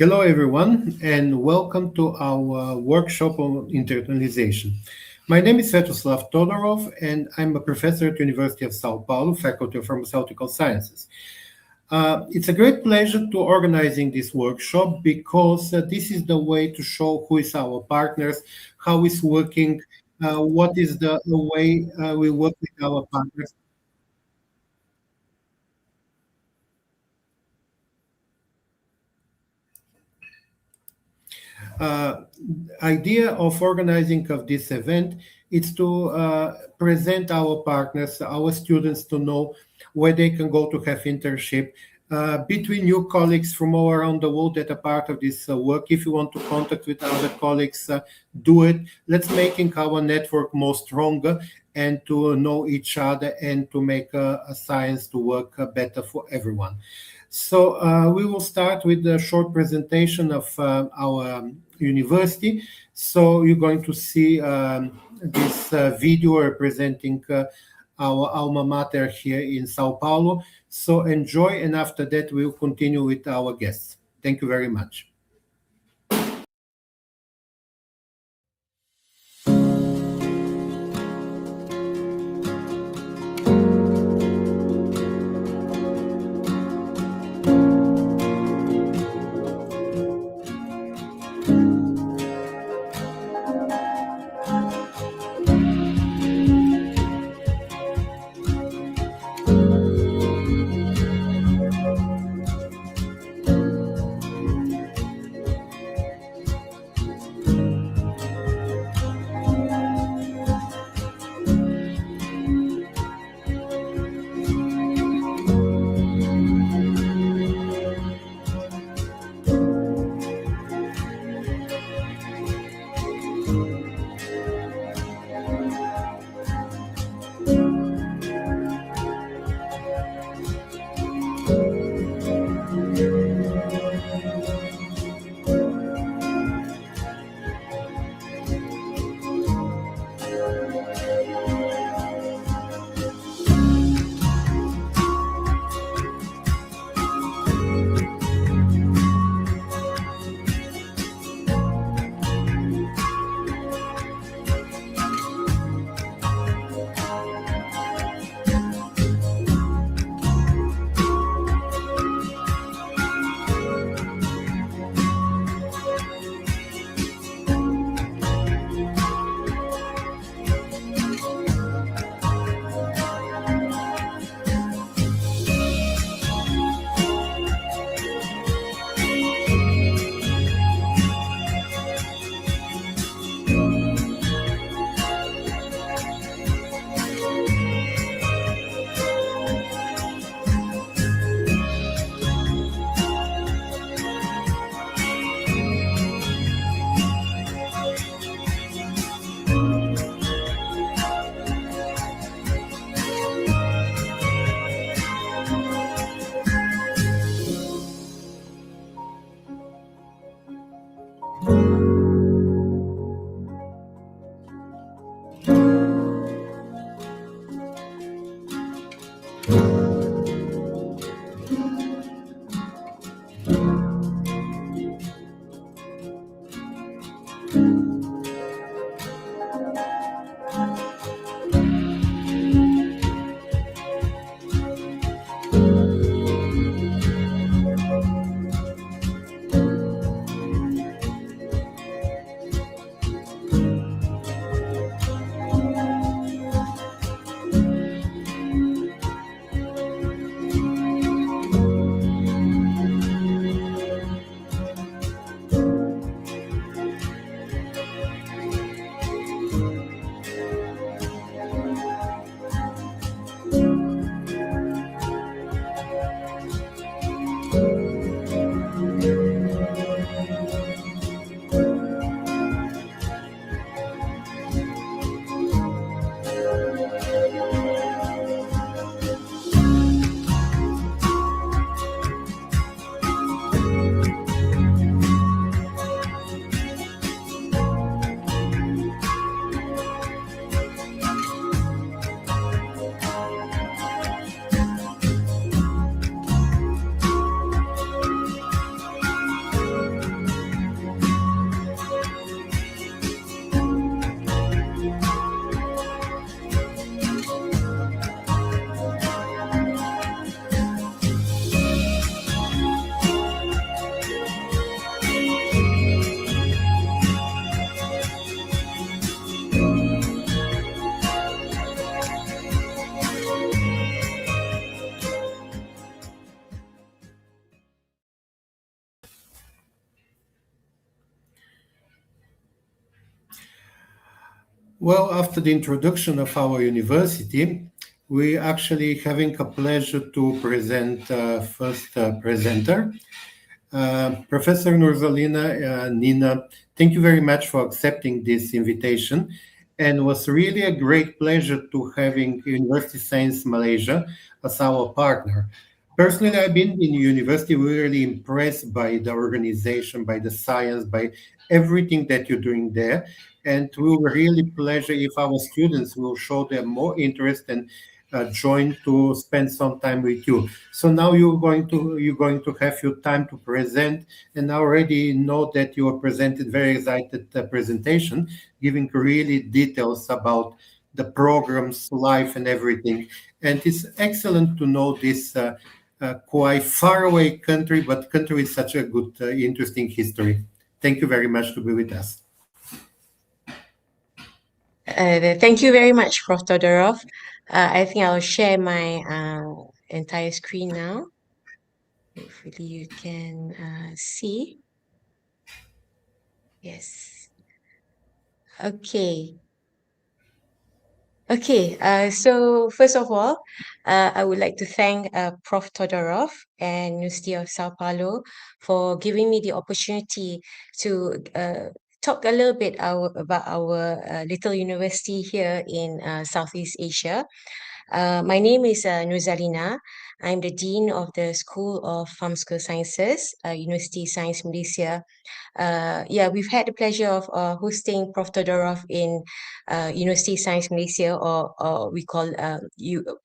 Hello, everyone, and welcome to our workshop on internationalization. My name is Svetoslav Todorov, and I'm a professor at University of Sao Paulo, Faculty of Pharmaceutical Sciences. It's a great pleasure to organizing this workshop because this is the way to show who is our partners, how is working, what is the way we work with our partners. uh, Idea of organizing of this event is to present our partners, our students to know where they can go to have internship. Between new colleagues from all around the world that are part of this work, if you want to contact with other colleagues, do it. Let's making our network more stronger and to know each other and to make a science to work better for everyone. So we will start with a short presentation of our university. So you're going to see this video representing our alma mater here in Sao Paulo. So enjoy, and after that we'll continue with our guests. Thank you very much. Well, after the introduction of our university, we actually having a pleasure to present first presenter. Professor Nurzalina Nina, thank you very much for accepting this invitation. And it was really a great pleasure to having University Science Malaysia as our partner. Personally, I've been in university really impressed by the organization, by the science, by everything that you're doing there. And we will really pleasure if our students will show them more interest and join to spend some time with you. So now you're going to have your time to present, and I already know that you are presented very excited presentation, giving really details about the program's life and everything. And it's excellent to know this quite far away country, but country with such a good, interesting history. Thank you very much to be with us. Thank you very much, Prof. Todorov. I think I'll share my entire screen now. Hopefully you can see. Yes. Okay. Okay. So first of all, I would like to thank Prof. Todorov and University of Sao Paulo for giving me the opportunity to talk a little bit about our little university here in Southeast Asia. My name is Nuzalina. I'm the Dean of the School of Pharmaceutical Sciences, University Science Malaysia. Yeah, we've had the pleasure of hosting Prof. Todorov in University Science Malaysia, or we call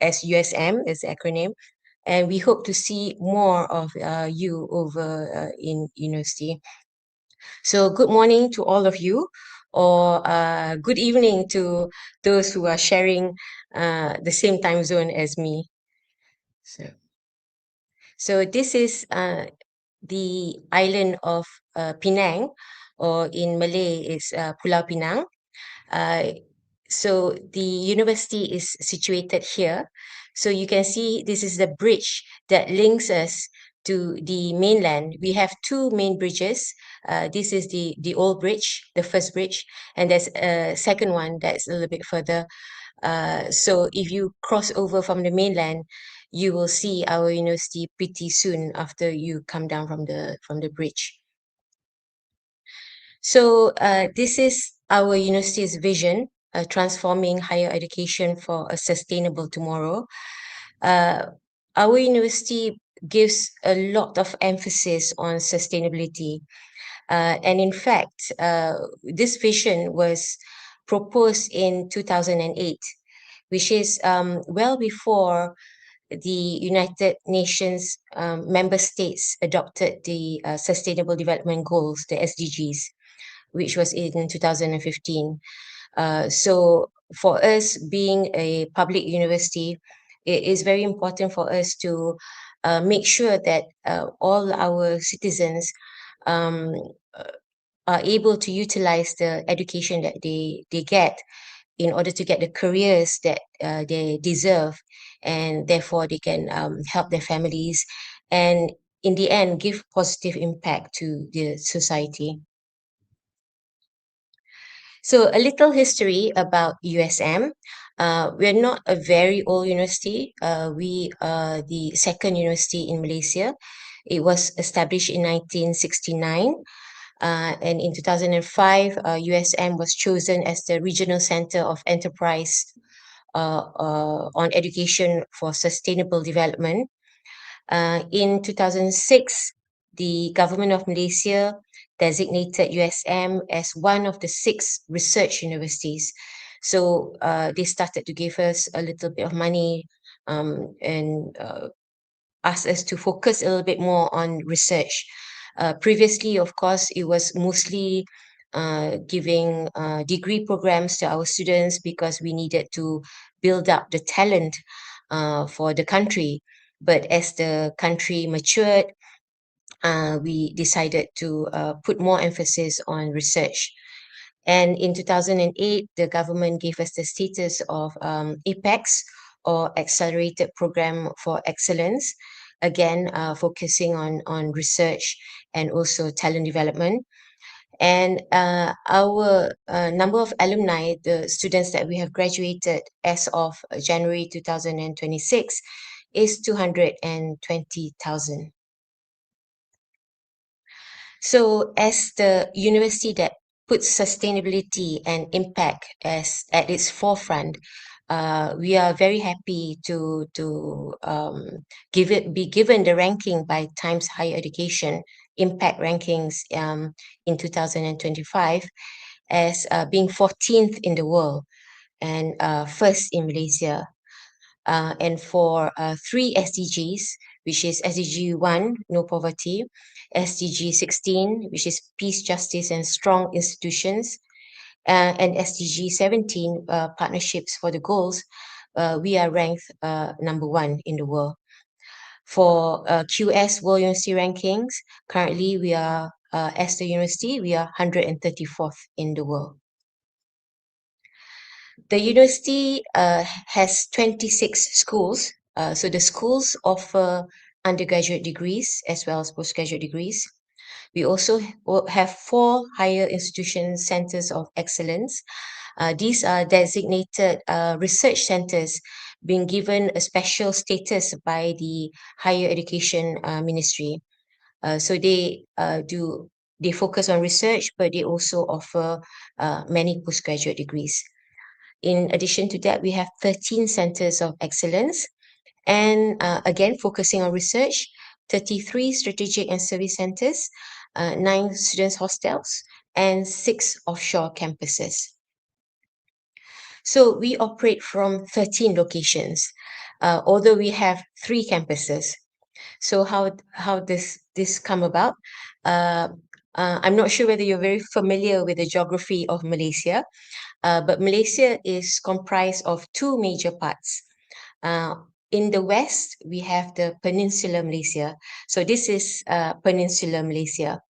as USM is the acronym. And we hope to see more of you over in university. So good morning to all of you, or good evening to those who are sharing the same time zone as me. So this is the island of Penang, or in Malay it's Pulau Pinang. Uh, so the university is situated here. So you can see this is the bridge that links us to the mainland. We have two main bridges. This is the old bridge, the first bridge, and there's a second one that's a little bit further. So if you cross over from the mainland, you will see our university pretty soon after you come down from the bridge. So this is our university's vision, transforming higher education for a sustainable tomorrow. Uh, our university gives a lot of emphasis on sustainability. And in fact, this vision was proposed in 2008, which is well before the United Nations member states adopted the Sustainable Development Goals, the SDGs, which was in 2015. So for us, being a public university, it is very important for us to make sure that all our citizens um, are able to utilize the education that they get in order to get the careers that they deserve, and therefore they can help their families and in the end give positive impact to the society. So a little history about USM. We're not a very old university. We are the second university in Malaysia. It was established in 1969. And in 2005, USM was chosen as the regional center of enterprise on education for sustainable development. In 2006, the government of Malaysia designated USM as one of the 6 research universities. So they started to give us a little bit of money and asked us to focus a little bit more on research. Previously, of course, it was mostly giving degree programs to our students because we needed to build up the talent for the country. But as the country matured, we decided to put more emphasis on research. And in 2008, the government gave us the status of APEX, or Accelerated Program for Excellence, again, focusing on research and also talent development. And our number of alumni, the students that we have graduated as of January 2026, is 220,000. So as the university that puts sustainability and impact as at its forefront, we are very happy to be given the ranking by Times Higher Education Impact Rankings in 2025 as being 14th in the world and first in Malaysia. And for three SDGs, which is SDG 1, no poverty, SDG 16, which is peace, justice, and strong institutions, and SDG 17, partnerships for the goals, we are ranked number 1 in the world. For QS World University Rankings, currently we are, as the university, we are 134th in the world. The university has 26 schools. So the schools offer undergraduate degrees as well as postgraduate degrees. We also have 4 higher institution centers of excellence. These are designated research centers being given a special status by the Higher Education Ministry. So they focus on research, but they also offer many postgraduate degrees. In addition to that, we have 13 centers of excellence, and again, focusing on research, 33 strategic and service centers, 9 students' hostels, and 6 offshore campuses. So we operate from 13 locations, although we have 3 campuses. So how does this come about? I'm not sure whether you're very familiar with the geography of Malaysia, but Malaysia is comprised of 2 major parts. In the west, we have the Peninsular Malaysia. So this is Peninsular Malaysia.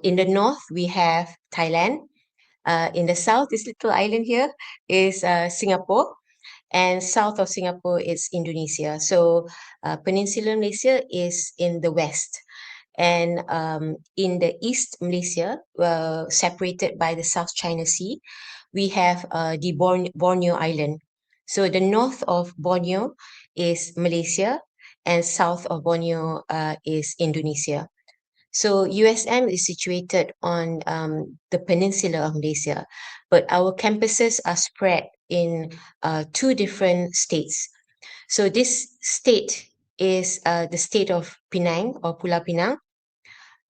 In the north, we have Thailand. In the south, this little island here is Singapore. And south of Singapore is Indonesia. So Peninsular Malaysia is in the west. And in the East Malaysia, separated by the South China Sea, we have the Borneo Island. So the north of Borneo is Malaysia, and south of Borneo is Indonesia. So USM is situated on the peninsula of Malaysia, but our campuses are spread in 2 different states. So this state is the state of Penang or Pulau Pinang,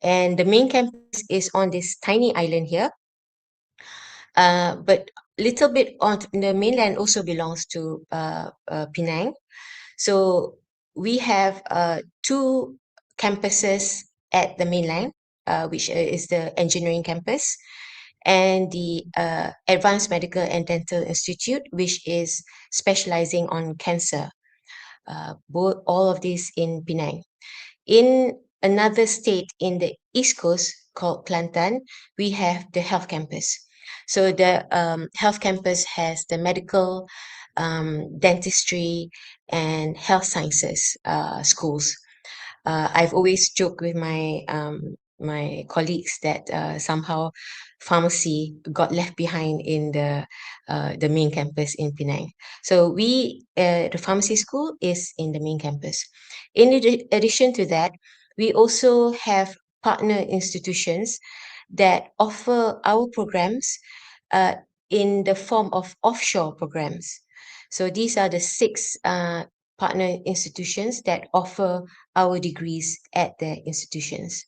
and the main campus is on this tiny island here. But little bit on the mainland also belongs to Penang. So we have 2 campuses at the mainland, which is the engineering campus, and the Advanced Medical and Dental Institute, which is specializing on cancer. All of these in Penang. In another state in the East Coast called Kelantan, we have the health campus. So the health campus has the medical, dentistry, and health sciences schools. I've always joked with my colleagues that somehow pharmacy got left behind in the main campus in Penang. So the pharmacy school is in the main campus. In addition to that, we also have partner institutions that offer our programs in the form of offshore programs. So these are the 6 partner institutions that offer our degrees at their institutions.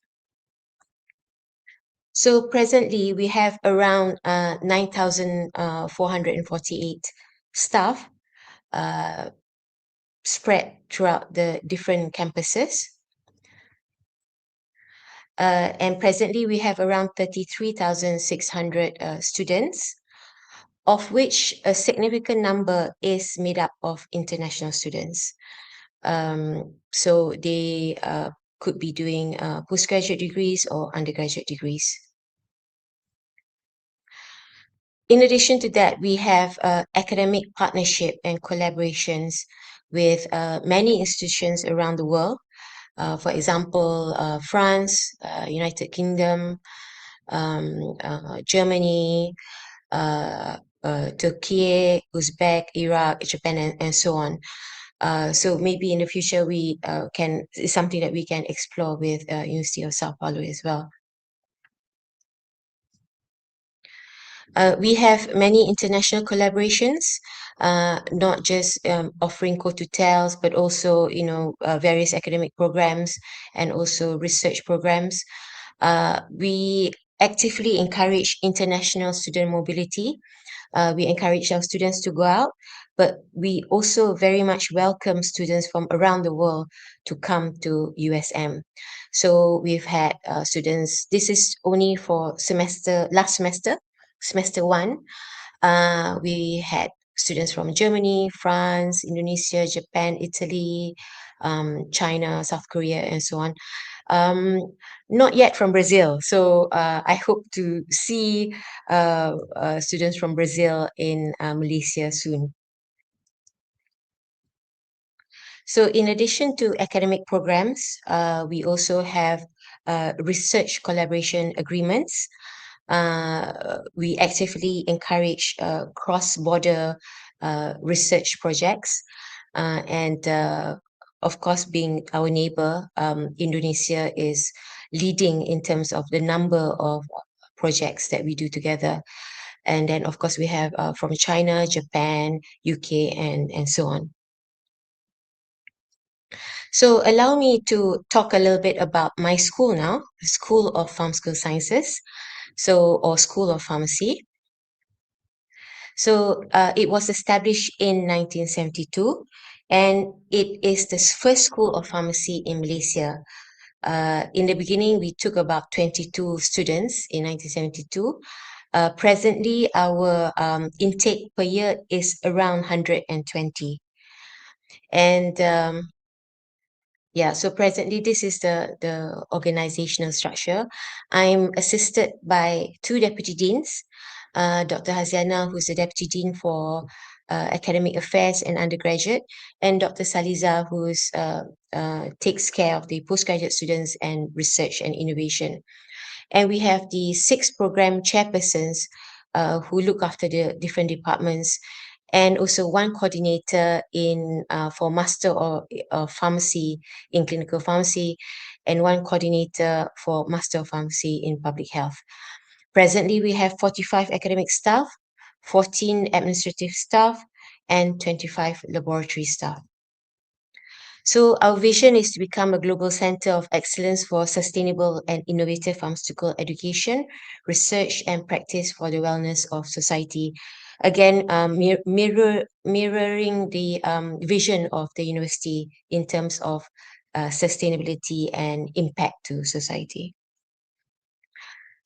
So presently, we have around 9,448 staff spread throughout the different campuses. And presently, we have around 33,600 students, of which a significant number is made up of international students. So they could be doing postgraduate degrees or undergraduate degrees. In addition to that, we have academic partnership and collaborations with many institutions around the world. For example, France, United Kingdom, Germany, Turkey, Uzbek, Iraq, Japan, and so on. So maybe in the future we it's something that we can explore with University of Sao Paulo as well. We have many international collaborations, not just offering co-tutels, but also, various academic programs and also research programs. We actively encourage international student mobility. We encourage our students to go out, but we also very much welcome students from around the world to come to USM. So we've had students, this is only for last semester one. We had students from Germany, France, Indonesia, Japan, Italy, China, South Korea, and so on. Not yet from Brazil. So I hope to see students from Brazil in Malaysia soon. So in addition to academic programs, we also have research collaboration agreements. We actively encourage cross-border research projects. And of course, being our neighbor, Indonesia is leading in terms of the number of projects that we do together. And then, of course, we have from China, Japan, UK, and so on. So allow me to talk a little bit about my school now, the School of Pharmaceutical Sciences, or School of Pharmacy. So it was established in 1972, and it is the first school of pharmacy in Malaysia. In the beginning, we took about 22 students in 1972. Presently, our intake per year is around 120. And yeah, so presently this is the organizational structure. I'm assisted by two deputy deans, Dr. Haziana, who's the deputy dean for academic affairs and undergraduate, and Dr. Saliza, who's takes care of the postgraduate students and research and innovation. And we have the 6 program chairpersons who look after the different departments, and also one coordinator in for Master of Pharmacy in Clinical Pharmacy, and one coordinator for Master of Pharmacy in Public Health. Presently, we have 45 academic staff, 14 administrative staff, and 25 laboratory staff. So our vision is to become a global center of excellence for sustainable and innovative pharmaceutical education, research, and practice for the wellness of society. Again, mirroring the vision of the university in terms of sustainability and impact to society.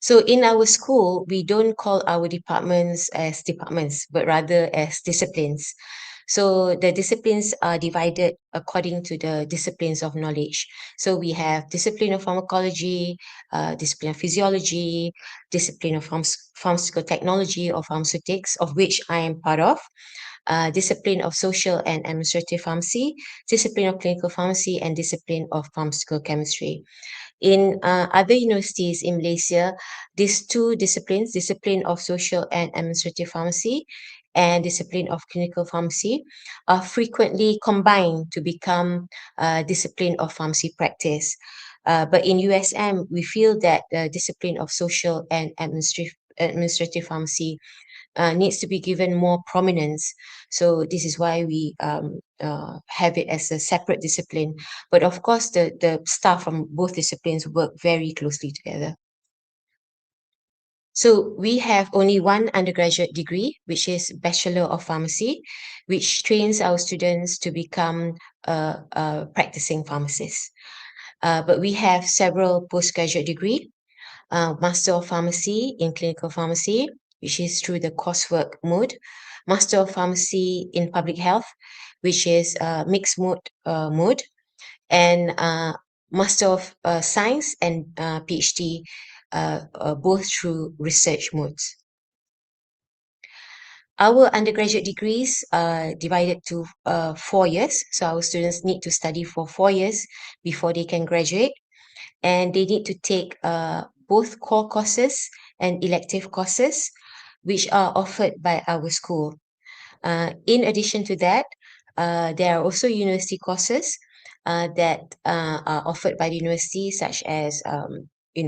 So in our school, we don't call our departments as departments, but rather as disciplines. So the disciplines are divided according to the disciplines of knowledge. So we have discipline of pharmacology, discipline of physiology, discipline of pharmaceutical technology or pharmaceutics, of which I am part of, discipline of social and administrative pharmacy, discipline of clinical pharmacy, and discipline of pharmaceutical chemistry. In other universities in Malaysia, these two disciplines, discipline of social and administrative pharmacy and discipline of clinical pharmacy, are frequently combined to become discipline of pharmacy practice. But in USM, we feel that the discipline of social and administrative pharmacy needs to be given more prominence. So this is why we have it as a separate discipline. But of course, the staff from both disciplines work very closely together. So we have only one undergraduate degree, which is Bachelor of Pharmacy, which trains our students to become a practicing pharmacist. But we have several postgraduate degree, Master of Pharmacy in Clinical Pharmacy, which is through the coursework mode, Master of Pharmacy in Public Health, which is mixed mode, and Master of Science and PhD, both through research modes. Our undergraduate degrees are divided to 4 years. So our students need to study for 4 years before they can graduate. And they need to take both core courses and elective courses, which are offered by our school. In addition to that, there are also university courses that are offered by the university, such as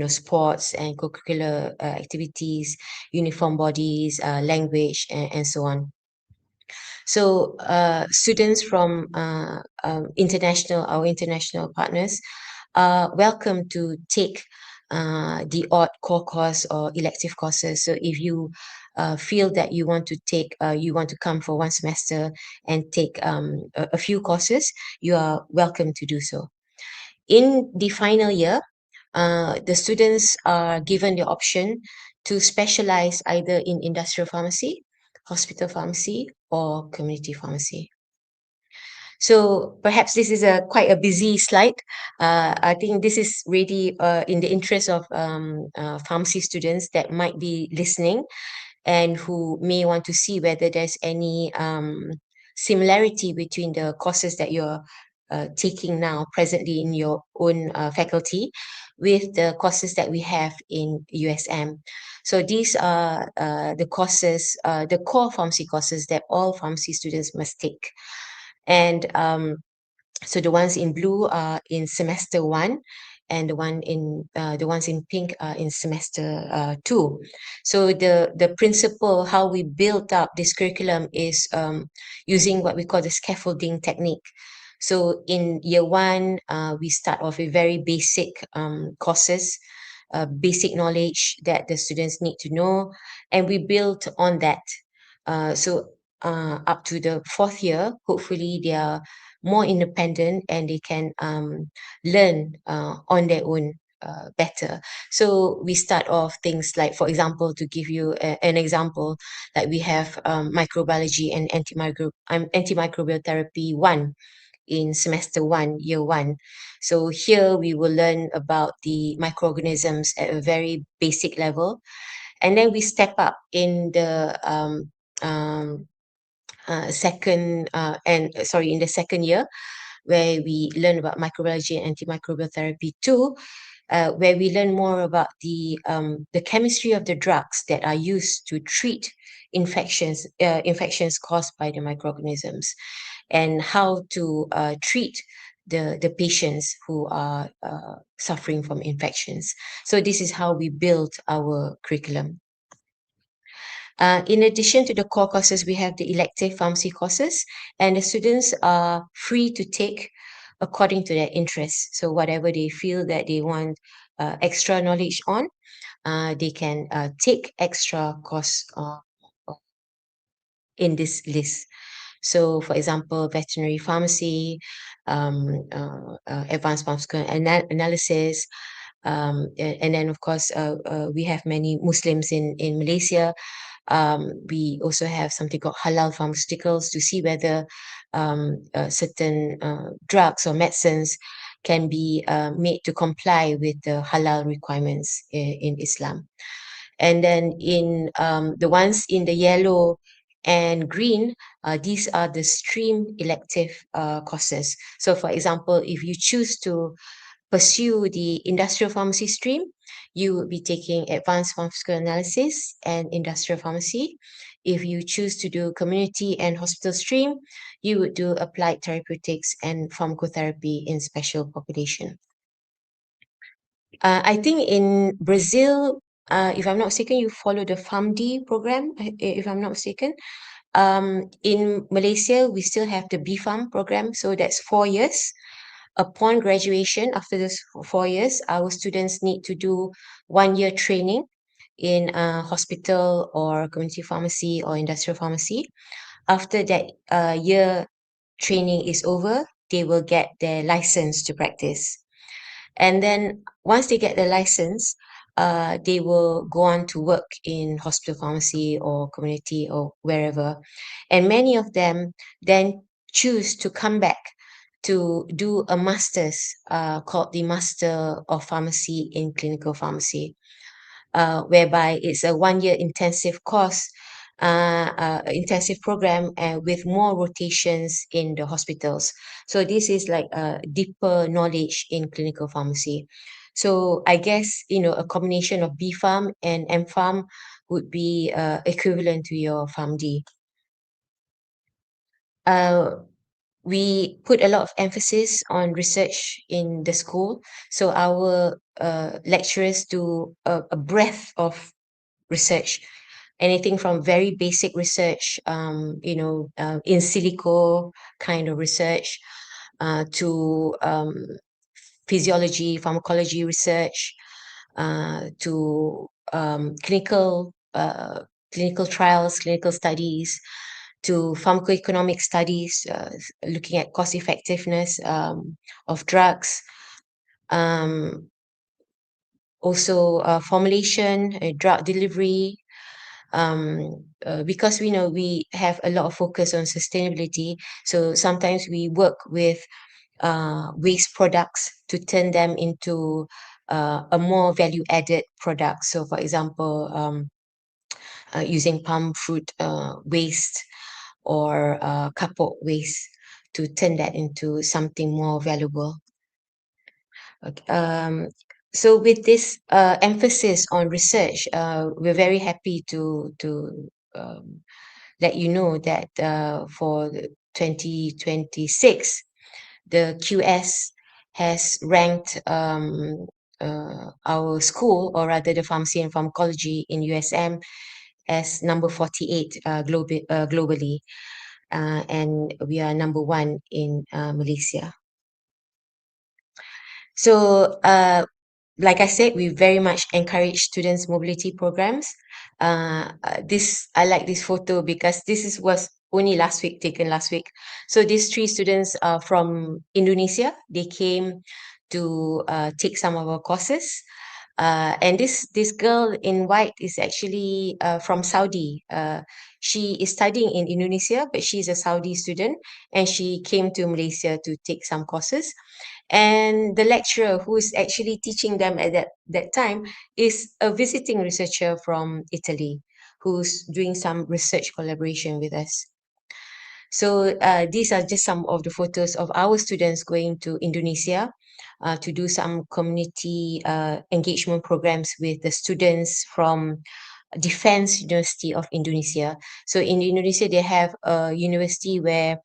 sports and co-curricular activities, uniform bodies, language, and so on. So students from our international partners are welcome to take the odd core course or elective courses. So if you feel that you want to come for one semester and take a few courses, you are welcome to do so. In the final year, the students are given the option to specialize either in industrial pharmacy, hospital pharmacy, or community pharmacy. So perhaps this is quite a busy slide. I think this is really in the interest of pharmacy students that might be listening and who may want to see whether there's any similarity between the courses that you're taking now presently in your own faculty with the courses that we have in USM. So these are the courses, the core pharmacy courses that all pharmacy students must take. And so the ones in blue are in semester 1, and the ones in pink are in semester 2. So the principle how we built up this curriculum is using what we call the scaffolding technique. So in year 1, we start off with very basic courses, basic knowledge that the students need to know, and we build on that. So up to the 4th year, hopefully they are more independent and they can learn on their own better. So we start off things like, for example, to give you an example, like we have microbiology and antimicrobial therapy 1 in semester 1, year 1. So here we will learn about the microorganisms at a very basic level, and then we step up in the in the second year, where we learn about microbiology and antimicrobial therapy 2, where we learn more about the chemistry of the drugs that are used to treat infections caused by the microorganisms, and how to treat the patients who are suffering from infections. So this is how we build our curriculum. In addition to the core courses, we have the elective pharmacy courses, and the students are free to take according to their interests. So whatever they feel that they want extra knowledge on, they can take extra course in this list. So, for example, veterinary pharmacy, advanced pharmaceutical analysis, and then, of course, we have many Muslims in Malaysia. We also have something called halal pharmaceuticals to see whether certain drugs or medicines can be made to comply with the halal requirements in Islam. And then in the ones in the yellow and green, these are the stream elective courses. So for example, if you choose to pursue the industrial pharmacy stream, you would be taking advanced pharmaceutical analysis and industrial pharmacy. If you choose to do community and hospital stream, you would do applied therapeutics and pharmacotherapy in special population. I think in Brazil, if I'm not mistaken, you follow the PharmD program, if I'm not mistaken. In Malaysia, we still have the BPharm program, so that's 4 years. Upon graduation, after this 4 years, our students need to do 1 year training in a hospital or community pharmacy or industrial pharmacy. After that year training is over, they will get their license to practice. And then once they get the license, they will go on to work in hospital pharmacy or community or wherever. And many of them then choose to come back to do a master's called the Master of Pharmacy in Clinical Pharmacy, whereby it's a 1 year intensive course, intensive program with more rotations in the hospitals. So this is like a deeper knowledge in clinical pharmacy. So I guess, a combination of B Farm and M Farm would be equivalent to your Farm D. Uh, we put a lot of emphasis on research in the school. So our lecturers do a breadth of research, anything from very basic research, in silico kind of research, to physiology, pharmacology research, to clinical trials, clinical studies, to pharmacoeconomic studies, looking at cost effectiveness of drugs, um, also formulation, drug delivery, because we know we have a lot of focus on sustainability. So sometimes we work with waste products to turn them into a more value added product. So, for example, using palm fruit waste or kapok waste to turn that into something more valuable. Okay. So with this emphasis on research, we're very happy to let you know that for 2026, the QS has ranked our school, or rather the pharmacy and pharmacology in USM, as number 48 globally, and we are number one in Malaysia. So, like I said, we very much encourage students' mobility programs. I like this photo because was only taken last week. So these three students are from Indonesia. They came to take some of our courses. And this girl in white is actually from Saudi. She is studying in Indonesia, but she's a Saudi student, and she came to Malaysia to take some courses. And the lecturer who is actually teaching them at that time is a visiting researcher from Italy who's doing some research collaboration with us. So these are just some of the photos of our students going to Indonesia to do some community engagement programs with the students from Defense University of Indonesia. So in Indonesia, they have a university where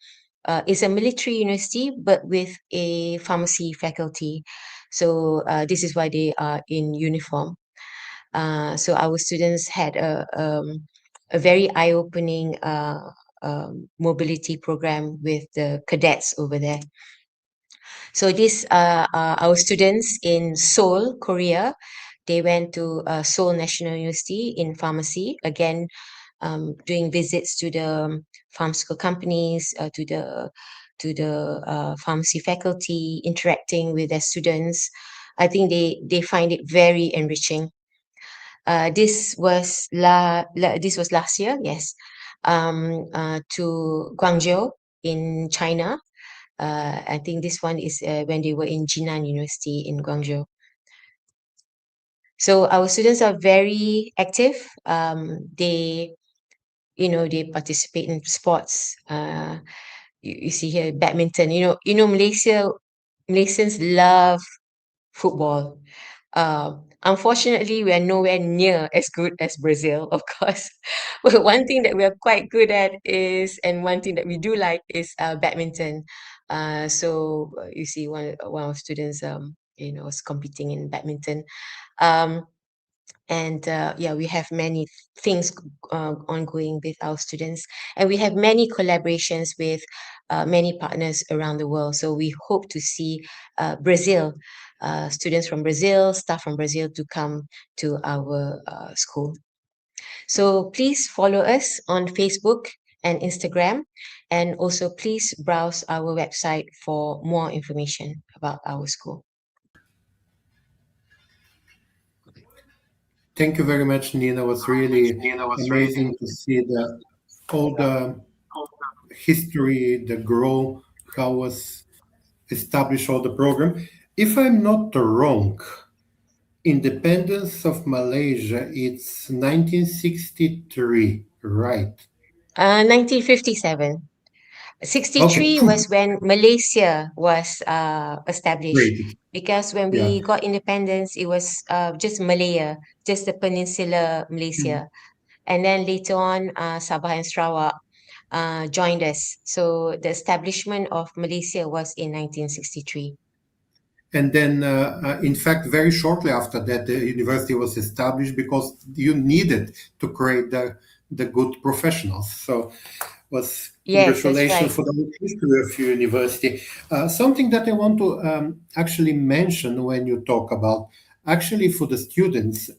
it's a military university, but with a pharmacy faculty. So this is why they are in uniform. So our students had a very eye-opening mobility program with the cadets over there. So these are our students in Seoul, Korea. They went to Seoul National University in pharmacy, again, doing visits to the pharmaceutical companies, to the pharmacy faculty, interacting with their students. I think they find it very enriching. This was last year, yes, to Guangzhou in China. I think this one is when they were in Jinan University in Guangzhou. So our students are very active. They participate in sports. You see here badminton. Malaysians love football. Unfortunately, we are nowhere near as good as Brazil, of course. But one thing that we are quite good at and one thing that we do like is badminton. So you see one of students, is competing in badminton. Um, and yeah, we have many things ongoing with our students, and we have many collaborations with many partners around the world. So we hope to see Brazil, students from Brazil, staff from Brazil to come to our school. So please follow us on Facebook and Instagram, and also please browse our website for more information about our school. Thank you very much, Nina. It was really amazing to see all the history, the growth, how was established all the program. If I'm not wrong, independence of Malaysia, it's 1963, right? 1957. Okay, 63 was when Malaysia was established, great. because when Yeah. we got independence, it was just Malaya, just the peninsular Mm. Malaysia. And then later on, Sabah and Sarawak joined us. So the establishment of Malaysia was in 1963. And then, in fact, very shortly after that, the university was established because you needed to create the good professionals. So, was Yes, that's congratulations right. for the history of your university. Something that I want to actually mention when you talk about, actually, for the students,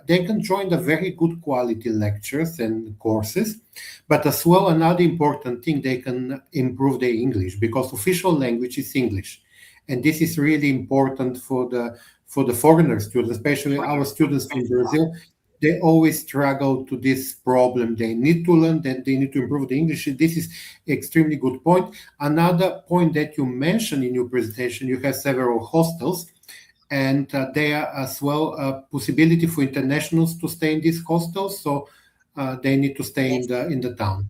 they can join the very good quality lectures and courses, but as well, another important thing, they can improve their English because official language is English, and this is really important for the foreigner students, especially our students from Brazil. They always struggle to this problem. They need to learn, that they need to improve the English. This is extremely good point. Another point that you mentioned in your presentation, you have several hostels, and there are as well a possibility for internationals to stay in these hostels. So they need to stay in Yes. the town.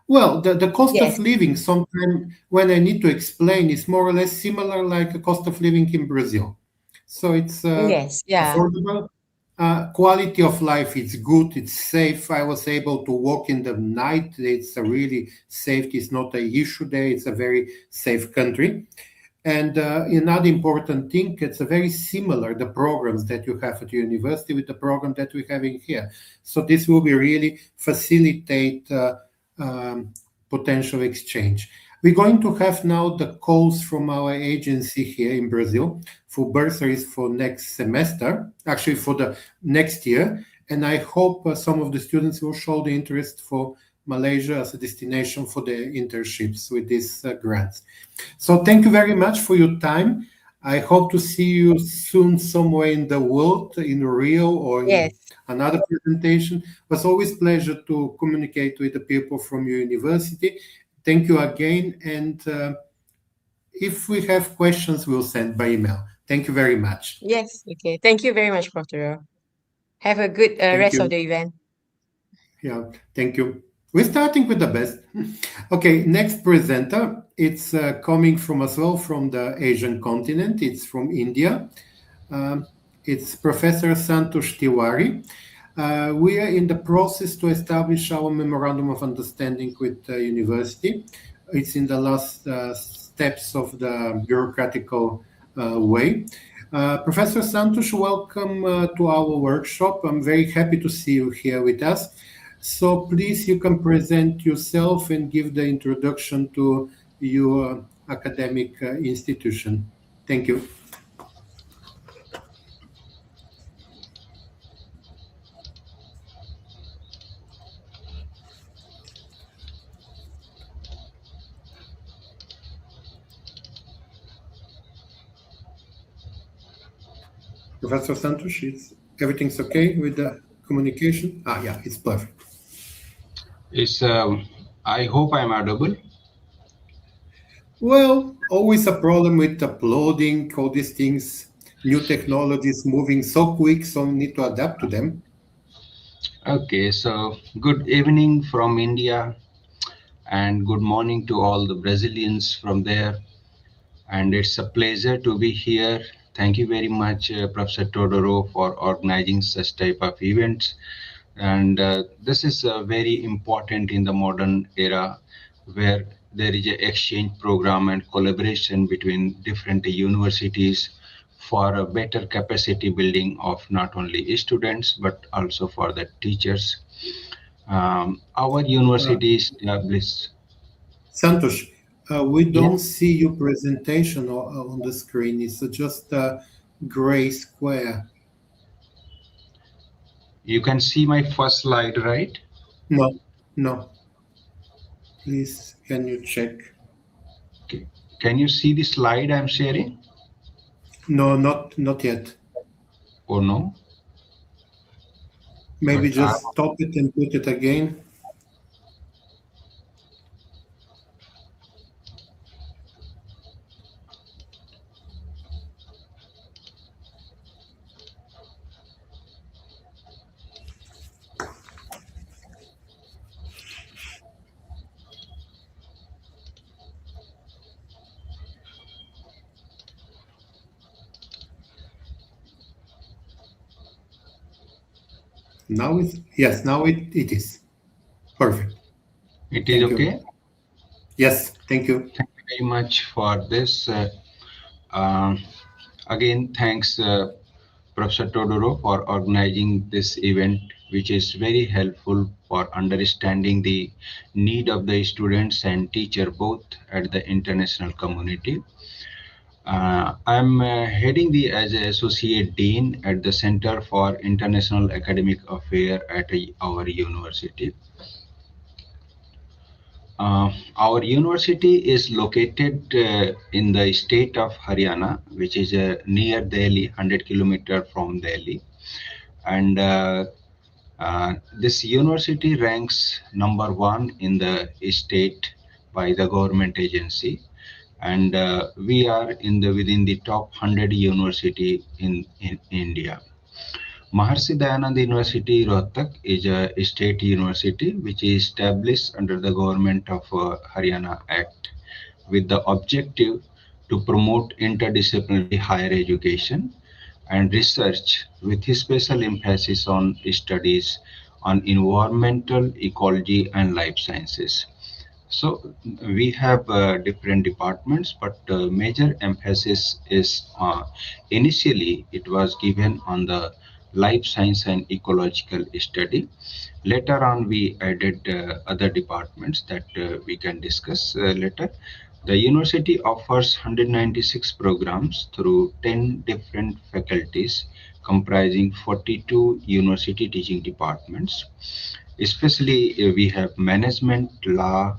Well, the cost of Yes. living, sometimes when I need to explain, is more or less similar like a cost of living in Brazil. So it's Yes. Yeah. affordable. Quality of life, it's good, it's safe. I was able to walk in the night. It's a really safety is not an issue there. It's a very safe country. And another important thing, it's a very similar, the programs that you have at the university with the program that we're having here. So this will be really facilitate potential exchange. We're going to have now the calls from our agency here in Brazil for bursaries for next semester, actually for the next year. And I hope some of the students will show the interest for Malaysia as a destination for the internships with these grants. So thank you very much for your time. I hope to see you soon somewhere in the world, in Rio or in Yes. another presentation. It was always pleasure to communicate with the people from your university. Thank you again. And if we have questions, we'll send by email. Thank you very much. Yes. Okay. Thank you very much, Portero. Have a good Thank rest of you. the event. Yeah, thank you. We're starting with the best. Okay, next presenter. It's coming from as well from the Asian continent. It's from India. Um, it's Professor Santosh Tiwari. We are in the process to establish our memorandum of understanding with the university. It's in the last steps of the bureaucratical way. Professor Santosh, welcome to our workshop. I'm very happy to see you here with us. So please, you can present yourself and give the introduction to your academic institution. Thank you. Professor Santos, everything's okay with the communication? Yeah, it's perfect. It's, I hope I'm audible. Well, always a problem with uploading all these things, new technologies moving so quick, so we need to adapt to them. Okay, so good evening from India and good morning to all the Brazilians from there. And it's a pleasure to be here. Thank you very much, Professor Todoro, for organizing such type of events. And this is very important in the modern era where there is an exchange program and collaboration between different universities for a better capacity building of not only students but also for the teachers. Our Uh, university established. Santosh, we don't Yes, see your presentation on the screen. It's just a gray square. you can see my first slide, right? No, no. Please, can you check? Can you see the slide I'm sharing No, not yet. or no? Maybe But just stop it and put it again. Now it's, yes, now it is. Perfect. It is Thank you. okay. Yes, thank you. Thank you very much for this. Um, Again, thanks, Professor Todoro, for organizing this event, which is very helpful for understanding the need of the students and teacher both at the international community. I'm heading the as an associate dean at the Center for International Academic Affairs at our university. Our university is located in the state of Haryana, which is near Delhi, 100 kilometer from Delhi. And this university ranks number one in the state by the government agency. And we are in the within the top 100 university in India. Maharshi Dayanand University, Rohtak, is a state university which is established under the government of Haryana Act with the objective to promote interdisciplinary higher education and research with a special emphasis on studies on environmental ecology and life sciences. So we have different departments, but major emphasis is initially it was given on the life science and ecological study. Later on, we added other departments that we can discuss later. The university offers 196 programs through 10 different faculties comprising 42 university teaching departments. Especially, we have management, law,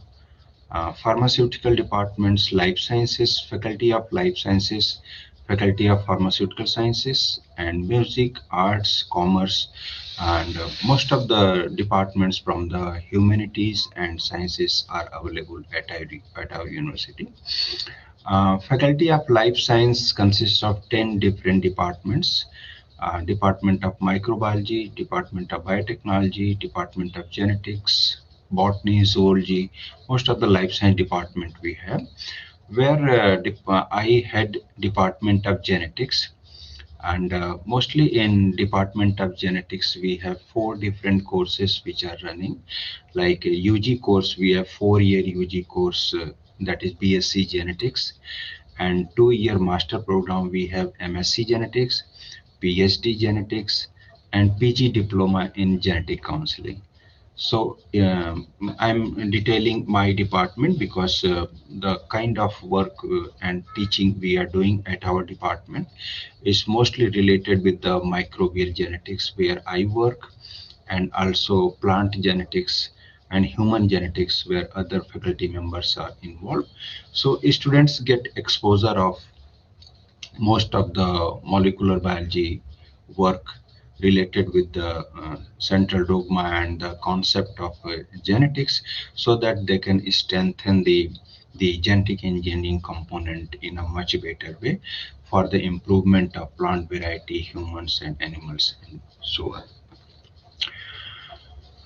pharmaceutical departments, life sciences, faculty of life sciences, faculty of pharmaceutical sciences, and music, arts, commerce, and most of the departments from the humanities and sciences are available at our university. Faculty of Life Science consists of 10 different departments. Department of Microbiology, Department of Biotechnology, Department of Genetics, Botany, Zoology, most of the life science department we have, where I head Department of Genetics. And mostly in Department of Genetics, we have four different courses which are running. Like UG course, we have 4-year UG course that is BSc Genetics, and 2-year master program we have MSc Genetics, PhD Genetics, and PG Diploma in Genetic Counseling. So I'm detailing my department because the kind of work and teaching we are doing at our department is mostly related with the microbial genetics where I work, and also plant genetics and human genetics where other faculty members are involved. So students get exposure of most of the molecular biology work related with the central dogma and the concept of genetics, so that they can strengthen the genetic engineering component in a much better way for the improvement of plant variety, humans and animals, and so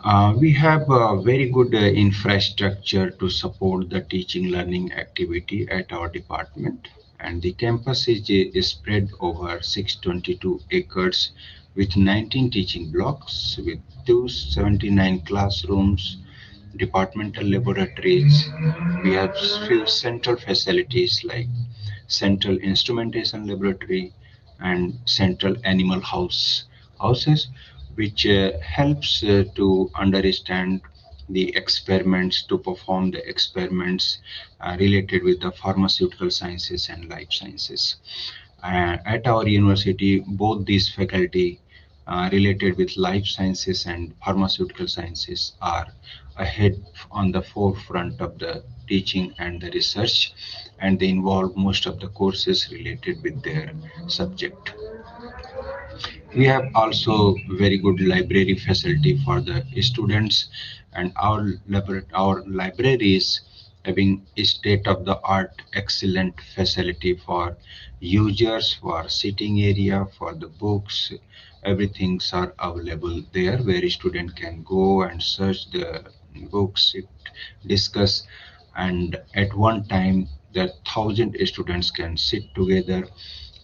on. We have a very good infrastructure to support the teaching learning activity at our department, and the campus is spread over 622 acres with 19 teaching blocks with 279 classrooms, departmental laboratories. We have few central facilities like central instrumentation laboratory and central animal houses, which helps to understand the experiments, to perform the experiments related with the pharmaceutical sciences and life sciences. At our university, both these faculty related with life sciences and pharmaceutical sciences are ahead on the forefront of the teaching and the research, and they involve most of the courses related with their subject. We have also very good library facility for the students, and our libraries having state of the art excellent facility for users, for sitting area, for the books. Everything's are available there where a student can go and search the books, discuss, and at one time that 1,000 students can sit together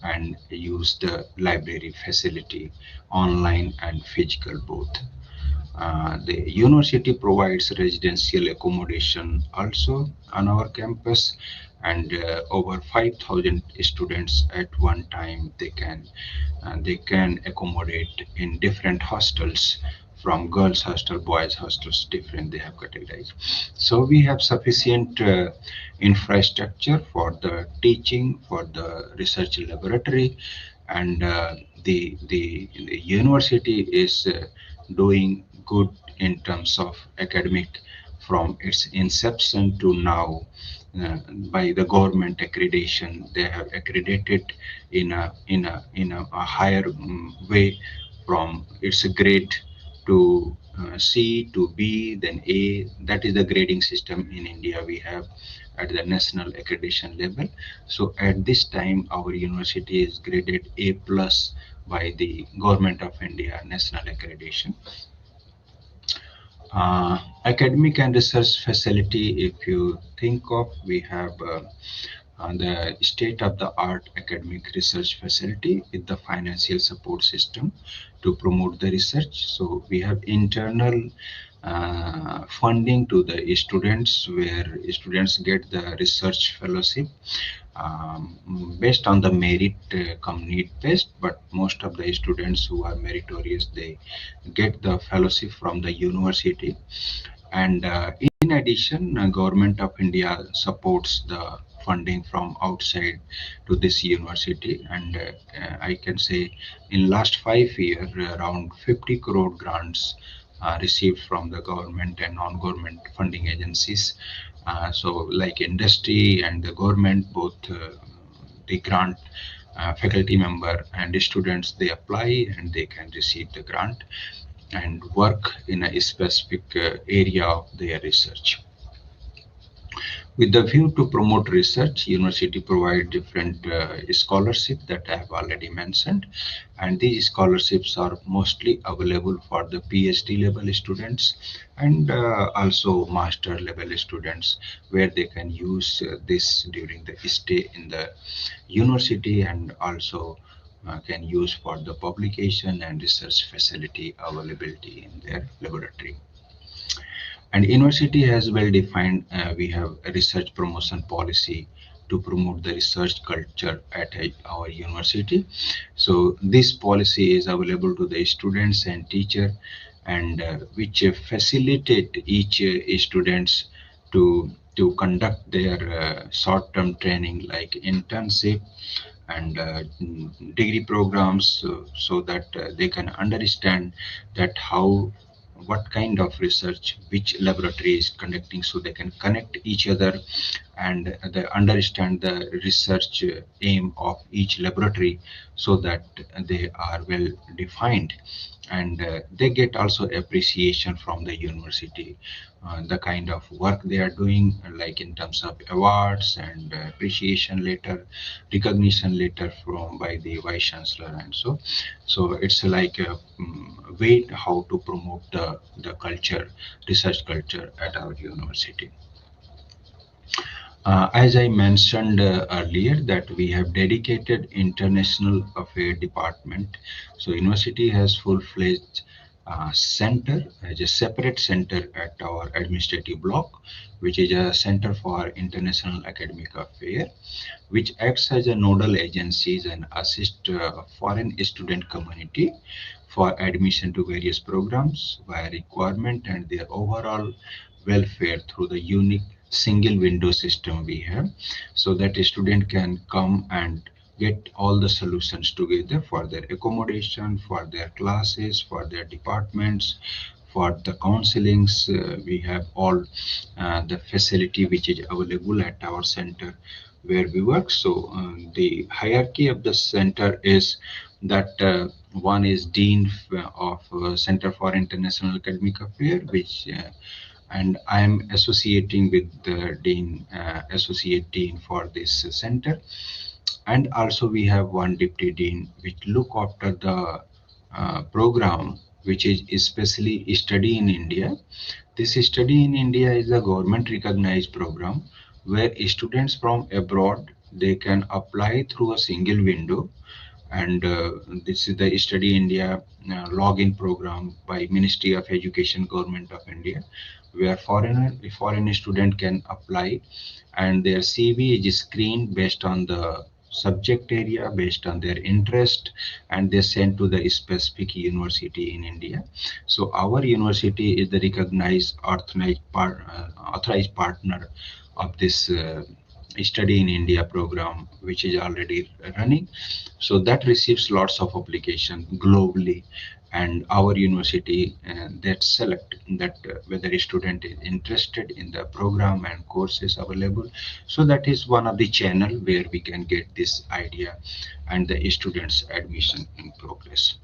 and use the library facility, online and physical both. The university provides residential accommodation also on our campus, and over 5,000 students at one time they can accommodate in different hostels, from girls hostel, boys hostels, different they have categorized. So we have sufficient infrastructure for the teaching, for the research laboratory, and the university is doing good in terms of academic from its inception to now. By the government accreditation, they have accredited in a higher way, from its grade to C to B, then A. That is the grading system in India we have at the national accreditation level. So at this time, our university is graded A plus by the Government of India national accreditation. Academic and research facility, if you think of, we have the state-of-the-art academic research facility with the financial support system to promote the research. So we have internal funding to the students, where students get the research fellowship based on the merit come need based, but most of the students who are meritorious, they get the fellowship from the university. And in addition, government of India supports the funding from outside to this university, and I can say in last 5 years around 50 crore grants received from the government and non-government funding agencies. So like industry and the government, both the grant faculty member and the students, they apply and they can receive the grant and work in a specific area of their research. With the view to promote research, university provide different scholarships that I have already mentioned, and these scholarships are mostly available for the PhD level students and also master level students, where they can use this during the stay in the university, and also can use for the publication and research facility availability in their laboratory. And university has well defined, we have a research promotion policy to promote the research culture at our university. So this policy is available to the students and teacher, and which facilitate each students to conduct their short-term training like internship and degree programs, so that they can understand that how, what kind of research which laboratory is conducting, so they can connect each other and they understand the research aim of each laboratory, so that they are well defined, and they get also appreciation from the university, the kind of work they are doing, like in terms of awards and appreciation letter, recognition letter from by the vice chancellor, and so it's like a way how to promote the culture, research culture at our university. As I mentioned earlier, that we have dedicated international affair department. So university has full-fledged center as a separate center at our administrative block, which is a center for international academic affair, which acts as a nodal agencies and assist foreign student community for admission to various programs via requirement and their overall welfare through the unique single window system we have, so that a student can come and get all the solutions together for their accommodation, for their classes, for their departments, for the counselings. We have all the facility which is available at our center where we work. So the hierarchy of the center is that one is dean of Center for International Academic Affairs, which and I am associating with the dean, associate dean for this center, and also we have one deputy dean which look after the program which is especially study in India. This study in India is a government recognized program where students from abroad, they can apply through a single window. And this is the Study India login program by Ministry of Education, Government of India, where foreign student can apply, and their CV is screened based on the subject area, based on their interest, and they sent to the specific university in India. So our university is the recognized authorized partner of this Study in India program, which is already running. So that receives lots of application globally, and our university that select that whether a student is interested in the program and courses available. So that is one of the channel where we can get this idea and the students admission in progress.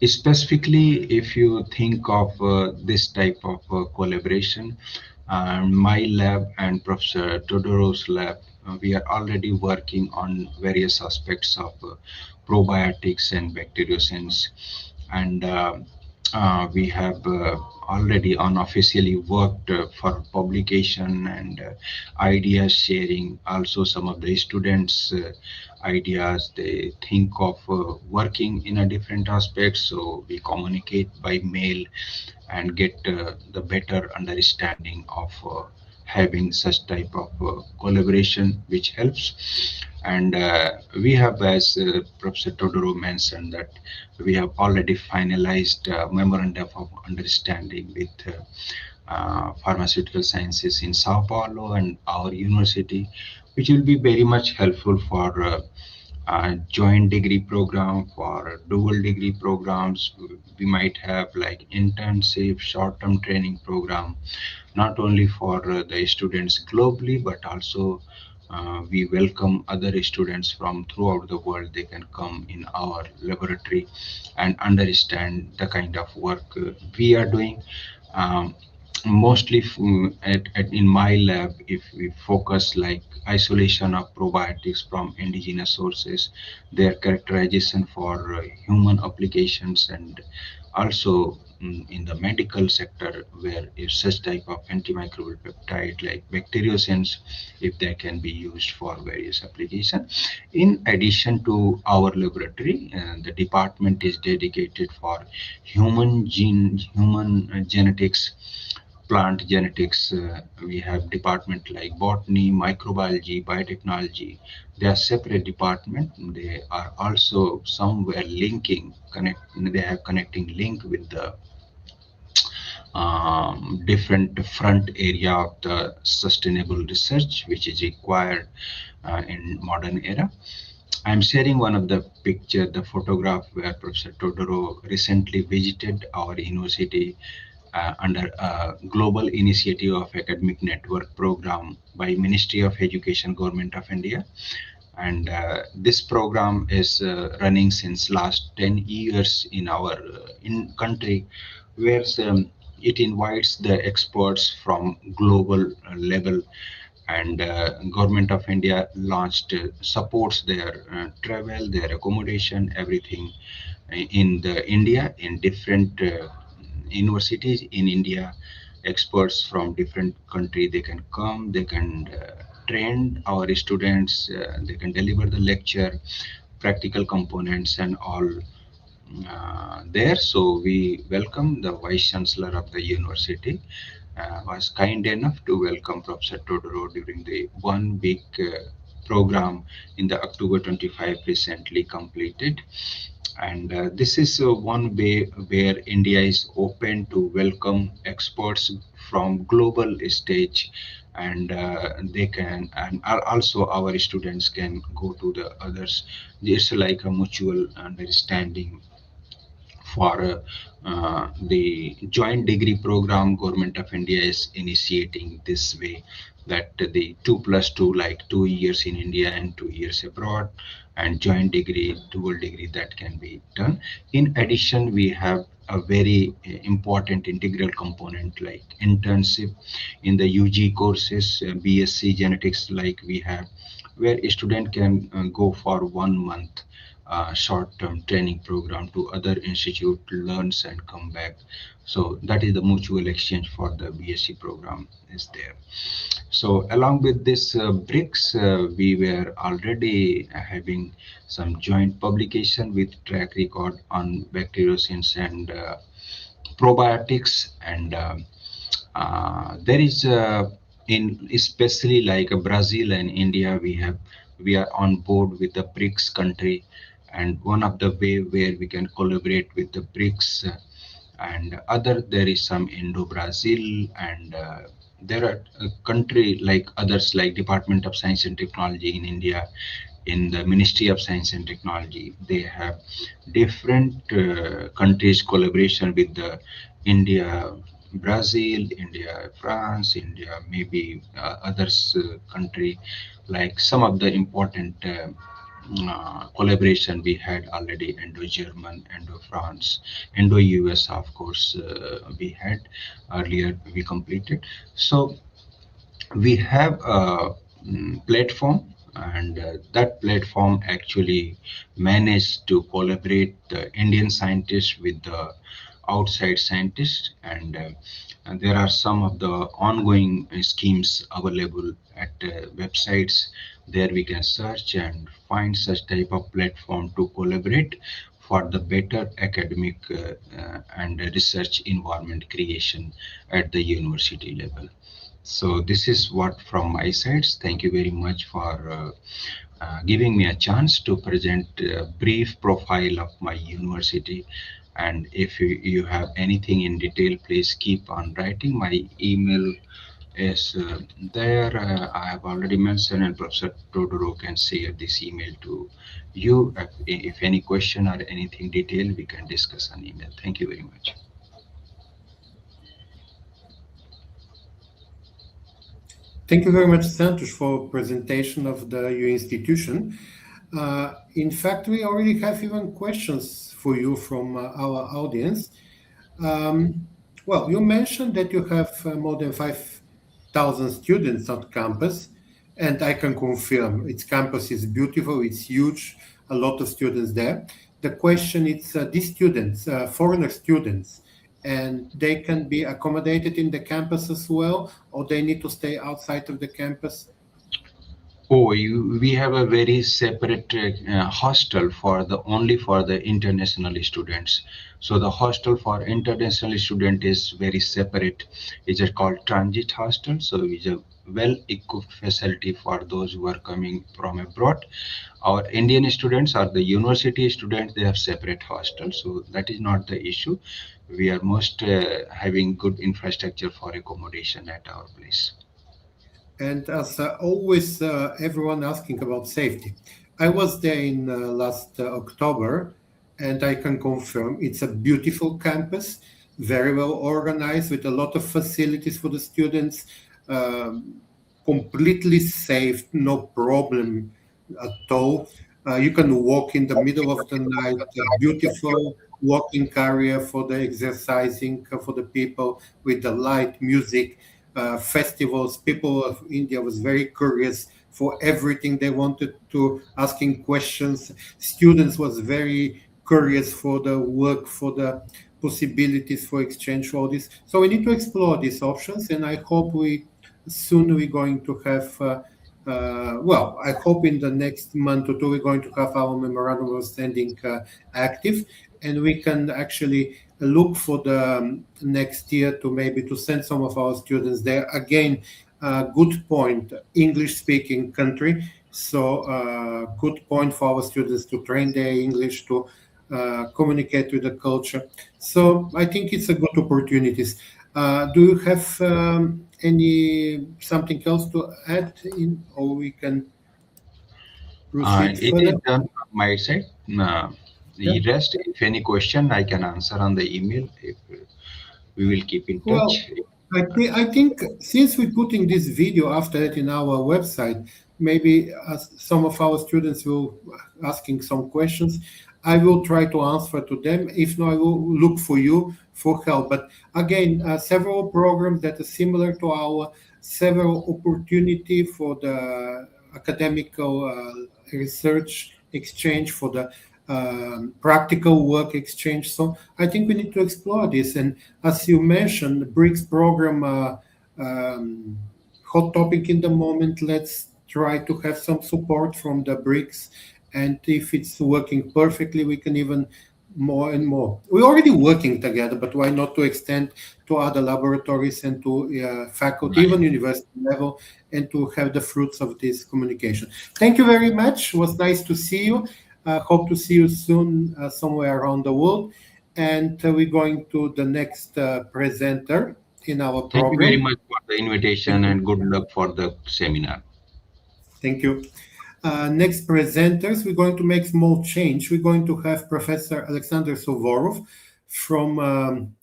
Specifically, if you think of this type of collaboration, my lab and Professor Todoro's lab, we are already working on various aspects of probiotics and bacteriocins, and we have already unofficially worked for publication and ideas sharing. Also, some of the students ideas they think of working in a different aspect, so we communicate by mail and get the better understanding of having such type of collaboration, which helps. And we have, as Professor Todoro mentioned, that we have already finalized memorandum of understanding with pharmaceutical sciences in Sao Paulo and our university, which will be very much helpful for joint degree program, for dual degree programs. We might have like internship, short-term training program, not only for the students globally, but also we welcome other students from throughout the world. They can come in our laboratory and understand the kind of work we are doing. Um, Mostly in my lab, if we focus like isolation of probiotics from indigenous sources, their characterization for human applications, and also in the medical sector, where if such type of antimicrobial peptide like bacteriocins, if they can be used for various applications. In addition to our laboratory, the department is dedicated for human genetics, plant genetics. We have department like botany, microbiology, biotechnology. They are separate department. They are also somewhere linking, connect. They have connecting link with the different front area of the sustainable research, which is required in modern era. I'm sharing one of the picture, the photograph where Professor Todoro recently visited our university under a global initiative of academic network program by Ministry of Education, Government of India. And this program is running since last 10 years in our in country, where it invites the experts from global level, and Government of India launched supports their travel, their accommodation, everything in the India, in different universities in India. Experts from different country, they can come, they can train our students, they can deliver the lecture, practical components and all there. So we welcome the Vice Chancellor of the university, was kind enough to welcome Professor Todoro during the 1 week program in the October 25 recently completed. And this is one way where India is open to welcome experts from global stage, and they can, and also our students can go to the others. It's like a mutual understanding for the joint degree program. Government of India is initiating this way, that the 2+2, like 2 years in India and 2 years abroad, and joint degree, dual degree, that can be done. In addition, we have a very important integral component like internship in the UG courses, BSc genetics, like we have, where a student can go for 1 month short-term training program to other institute, learns and come back. So that is the mutual exchange for the BSc program is there. So along with this BRICS, we were already having some joint publication with track record on bacteriocins and probiotics, and there is in especially like Brazil and India, we are on board with the BRICS country, and one of the way where we can collaborate with the BRICS and other, there is some Indo-Brazil, and there are a country like others like Department of Science and Technology in India, in the Ministry of Science and Technology. They have different countries collaboration with the India, Brazil, India, France, India, maybe others country, like some of the important collaboration we had already, Indo-German, Indo-France, Indo-US, of course, we had earlier, we completed. So we have a platform, and that platform actually managed to collaborate the Indian scientists with the outside scientists, and there are some of the ongoing schemes available at websites. There we can search and find such type of platform to collaborate for the better academic and research environment creation at the university level. So this is what from my side. Thank you very much for giving me a chance to present a brief profile of my university. And if you have anything in detail, please keep on writing. My email is there. I have already mentioned, and Professor Todoro can share this email to you. If any question or anything detailed, we can discuss on email. Thank you very much. Thank you very much, Santosh, for presentation of your institution. In fact, we already have even questions for you from our audience. Well, you mentioned that you have more than 5,000 students on campus, and I can confirm its campus is beautiful, it's huge, a lot of students there. The question is these students, foreigner students, and they can be accommodated in the campus as well, or they need to stay outside of the campus? Oh, we have a very separate hostel for the only for the international students. So the hostel for international student is very separate. It's a called transit hostel. So it's a well-equipped facility for those who are coming from abroad. Our Indian students or the university students, they have separate hostels. So that is not the issue. We are most having good infrastructure for accommodation at our place. And as always, everyone asking about safety. I was there in last October, and I can confirm it's a beautiful campus, very well organized with a lot of facilities for the students, completely safe, no problem at all. You can walk in the middle of the night, a beautiful walking area for the exercising for the people with the light music, festivals. People of India was very curious for everything. They wanted to asking questions. Students was very curious for the work, for the possibilities for exchange, all this. So we need to explore these options, and I hope we're going to have. Well, I hope in the next month or two we're going to have our memorandum of understanding active, and we can actually look for the next year to maybe to send some of our students there. Again, good point, English-speaking country, so good point for our students to train their English, to communicate with the culture. So I think it's a good opportunities. Do you have any something else to add in, or we can proceed It further? is done from my side. Yeah. The rest, if any question, I can answer on the email. If we will keep in Well, touch. I think since we're putting this video after it in our website, maybe some of our students will asking some questions. I will try to answer to them. If not, I will look for you for help. But again, several programs that are similar to our, several opportunity for the academical research exchange, for the practical work exchange. So I think we need to explore this. And as you mentioned, the BRICS program, um, hot topic in the moment. Let's try to have some support from the BRICS. And if it's working perfectly, we can even more and more. We're already working together, but why not to extend to other laboratories and to faculty, Right. even university level, and to have the fruits of this communication. Thank you very much. It was nice to see you. Hope to see you soon somewhere around the world. And we're going to the next presenter in our Thank you very program. much for the invitation Thank you. and good luck for the seminar. Thank you. Next presenters, we're going to make small change. We're going to have Professor Alexander Suvorov from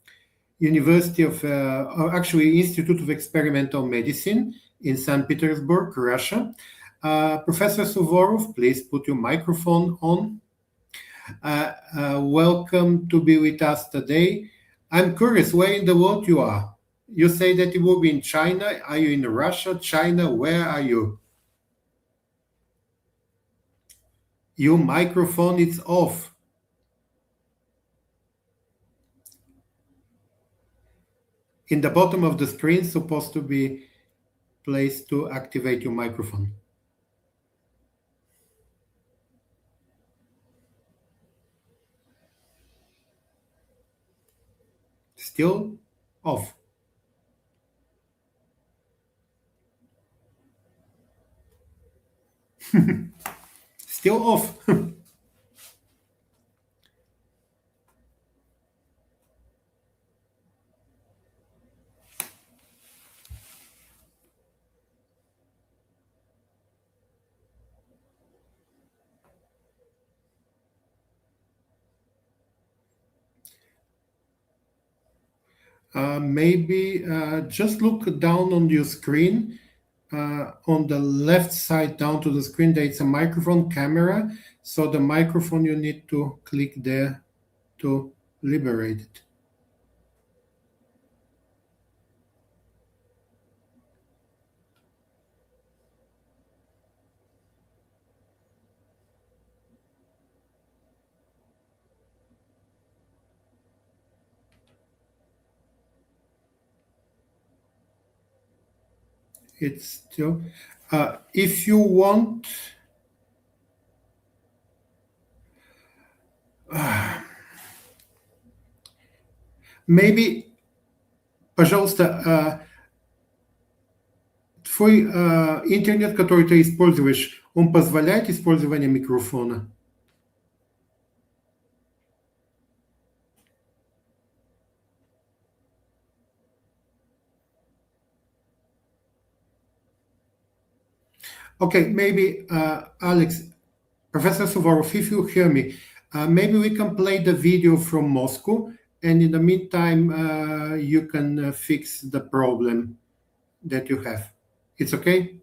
University of, or actually Institute of Experimental Medicine in St. Petersburg, Russia. Professor Suvorov, please put your microphone on. Welcome to be with us today. I'm curious, where in the world you are? You say that you will be in China. Are you in Russia, China? Where are you? Your microphone is off. In the bottom of the screen, supposed to be place to activate your microphone. Still off. Still off. Maybe just look down on your screen. On the left side down to the screen, there is a microphone camera. So the microphone, you need to click there to liberate it. It's still, if you want, maybe, пожалуйста, твой интернет, который ты используешь, он позволяет использование микрофона? Okay, maybe Alex, Professor Suvorov, if you hear me, maybe we can play the video from Moscow, and in the meantime, you can fix the problem that you have. It's okay?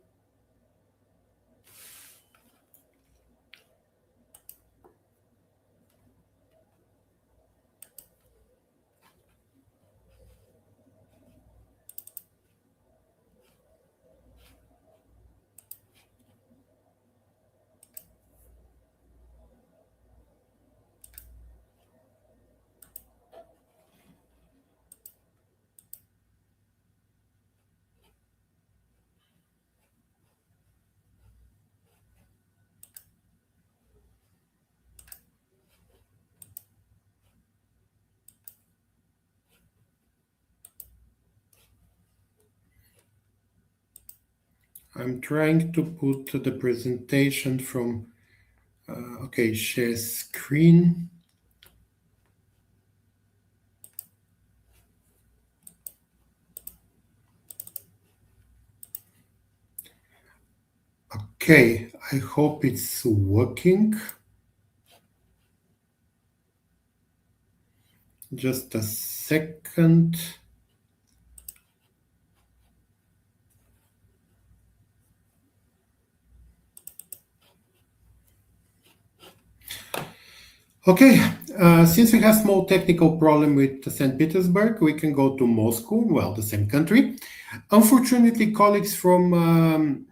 I'm trying to put the presentation from, okay, share screen. Okay, I hope it's working. Just a second. Okay, since we have small technical problem with St. Petersburg, we can go to Moscow, well, the same country. Unfortunately, colleagues from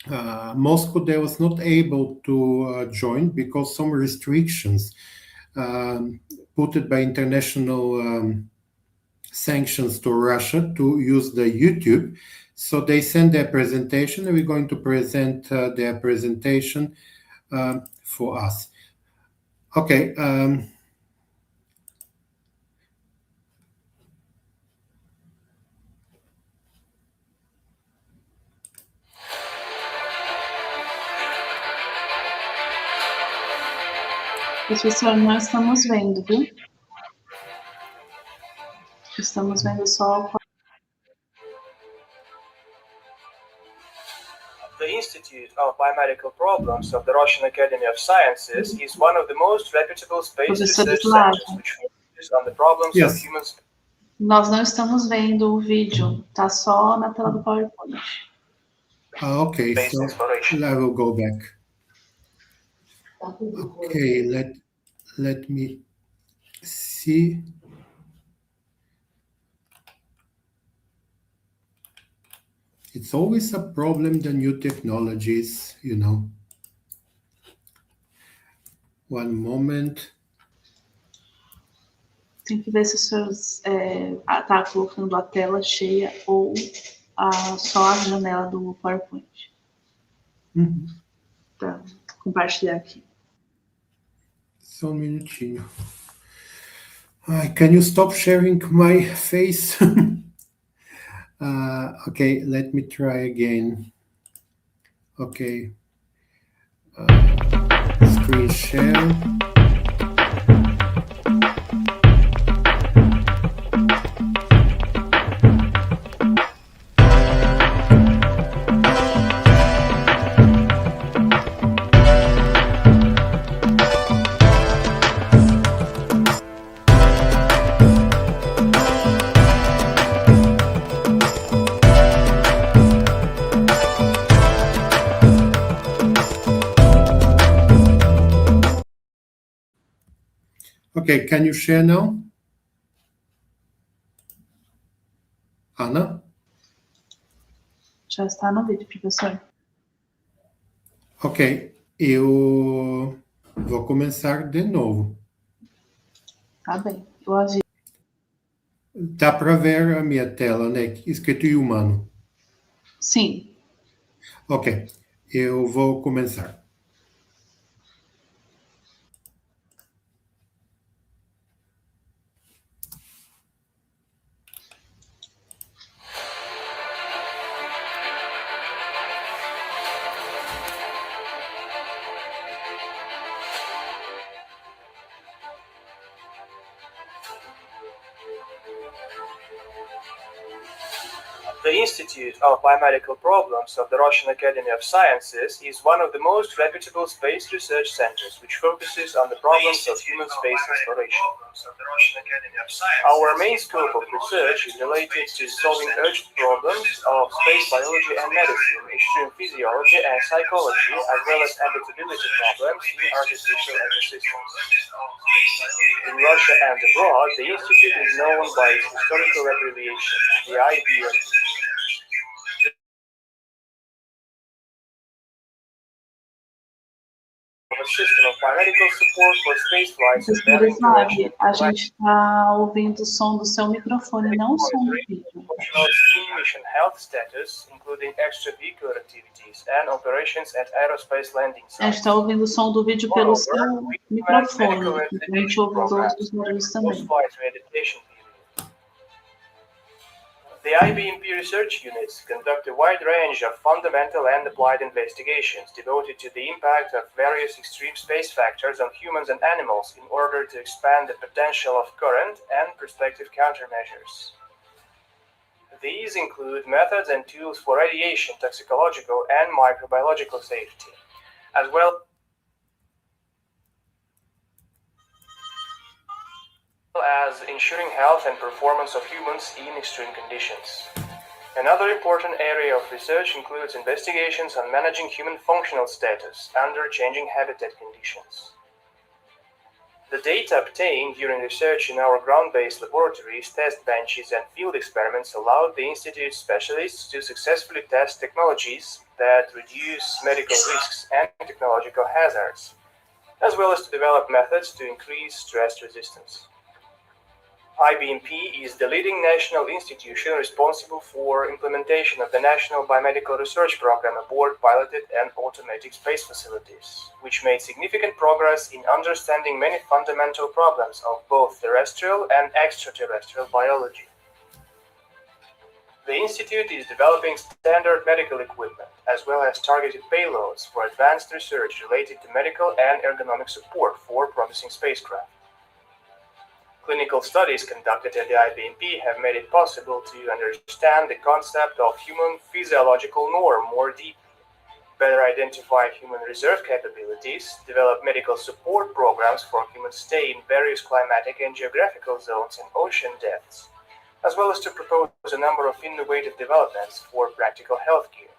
Moscow, they was not able to join because some restrictions put it by international sanctions to Russia to use the YouTube. So they sent their presentation, and we're going to present their presentation for us. Okay. Professor, não estamos vendo, viu? Estamos vendo só. The Institute of Biomedical Problems of the Russian Academy of Sciences is one of the most reputable space research centers which focuses on the problems of humans. Nós não estamos vendo o vídeo, tá só na tela do PowerPoint. Okay, so I will go back. Okay, let me see. It's always a problem, the new technologies, you know. One moment. Tem que ver se o senhor está colocando a tela cheia ou só a janela do PowerPoint. Tá, compartilhar aqui. Só um minutinho. Can you stop sharing my face? Okay, let me try again. Okay. Screen share. Okay, can you share now? Ana? Já está no vídeo, professor. Ok, eu vou começar de novo. Tá bem, eu aviso. Dá para ver a minha tela, né? Escrito em humano. Sim. Ok, eu vou começar. The Institute of Biomedical Problems of the Russian Academy of Sciences is one of the most reputable space research centers which focuses on the problems of human space exploration. Our main scope of research is related to solving urgent problems of space biology and medicine, extreme physiology and psychology, as well as habitability problems in artificial ecosystems. In Russia and abroad, the Institute is known by its historical abbreviation, the IBM. A system of biomedical support for space flights in varying direction. A gente está ouvindo o som do seu microfone, não o som do vídeo. Mission health status, including extravehicular activities and operations at aerospace landing sites. A gente está ouvindo o som do vídeo pelo seu microfone, então a gente ouve os outros barulhos também. The IBMP research units conduct a wide range of fundamental and applied investigations devoted to the impact of various extreme space factors on humans and animals in order to expand the potential of current and prospective countermeasures. These include methods and tools for radiation, toxicological, and microbiological safety, as well as ensuring health and performance of humans in extreme conditions. Another important area of research includes investigations on managing human functional status under changing habitat conditions. The data obtained during research in our ground-based laboratories, test benches, and field experiments allowed the Institute's specialists to successfully test technologies that reduce medical risks and technological hazards, as well as to develop methods to increase stress resistance. IBMP is the leading national institution responsible for implementation of the National Biomedical Research Program aboard piloted and automatic space facilities, which made significant progress in understanding many fundamental problems of both terrestrial and extraterrestrial biology. The Institute is developing standard medical equipment, as well as targeted payloads for advanced research related to medical and ergonomic support for promising spacecraft. Clinical studies conducted at the IBMP have made it possible to understand the concept of human physiological norm more deeply, better identify human reserve capabilities, develop medical support programs for human stay in various climatic and geographical zones and ocean depths, as well as to propose a number of innovative developments for practical healthcare.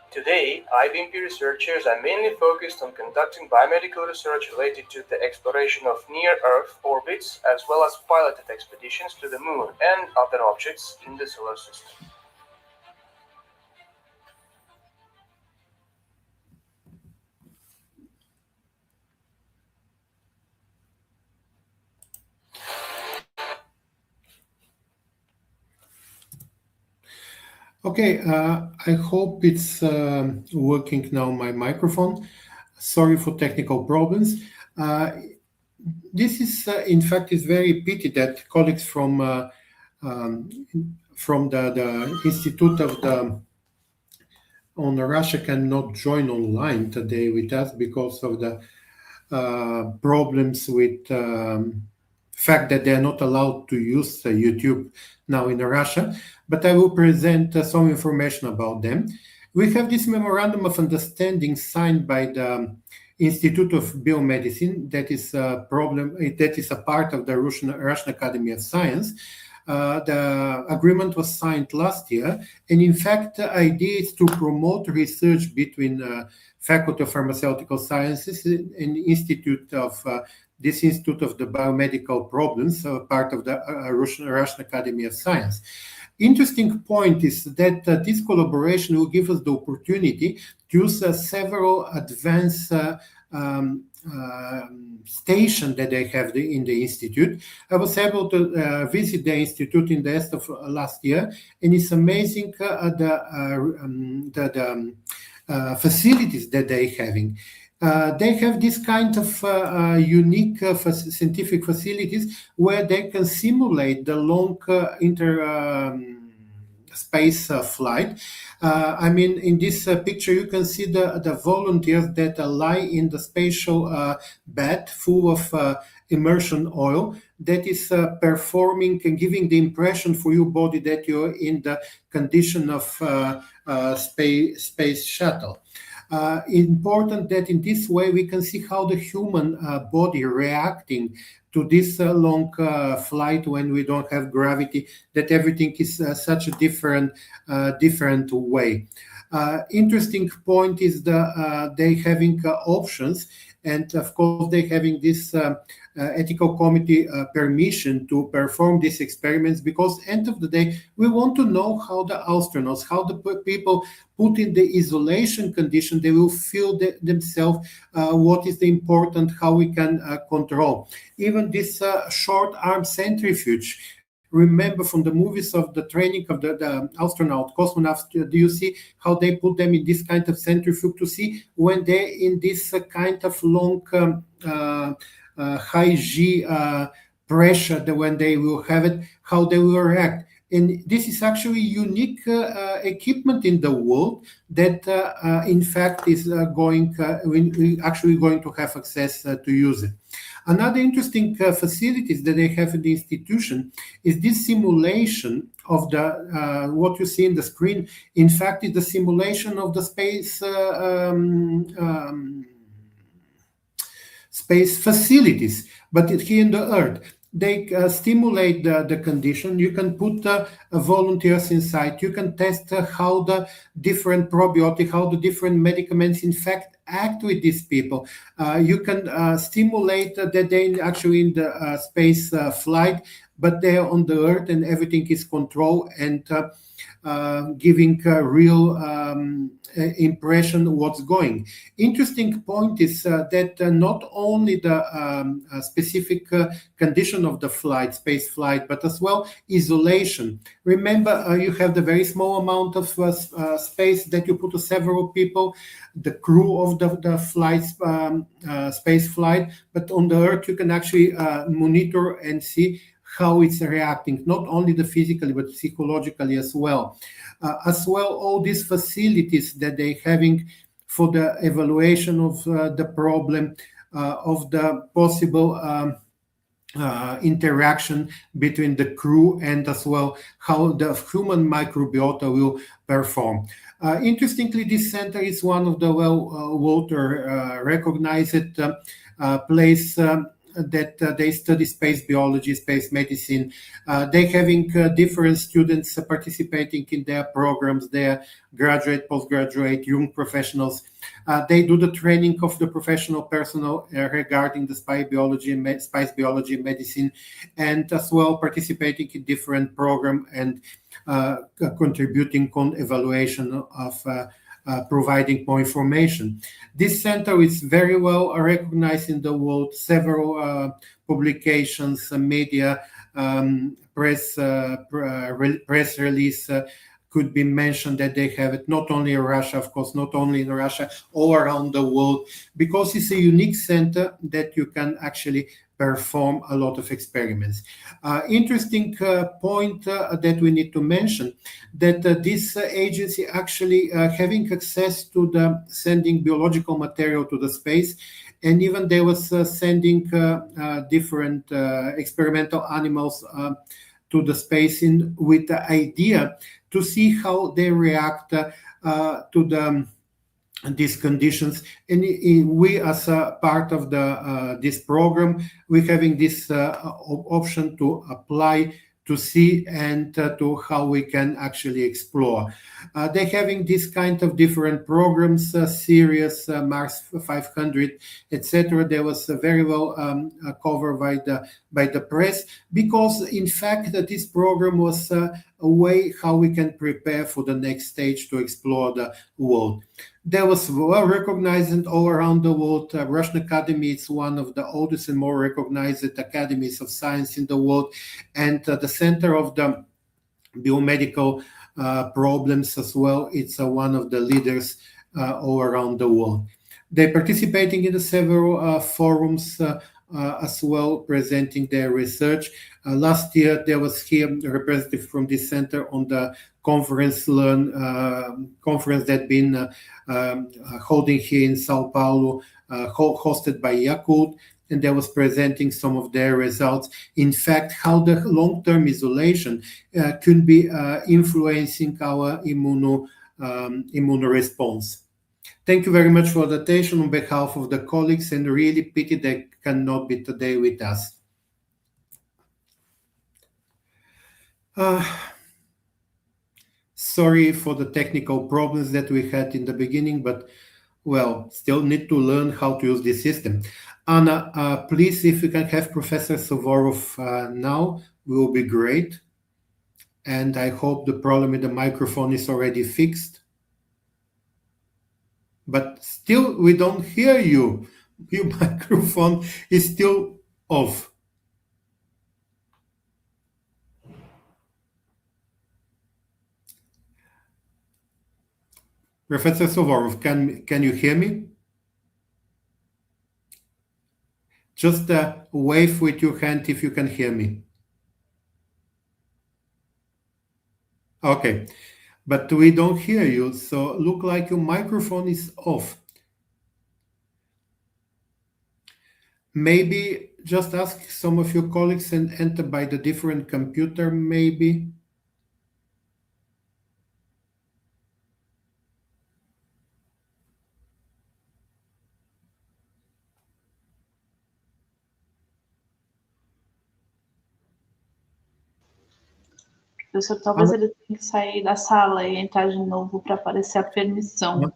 Today, IBMP researchers are mainly focused on conducting biomedical research related to the exploration of near-Earth orbits, as well as piloted expeditions to the Moon and other objects in the solar system. Okay, I hope it's working now, my microphone. Sorry for technical problems. This is, in fact, is very pity that colleagues from the Institute of on Russia cannot join online today with us because of the problems with fact that they are not allowed to use YouTube now in Russia, but I will present some information about them. We have this memorandum of understanding signed by the Institute of Biomedicine that is a part of the Russian Academy of Science. The agreement was signed last year, and in fact, the idea is to promote research between Faculty of Pharmaceutical Sciences and Institute of this Institute of the Biomedical Problems, part of the Russian Academy of Science. Interesting point is that this collaboration will give us the opportunity to use several advanced stations that they have in the institute. I was able to visit the institute in the end of last year, and it's amazing the facilities that they're having. They have this kind of unique scientific facilities where they can simulate the long space flight. I mean, in this picture, you can see the volunteers that lie in the spatial bed full of immersion oil that is performing and giving the impression for your body that you're in the condition of space shuttle. Important that in this way we can see how the human body reacting to this long flight when we don't have gravity, that everything is such a different way. Interesting point is they having options, and of course they having this ethical committee permission to perform these experiments, because end of the day we want to know how the astronauts, how the people put in the isolation condition, they will feel themselves, what is the important, how we can control. Even this short arm centrifuge, remember from the movies of the training of the astronaut, cosmonauts, do you see how they put them in this kind of centrifuge to see when they're in this kind of long high G pressure, that when they will have it, how they will react. And this is actually unique equipment in the world that, in fact, is we actually going to have access to use it. Another interesting facilities that they have in the institution is this simulation of the what you see in the screen. In fact, is the simulation of the space facilities, but here in the Earth. they stimulate the condition. You can put volunteers inside. You can test how the different probiotic, how the different medicaments in fact act with these people. You can stimulate that they actually in the space flight, but they're on the Earth and everything is controlled and giving a real impression what's going. Interesting point is that not only the specific condition of the flight, space flight, but as well isolation. Remember, you have the very small amount of space that you put to several people, the crew of the space flight, but on the Earth you can actually monitor and see how it's reacting, not only the physically, but psychologically as well. All these facilities that they're having for the evaluation of the problem, of the possible interaction between the crew and as well how the human microbiota will perform. Interestingly, this center is one of the water recognized place that they study space biology, space medicine. They're having different students participating in their programs there, graduate, postgraduate, young professionals. They do the training of the professional personnel regarding the spice biology and medicine, and as well participating in different programs and contributing on evaluation of providing more information. This center is very well recognized in the world. Several publications, media, press release could be mentioned that they have it not only in Russia, of course, not only in Russia, all around the world, because it's a unique center that you can actually perform a lot of experiments. Interesting point that we need to mention, that this agency actually having access to the sending biological material to the space, and even they was sending different experimental animals to the space with the idea to see how they react to these conditions. And we, as a part of this program, we're having this option to apply to see and to how we can actually explore. They're having this kind of different programs, series, Mars 500, etc. There was very well covered by the press, because in fact this program was a way how we can prepare for the next stage to explore the world. There was well recognized all around the world. Russian Academy is one of the oldest and more recognized academies of science in the world, and the Center of the Biomedical Problems as well. It's one of the leaders all around the world. They're participating in the several forums as well, presenting their research. Last year, there was here a representative from this center on the conference that been holding here in Sao Paulo, hosted by Yakult, and they was presenting some of their results. In fact, how the long-term isolation could be influencing our immune response. Thank you very much for the attention on behalf of the colleagues, and really pity they cannot be today with us. Sorry for the technical problems that we had in the beginning, but well, still need to learn how to use this system. Anna, please, if you can have Professor Suvorov now, will be great. And I hope the problem with the microphone is already fixed. But still, we don't hear you. Your microphone is still off. Professor Suvorov, can you hear me? Just wave with your hand if you can hear me. Okay, but we don't hear you, so look like your microphone is off. Maybe just ask some of your colleagues and enter by the different computer, maybe. Professor, talvez ele tenha que sair da sala e entrar de novo para aparecer a permissão.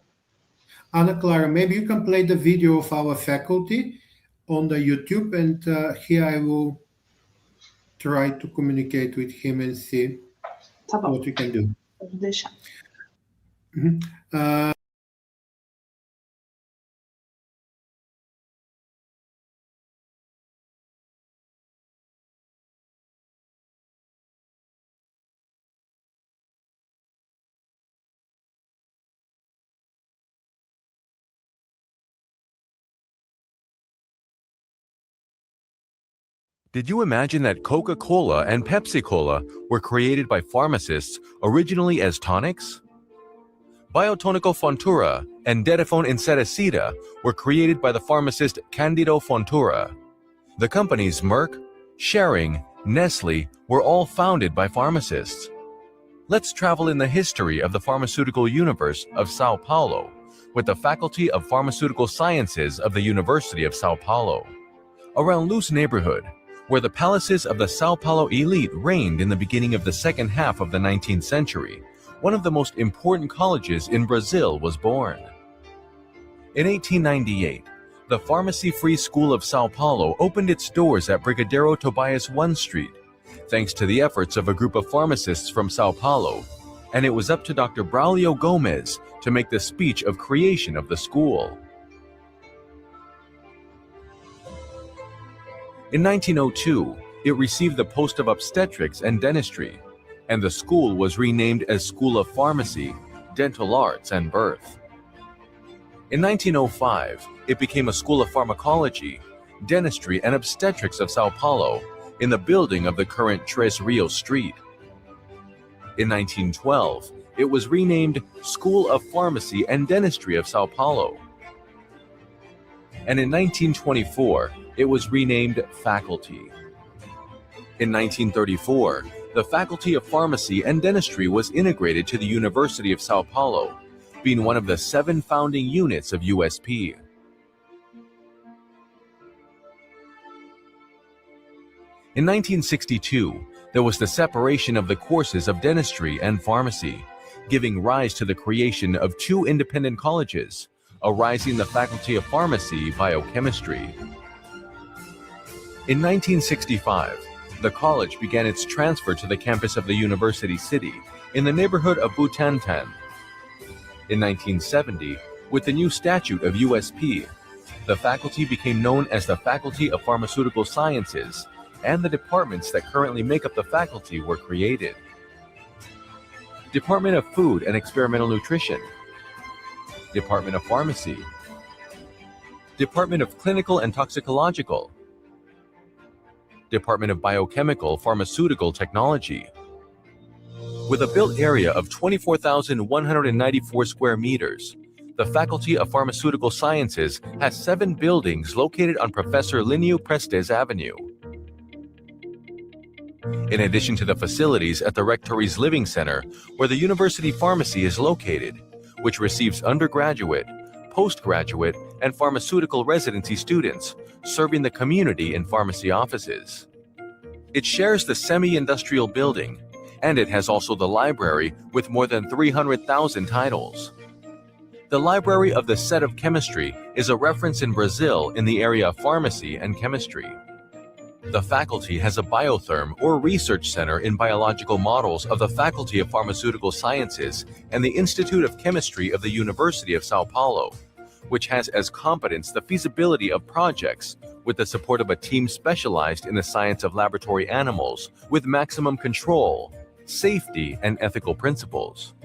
Ana Clara, maybe you can play the video of our faculty on the YouTube, and here I will try to communicate with him and see Tá bom, what we can do. pode deixar. Did you imagine that Coca-Cola and Pepsi-Cola were created by pharmacists originally as tonics? Biotonico Fontura and Dedafone Inseticida were created by the pharmacist Candido Fontura. The companies Merck, Schering, Nestle were all founded by pharmacists. Let's travel in the history of the pharmaceutical universe of Sao Paulo with the Faculty of Pharmaceutical Sciences of the University of Sao Paulo. Around Luz neighborhood, where the palaces of the Sao Paulo elite reigned in the beginning of the second half of the 19th century, one of the most important colleges in Brazil was born. In 1898, the Pharmacy-Free School of Sao Paulo opened its doors at Brigadeiro Tobias I Street, thanks to the efforts of a group of pharmacists from Sao Paulo, and it was up to Dr. Braulio Gomes to make the speech of creation of the school. In 1902, it received the post of obstetrics and dentistry, and the school was renamed as School of Pharmacy, Dental Arts and Birth. In 1905, it became a School of Pharmacology, Dentistry and Obstetrics of Sao Paulo in the building of the current Tres Rios Street. In 1912, it was renamed School of Pharmacy and Dentistry of Sao Paulo. And in 1924, it was renamed Faculty. In 1934, the Faculty of Pharmacy and Dentistry was integrated to the University of Sao Paulo, being one of the 7 founding units of USP. In 1962, there was the separation of the courses of dentistry and pharmacy, giving rise to the creation of 2 independent colleges, arising the Faculty of Pharmacy Biochemistry. In 1965, the college began its transfer to the campus of the University City in the neighborhood of Butantan. In 1970, with the new statute of USP, the faculty became known as the Faculty of Pharmaceutical Sciences, and the departments that currently make up the faculty were created. Department of Food and Experimental Nutrition, Department of Pharmacy, Department of Clinical and Toxicological, Department of Biochemical Pharmaceutical Technology. With a built area of 24,194 square meters, the Faculty of Pharmaceutical Sciences has 7 buildings located on Professor Linio Prestes Avenue. In addition to the facilities at the Rectory's Living Center, where the University Pharmacy is located, which receives undergraduate, postgraduate, and pharmaceutical residency students, serving the community in pharmacy offices. It shares the semi-industrial building, and it has also the library with more than 300,000 titles. The Library of the Set of Chemistry is a reference in Brazil in the area of pharmacy and chemistry. The faculty has a biotherm or research center in biological models of the Faculty of Pharmaceutical Sciences and the Institute of Chemistry of the University of Sao Paulo, which has as competence the feasibility of projects with the support of a team specialized in the science of laboratory animals with maximum control, safety, and ethical principles.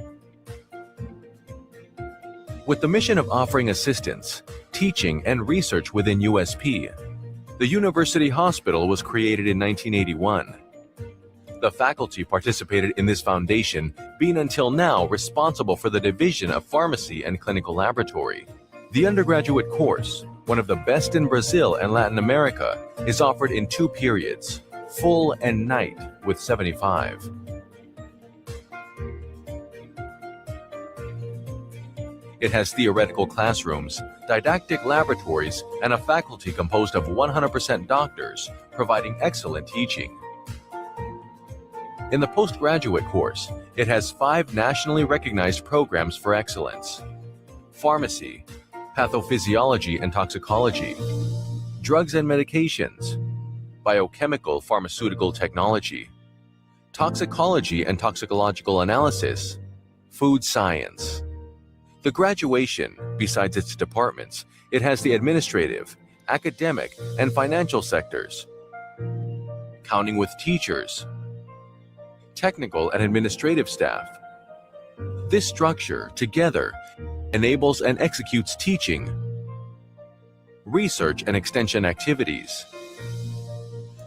With the mission of offering assistance, teaching, and research within USP, the University Hospital was created in 1981. The faculty participated in this foundation, being until now responsible for the division of pharmacy and clinical laboratory. The undergraduate course, one of the best in Brazil and Latin America, is offered in 2 periods, full and night, with 75. It has theoretical classrooms, didactic laboratories, and a faculty composed of 100% doctors, providing excellent teaching. In the postgraduate course, it has 5 nationally recognized programs for excellence: pharmacy, pathophysiology and toxicology, drugs and medications, biochemical pharmaceutical technology, toxicology and toxicological analysis, food science. The graduation, besides its departments, it has the administrative, academic, and financial sectors, counting with teachers, technical and administrative staff. This structure, together, enables and executes teaching, research and extension activities.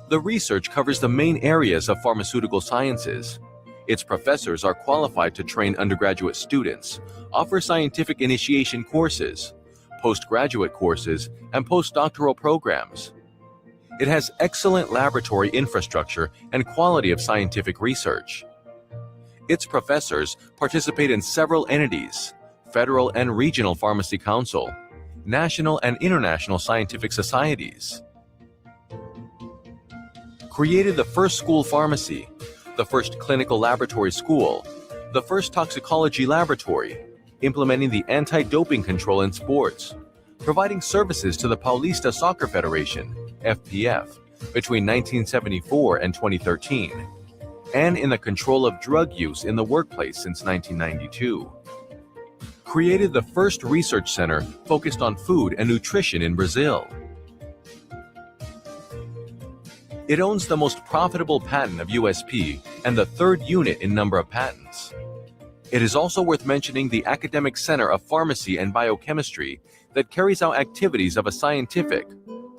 The research covers the main areas of pharmaceutical sciences. Its professors are qualified to train undergraduate students, offer scientific initiation courses, postgraduate courses, and postdoctoral programs. It has excellent laboratory infrastructure and quality of scientific research. Its professors participate in several entities: federal and regional pharmacy council, national and international scientific societies. Created the first school pharmacy, the first clinical laboratory school, the first toxicology laboratory, implementing the anti-doping control in sports, providing services to the Paulista Soccer Federation, FPF, between 1974 and 2013, and in the control of drug use in the workplace since 1992. Created the first research center focused on food and nutrition in Brazil. It owns the most profitable patent of USP and the 3rd unit in number of patents. It is also worth mentioning the Academic Center of Pharmacy and Biochemistry that carries out activities of a scientific,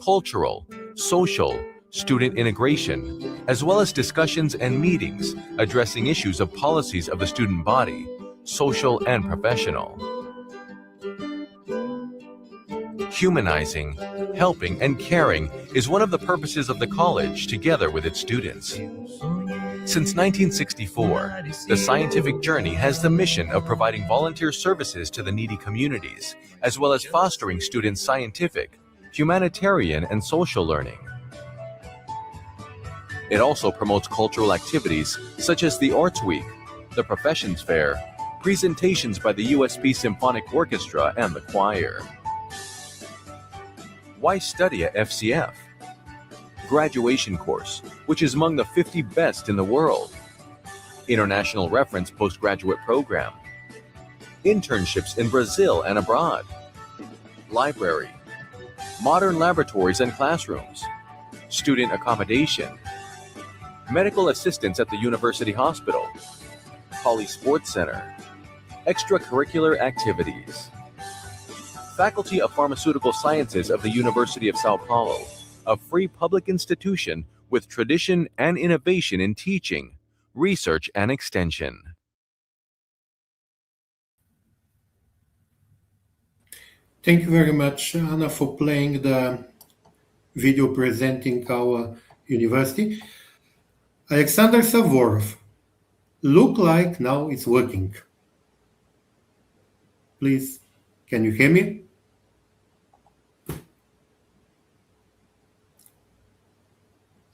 cultural, social, student integration, as well as discussions and meetings addressing issues of policies of the student body, social and professional. Humanizing, helping, and caring is one of the purposes of the college together with its students. Since 1964, the scientific journey has the mission of providing volunteer services to the needy communities, as well as fostering students' scientific, humanitarian, and social learning. It also promotes cultural activities such as the Arts Week, the Professions Fair, presentations by the USP Symphonic Orchestra and the choir. Why study at FCF? Graduation course, which is among the 50 best in the world. International reference postgraduate program. Internships in Brazil and abroad. Library. Modern laboratories and classrooms. Student accommodation. Medical assistance at the University Hospital. Poly Sports Center. Extracurricular activities. Faculty of Pharmaceutical Sciences of the University of Sao Paulo, a free public institution with tradition and innovation in teaching, research, and extension. Thank you very much, Anna, for playing the video presenting our university. Alexander Savorov, look like now it's working. Please, can you hear me?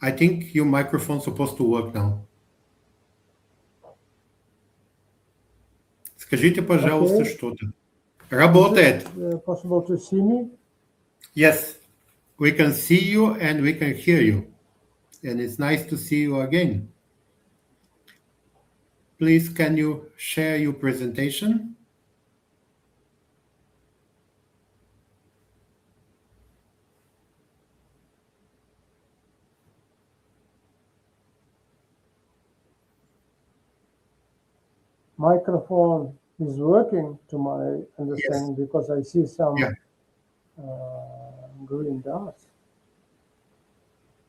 I think your microphone's supposed to work now. Скажите, пожалуйста, что-то. Работает. Possible to see me? Yes, we can see you and we can hear you. And it's nice to see you again. Please, can you share your presentation? Microphone is working to my understanding because I see some green dots.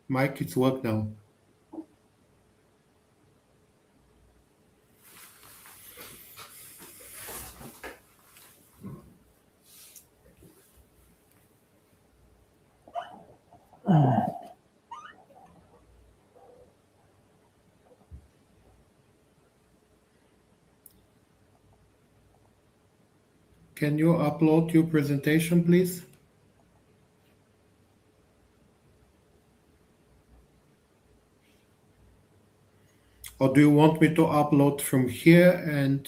Mike, it's work now. Can you upload your presentation, please? Or do you want me to upload from here and...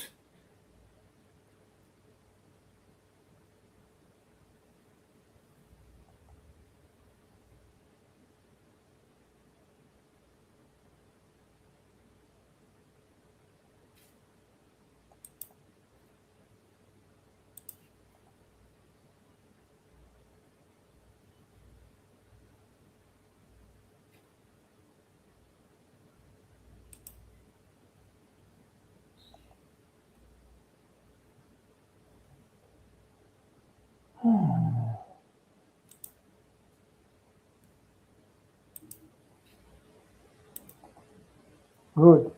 Good.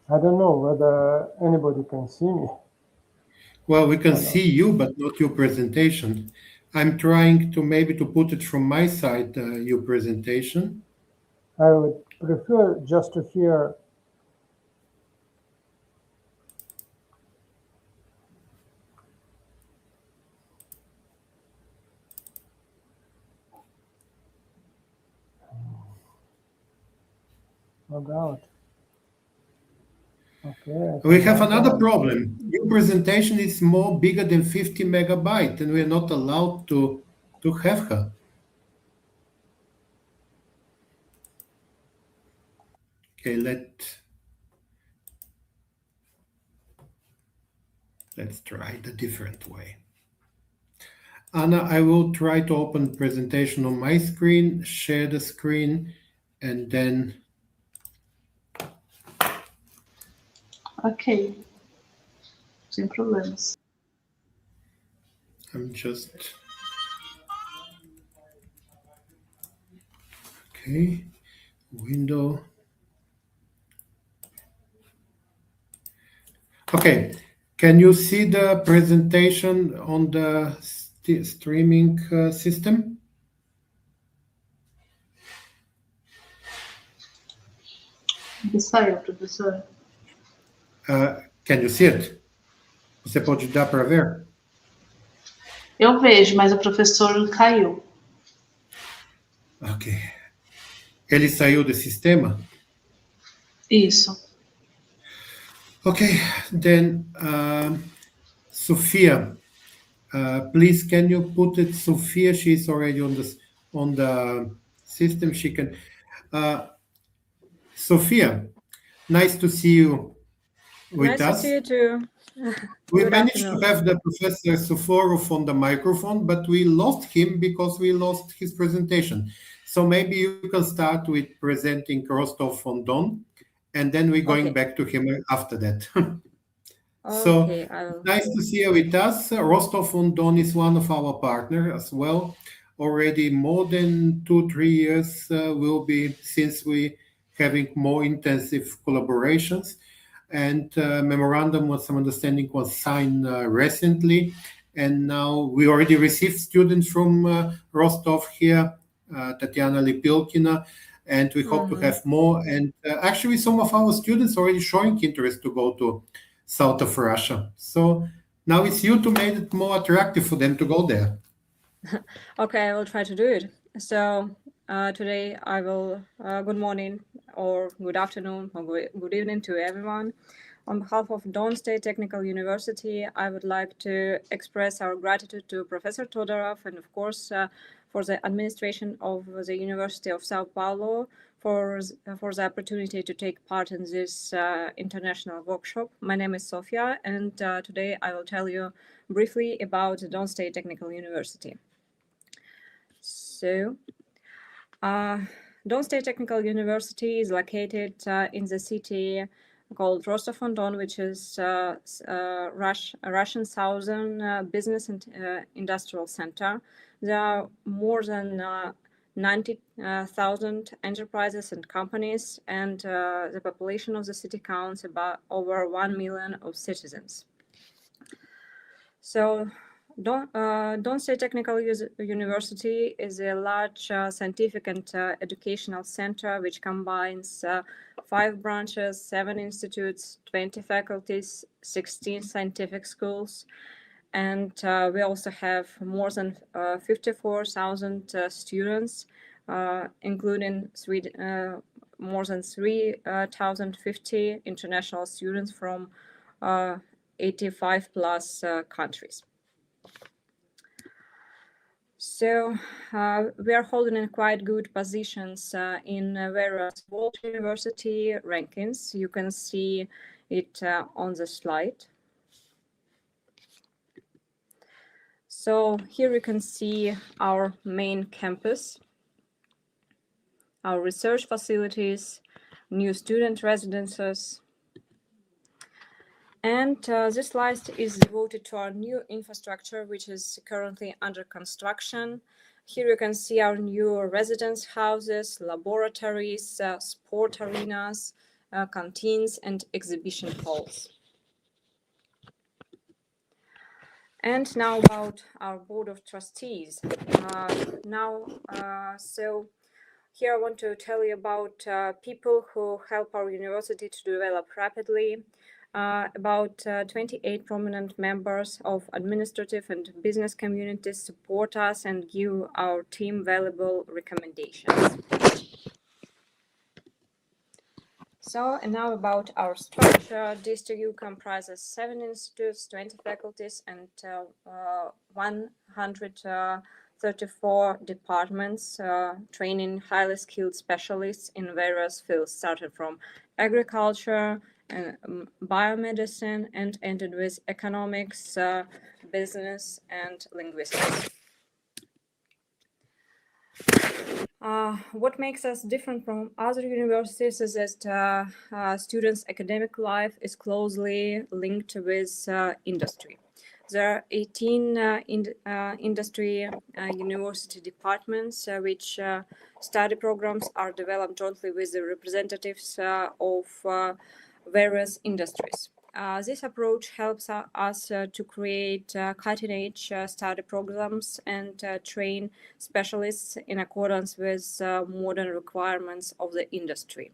I don't know whether anybody can see me. Well, we can Or not. see you, but not your presentation. I'm trying to maybe to put it from my side, your presentation. I would prefer just to hear. Log out. Okay. We have another problem. Your presentation is more bigger than 50 megabyte, and we're not allowed to have her. Okay, let's try the different way. Anna, I will try to open presentation on my screen, share the screen, and then... Ok. Sem problemas. I'm just... Okay, window. Okay, can you see the presentation on the streaming system? Que saiu, professor? Can you see it? Você pode dar para ver? Eu vejo, mas o professor caiu. Ok. Ele saiu do sistema? Isso. Okay, then Sophia, please can you put it? Sophia, she's already on the system. She can. Sophia, nice to see you with Nice us. to see you too. We Good managed afternoon. to have the Professor Soforov on the microphone, but we lost him because we lost his presentation. So maybe you can start with presenting Rostov-on-Don, and then we're going Okay. back to him after that. So Okay, I will. nice to see you with us. Rostov-on-Don is one of our partners as well. Already more than 2-3 years will be since we having more intensive collaborations. And memorandum of some understanding was signed recently. And now we already received students from Rostov here, Tatiana Lipilkina, and we hope to have more. And actually, some of our students already showing interest to go to south of Russia. So now it's you to make it more attractive for them to go there. Okay, I will try to do it. So today I will, good morning or good afternoon or good evening to everyone. On behalf of Don State Technical University, I would like to express our gratitude to Professor Todorov and, of course, for the administration of the University of Sao Paulo for the opportunity to take part in this international workshop. My name is Sofia, and today I will tell you briefly about Don State Technical University. So, Don State Technical University is located in the city called Rostov-on-Don, which is a Russian southern business and industrial center. There are more than 90,000 enterprises and companies, and the population of the city counts about over 1 million of citizens. So, Don State Technical University is a large scientific and educational center which combines 5 branches, 7 institutes, 20 faculties, 16 scientific schools, and we also have more than 54,000 students including more than 3,050 international students from 85 plus countries. So we are holding in quite good positions in various world university rankings. You can see it on the slide. So here you can see our main campus, our research facilities, new student residences. And this slide is devoted to our new infrastructure, which is currently under construction. Here you can see our new residence houses, laboratories, sport arenas, canteens, and exhibition halls. And now about our board of trustees. So here I want to tell you about people who help our university to develop rapidly. About 28 prominent members of administrative and business communities support us and give our team valuable recommendations. So, and now about our structure. DSTU comprises 7 institutes, 20 faculties, and 134 departments, training highly skilled specialists in various fields, starting from agriculture, biomedicine, and ended with economics, business, and linguistics. What makes us different from other universities is that students' academic life is closely linked with industry. There are 18 industry university departments which study programs are developed jointly with the representatives of various industries. This approach helps us to create cutting-edge study programs and train specialists in accordance with modern requirements of the industry.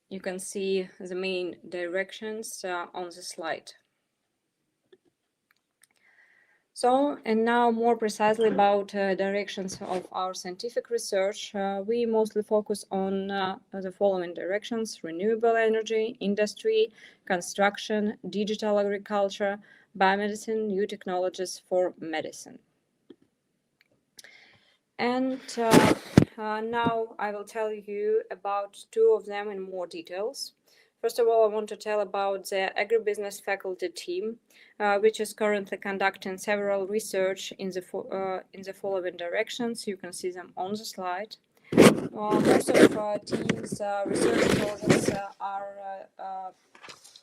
You can see the main directions on the slide. So, and now more precisely about directions of our scientific research, we mostly focus on the following directions: renewable energy, industry, construction, digital agriculture, biomedicine, new technologies for medicine. And now I will tell you about 2 of them in more details. First of all, I want to tell about the agribusiness faculty team, which is currently conducting several research in the following directions. You can see them on the slide. Most of team's research projects are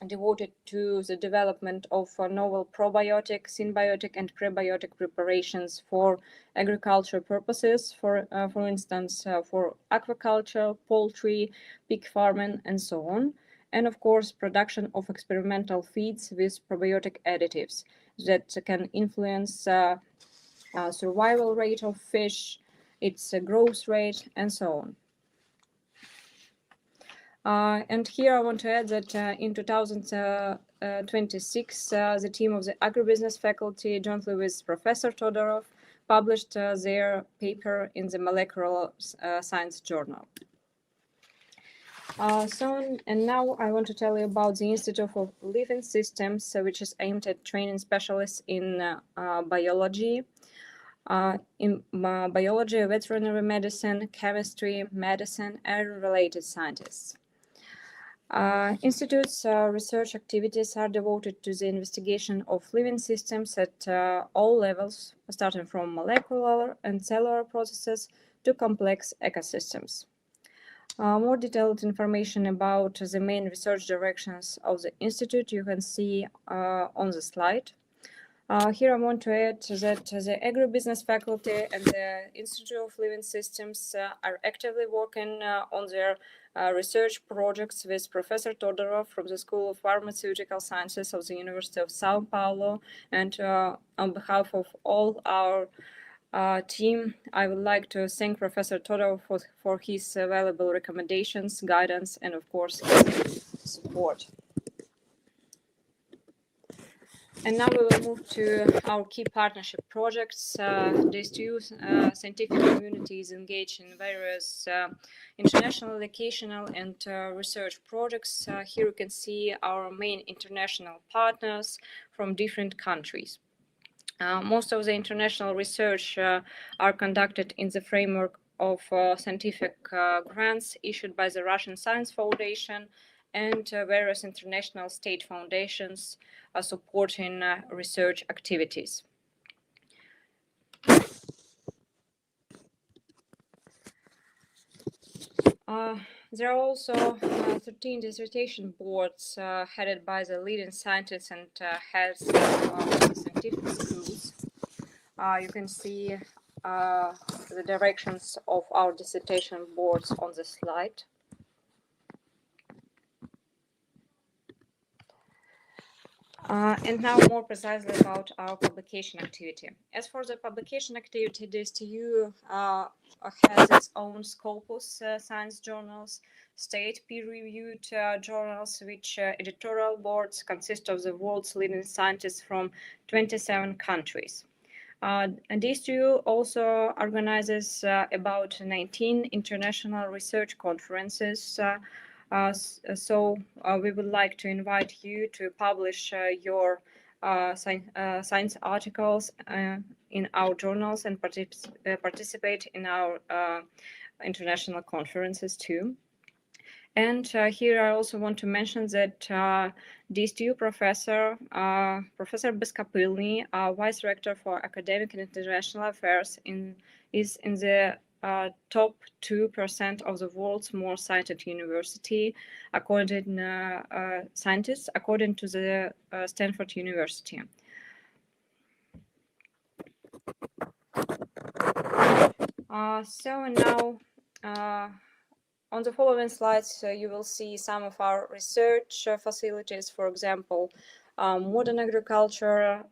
devoted to the development of novel probiotic, symbiotic, and prebiotic preparations for agriculture purposes, for instance, for aquaculture, poultry, pig farming, and so on. And of course, production of experimental feeds with probiotic additives that can influence survival rate of fish, its growth rate, and so on. And here I want to add that in 2026, the team of the agribusiness faculty, jointly with Professor Todorov, published their paper in the Molecular Science Journal. And now I want to tell you about the Institute of Living Systems, which is aimed at training specialists in biology, veterinary medicine, chemistry, medicine, and related sciences. Institute's research activities are devoted to the investigation of living systems at all levels, starting from molecular and cellular processes to complex ecosystems. More detailed information about the main research directions of the Institute you can see on the slide. Here I want to add that the agribusiness faculty and the Institute of Living Systems are actively working on their research projects with Professor Todorov from the School of Pharmaceutical Sciences of the University of Sao Paulo. And on behalf of all our team, I would like to thank Professor Todorov for his valuable recommendations, guidance, and of course, his support. And now we will move to our key partnership projects. These two scientific communities engage in various international, educational, and research projects. Here you can see our main international partners from different countries. Most of the international research are conducted in the framework of scientific grants issued by the Russian Science Foundation and various international state foundations supporting research activities. There are also 13 dissertation boards headed by the leading scientists and heads of scientific schools. You can see the directions of our dissertation boards on the slide. And now more precisely about our publication activity. As for the publication activity, DSTU has its own scopus science journals, state peer-reviewed journals, which editorial boards consist of the world's leading scientists from 27 countries. And DSTU also organizes about 19 international research conferences. So we would like to invite you to publish your science articles in our journals and participate in our international conferences too. And here I also want to mention that DSTU professor, Professor Beskapilny, Vice Rector for Academic and International Affairs, is in the top 2% of the world's most cited university, scientists, according to the Stanford University. So now, on the following slides, you will see some of our research facilities, for example, modern agriculture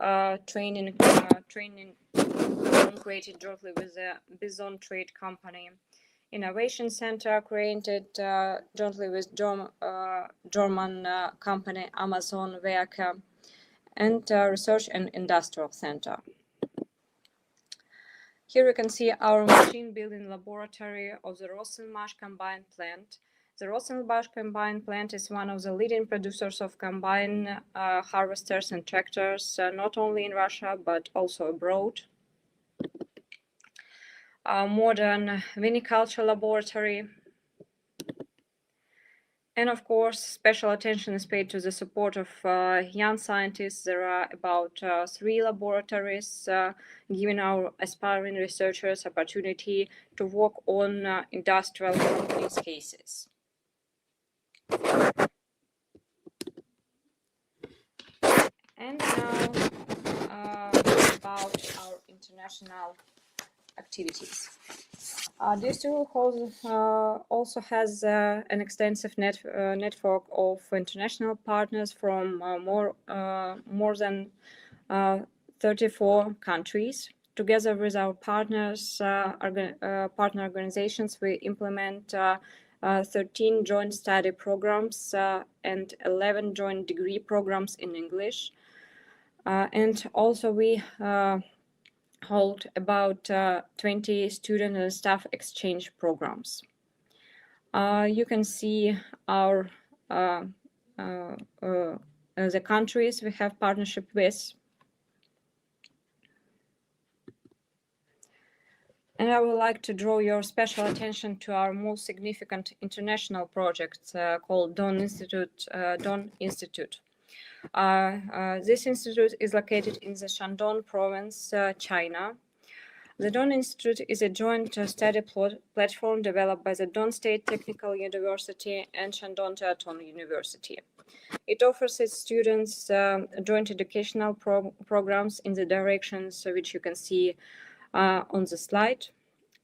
training created jointly with the Bison Trade Company, Innovation Center created jointly with German company Amazon Werke, and Research and Industrial Center. Here you can see our machine building laboratory of the Rosenmarsch combined plant. The Rosenmarsch combined plant is one of the leading producers of combine harvesters and tractors, not only in Russia, but also abroad. Modern viniculture laboratory. And of course, special attention is paid to the support of young scientists. There are about 3 laboratories giving our aspiring researchers opportunity to work on industrial use cases. And now about our international activities. DSTU also has an extensive network of international partners from more than 34 countries. Together with our partners, partner organizations, we implement 13 joint study programs and 11 joint degree programs in English. And also we hold about 20 student and staff exchange programs. You can see our the countries we have partnership with. And I would like to draw your special attention to our most significant international project called Don Institute. This institute is located in the Shandong province, China. The Don Institute is a joint study platform developed by the Don State Technical University and Shandong Jiatong University. It offers its students joint educational programs in the directions which you can see on the slide.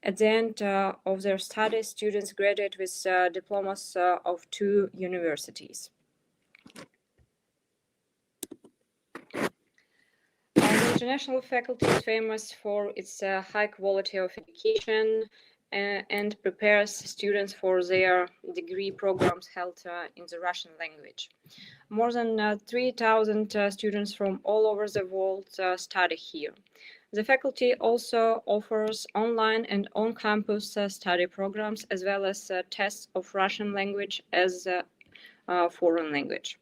At the end of their studies, students graduate with diplomas of 2 universities. The international faculty is famous for its high quality of education and prepares students for their degree programs held in the Russian language. More than 3,000 students from all over the world study here. The faculty also offers online and on-campus study programs, as well as tests of Russian language as a foreign language.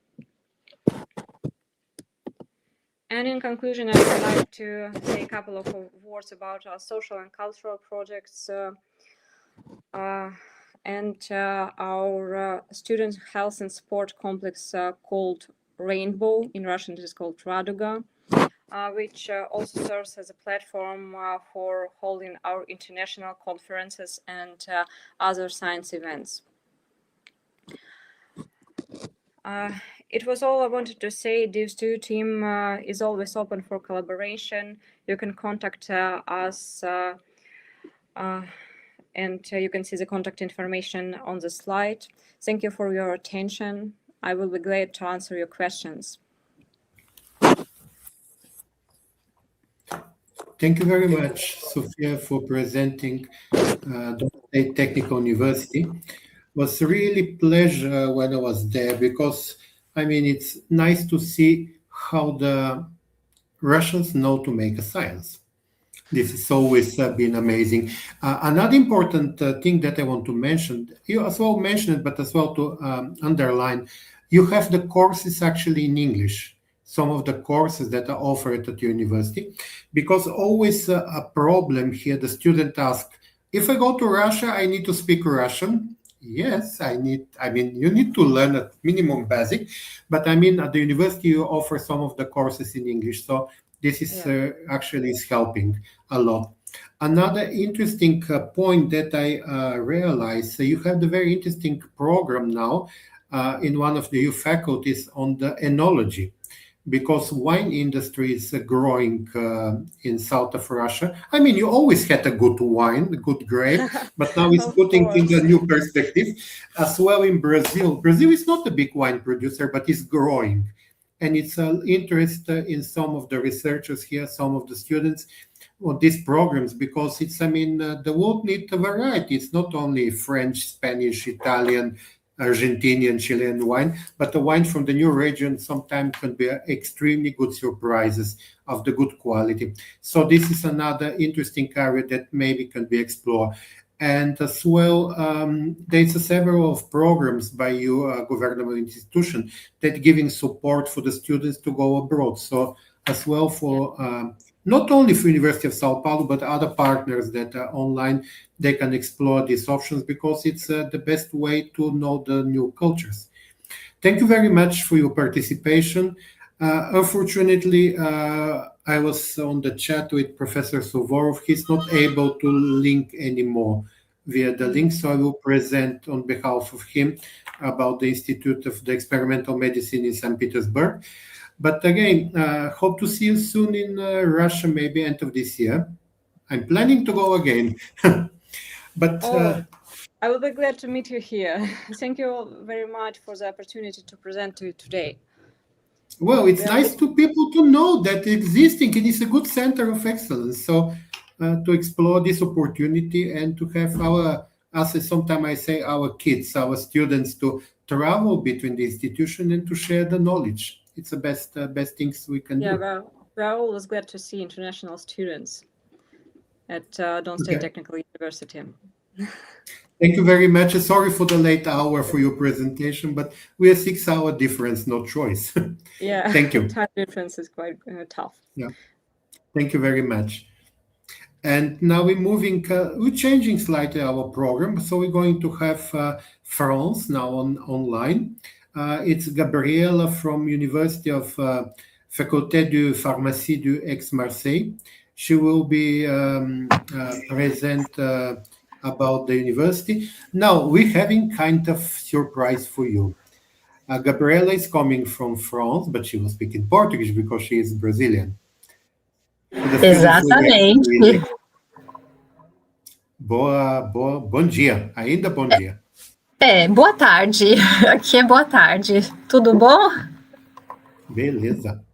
And in conclusion, I would like to say a couple of words about our social and cultural projects and our student health and sport complex called Rainbow. In Russian, it is called Raduga, which also serves as a platform for holding our international conferences and other science events. It was all I wanted to say. DIVS2 team is always open for collaboration. You can contact us and you can see the contact information on the slide. Thank you for your attention. I will be glad to answer your questions. Thank you very much, Sofia, for presenting the State Technical University. It was really pleasure when I was there because, I mean, it's nice to see how the Russians know to make a science. This has always been amazing. Another important thing that I want to mention, you as well mentioned, but as well to underline, you have the courses actually in English, some of the courses that are offered at university, because always a problem here, the student asks, if I go to Russia, I need to speak Russian. Yes, you need to learn at minimum basic, but I mean, at the university, you offer some of the courses in English. So this is actually is helping a lot. Another interesting point that I realized, you have the very interesting program now in one of the EU faculties on the enology, because wine industry is growing in south of Russia. I mean, you always had a good wine, a good grape, but now it's putting in a new perspective. As well in Brazil. Brazil is not a big wine producer, but it's growing. And it's an interest in some of the researchers here, some of the students on these programs, because it's, I mean, the world needs a variety. It's not only French, Spanish, Italian, Argentinian, Chilean wine, but the wine from the new region sometimes can be extremely good surprises of the good quality. So this is another interesting area that maybe can be explored. And as well, there's several of programs by your governmental institution that giving support for the students to go abroad. So as well for not only for University of Sao Paulo, but other partners that are online, they can explore these options because it's the best way to know the new cultures. Thank you very much for your participation. Unfortunately, I was on the chat with Professor Suvorov. He's not able to link anymore via the link, so I will present on behalf of him about the Institute of the Experimental Medicine in St. Petersburg. But again, hope to see you soon in Russia, maybe end of this year. I'm planning to go again. But I will be glad to meet you here. Thank you all very much for the opportunity to present to you today. Well, it's nice to people to know that existing, it is a good center of excellence. So to explore this opportunity and to have our, as sometimes I say, our kids, our students to travel between the institution and to share the knowledge. It's the best things we can do. Yeah, we're always glad to see international students at Don State Technical University. Thank you very much. Sorry for the late hour for your presentation, but we are 6 hour difference, no choice. Yeah, thank you. Time difference is quite tough. Yeah, thank you very much. And now we're changing slightly our program. So we're going to have France now online. It's Gabriela from University of Faculté de Pharmacie du Aix-Marseille. She will be present about the university. Now, we're having kind of surprise for you. Gabriela is coming from France, but she will speak in Portuguese because she is Brazilian. Exatamente. Bom dia. Ainda bom dia. Boa tarde. Aqui é boa tarde. Tudo bom? Beleza.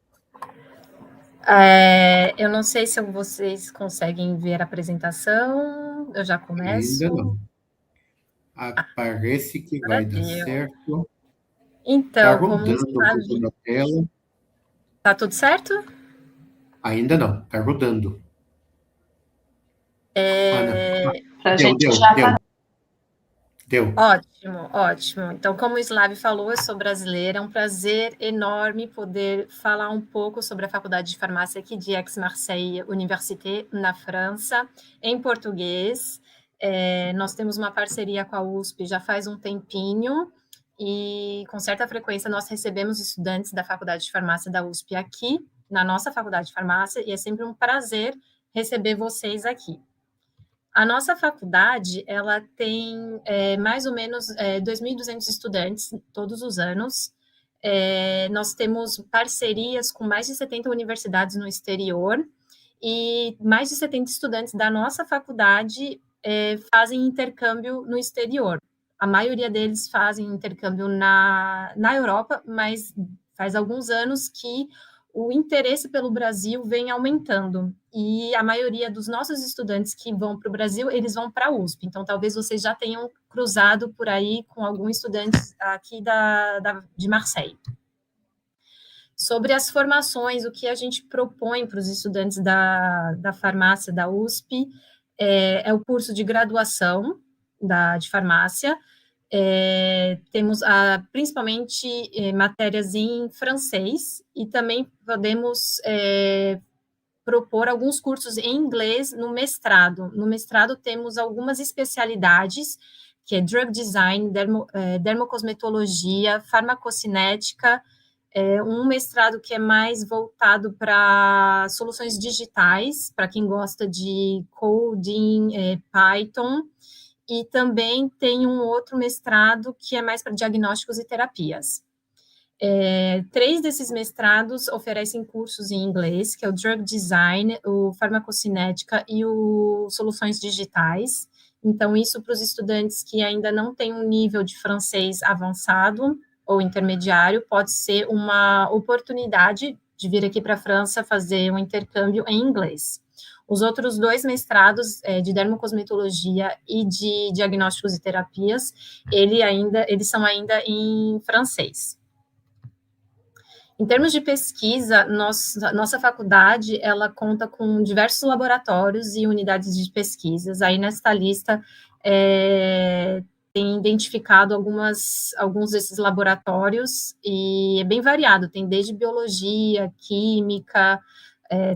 Eu não sei se vocês conseguem ver a apresentação. Eu já começo. Ainda não. Parece que vai dar certo. Então, como rodando um pouco na tela. tá tudo certo? Ainda não, está rodando. Não. Pra Deu, gente deu, já deu. tá. Deu. Ótimo, ótimo. Então, como o Slav falou, eu sou brasileira, é um prazer enorme poder falar um pouco sobre a Faculdade de Farmácia aqui de Aix-Marseille Université, na França, em português. Nós temos uma parceria com a USP já faz um tempinho, e com certa frequência nós recebemos estudantes da Faculdade de Farmácia da USP aqui, na nossa Faculdade de Farmácia, e é sempre um prazer receber vocês aqui. A nossa faculdade, ela tem mais ou menos 2.200 estudantes todos os anos. Nós temos parcerias com mais de 70 universidades no exterior e mais de 70 estudantes da nossa faculdade fazem intercâmbio no exterior. A maioria deles fazem intercâmbio na Europa, mas faz alguns anos que o interesse pelo Brasil vem aumentando, e a maioria dos nossos estudantes que vão para o Brasil, eles vão para a USP, então talvez vocês já tenham cruzado por aí com alguns estudantes aqui de Marseille. Sobre as formações, o que a gente propõe para os estudantes da farmácia da USP é o curso de graduação de farmácia. Temos principalmente matérias em francês, e também podemos propor alguns cursos em inglês no mestrado. No mestrado temos algumas especialidades, que é drug design, dermocosmetologia, farmacocinética, um mestrado que é mais voltado para soluções digitais, para quem gosta de coding, Python, e também tem um outro mestrado que é mais para diagnósticos e terapias. 3 desses mestrados oferecem cursos em inglês, que é o Drug Design, o Farmacocinética e o Soluções Digitais. Então, isso para os estudantes que ainda não têm um nível de francês avançado ou intermediário, pode ser uma oportunidade de vir aqui para a França fazer um intercâmbio em inglês. Os outros 2 mestrados de dermocosmetologia e de diagnósticos e terapias, eles são ainda em francês. Em termos de pesquisa, nossa faculdade, ela conta com diversos laboratórios e unidades de pesquisas. Aí, nesta lista, tem identificado alguns desses laboratórios, e é bem variado, tem desde biologia, química,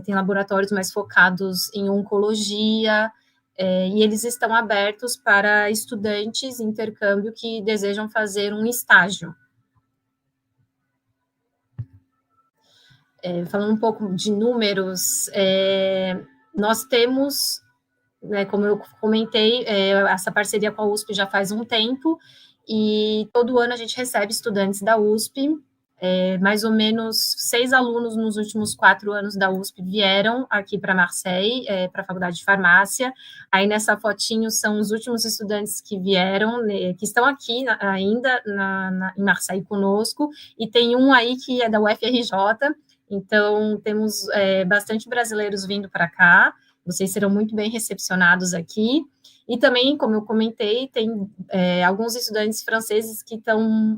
tem laboratórios mais focados em oncologia, e eles estão abertos para estudantes em intercâmbio que desejam fazer um estágio. Falando um pouco de números, nós temos, como eu comentei, essa parceria com a USP já faz um tempo, e todo ano a gente recebe estudantes da USP, mais ou menos 6 alunos nos últimos 4 anos da USP vieram aqui para Marseille, para a Faculdade de Farmácia. Aí nessa fotinho são os últimos estudantes que vieram, que estão aqui ainda em Marseille conosco, e tem um aí que é da UFRJ. Então, temos bastante brasileiros vindo para cá, vocês serão muito bem recepcionados aqui. E também, como eu comentei, tem alguns estudantes franceses que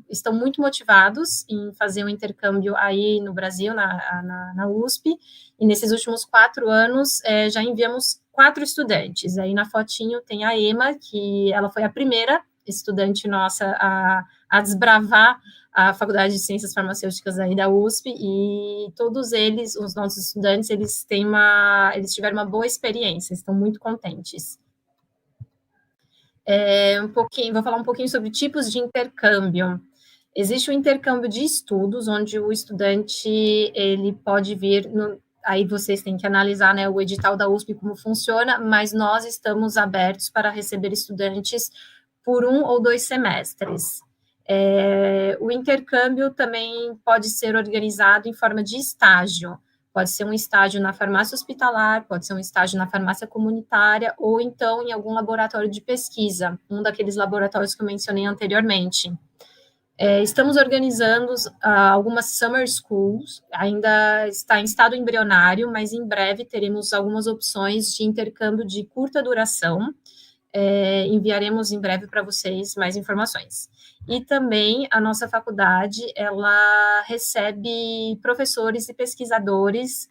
estão muito motivados em fazer um intercâmbio aí no Brasil, na USP, e nesses últimos 4 anos já enviamos 4 estudantes. Aí na fotinho tem a Emma, que ela foi a primeira estudante nossa a desbravar a Faculdade de Ciências Farmacêuticas aí da USP, e todos eles, os nossos estudantes, eles tiveram uma boa experiência, estão muito contentes. Vou falar um pouquinho sobre tipos de intercâmbio. Existe o intercâmbio de estudos, onde o estudante ele pode vir, aí vocês têm que analisar, né, o edital da USP, como funciona, mas nós estamos abertos para receber estudantes por 1 ou 2 semestres. O intercâmbio também pode ser organizado em forma de estágio. Pode ser um estágio na farmácia hospitalar, pode ser um estágio na farmácia comunitária, ou então em algum laboratório de pesquisa, um daqueles laboratórios que eu mencionei anteriormente. Estamos organizando algumas summer schools, ainda está em estado embrionário, mas em breve teremos algumas opções de intercâmbio de curta duração. enviaremos em breve para vocês mais informações. E também a nossa faculdade, ela recebe professores e pesquisadores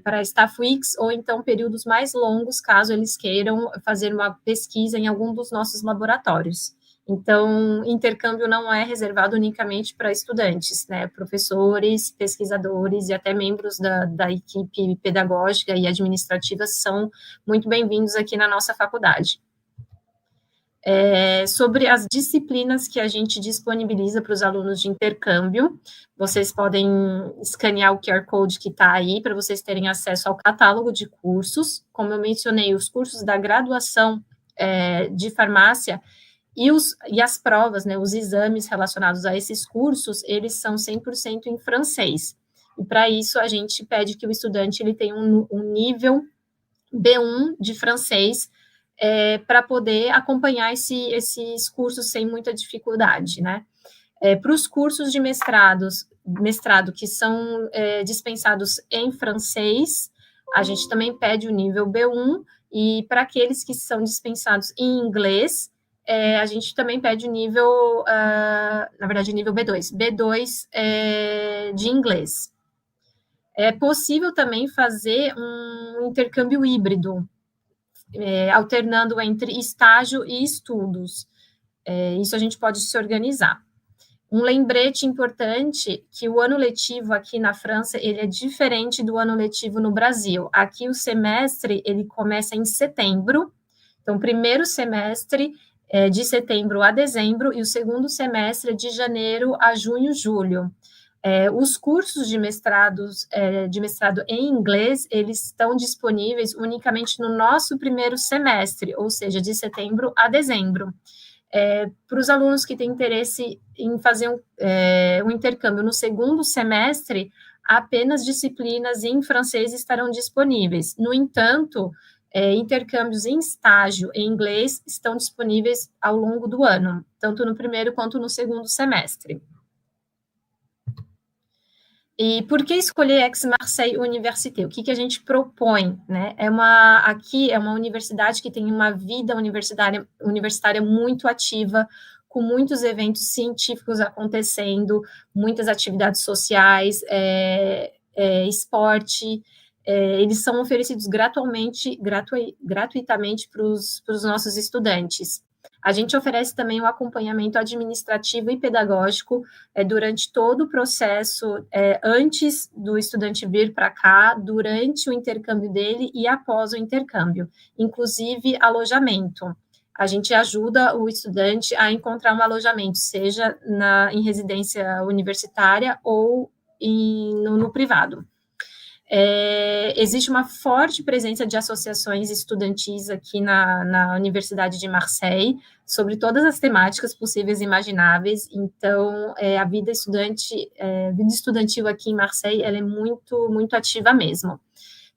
para staff weeks ou então períodos mais longos, caso eles queiram fazer uma pesquisa em algum dos nossos laboratórios. Então, intercâmbio não é reservado unicamente para estudantes, né? Professores, pesquisadores e até membros da equipe pedagógica e administrativa são muito bem-vindos aqui na nossa faculdade. Sobre as disciplinas que a gente disponibiliza para os alunos de intercâmbio, vocês podem escanear o QR Code que está aí, para vocês terem acesso ao catálogo de cursos. Como eu mencionei, os cursos da graduação de farmácia e as provas, né, os exames relacionados a esses cursos, eles são 100% em francês. E para isso, a gente pede que o estudante ele tenha um nível B1 de francês, para poder acompanhar esses cursos sem muita dificuldade, né? Para os cursos de mestrado que são dispensados em francês, a gente também pede o nível B1, e para aqueles que são dispensados em inglês, a gente também pede o nível, na verdade, o nível B2, de inglês. É possível também fazer um intercâmbio híbrido, alternando entre estágio e estudos. Isso a gente pode se organizar. Um lembrete importante, que o ano letivo aqui na França, ele é diferente do ano letivo no Brasil. Aqui o semestre, ele começa em setembro, então o primeiro semestre é de setembro a dezembro, e o segundo semestre é de janeiro a junho, julho. Os cursos de mestrado em inglês, eles estão disponíveis unicamente no nosso primeiro semestre, ou seja, de setembro a dezembro. Para os alunos que têm interesse em fazer um intercâmbio no segundo semestre, apenas disciplinas em francês estarão disponíveis. No entanto, intercâmbios em estágio em inglês estão disponíveis ao longo do ano, tanto no primeiro quanto no segundo semestre. E por que escolher Aix-Marseille Université? O que a gente propõe, né? Aqui é uma universidade que tem uma vida universitária muito ativa, com muitos eventos científicos acontecendo, muitas atividades sociais, esporte. Eles são oferecidos gratuitamente para os nossos estudantes. A gente oferece também o acompanhamento administrativo e pedagógico durante todo o processo, antes do estudante vir para cá, durante o intercâmbio dele e após o intercâmbio, inclusive alojamento. A gente ajuda o estudante a encontrar um alojamento, seja em residência universitária ou no privado. Existe uma forte presença de associações estudantis aqui na Universidade de Marseille, sobre todas as temáticas possíveis e imagináveis. Então, a vida estudantil aqui em Marseille, ela é muito, muito ativa mesmo.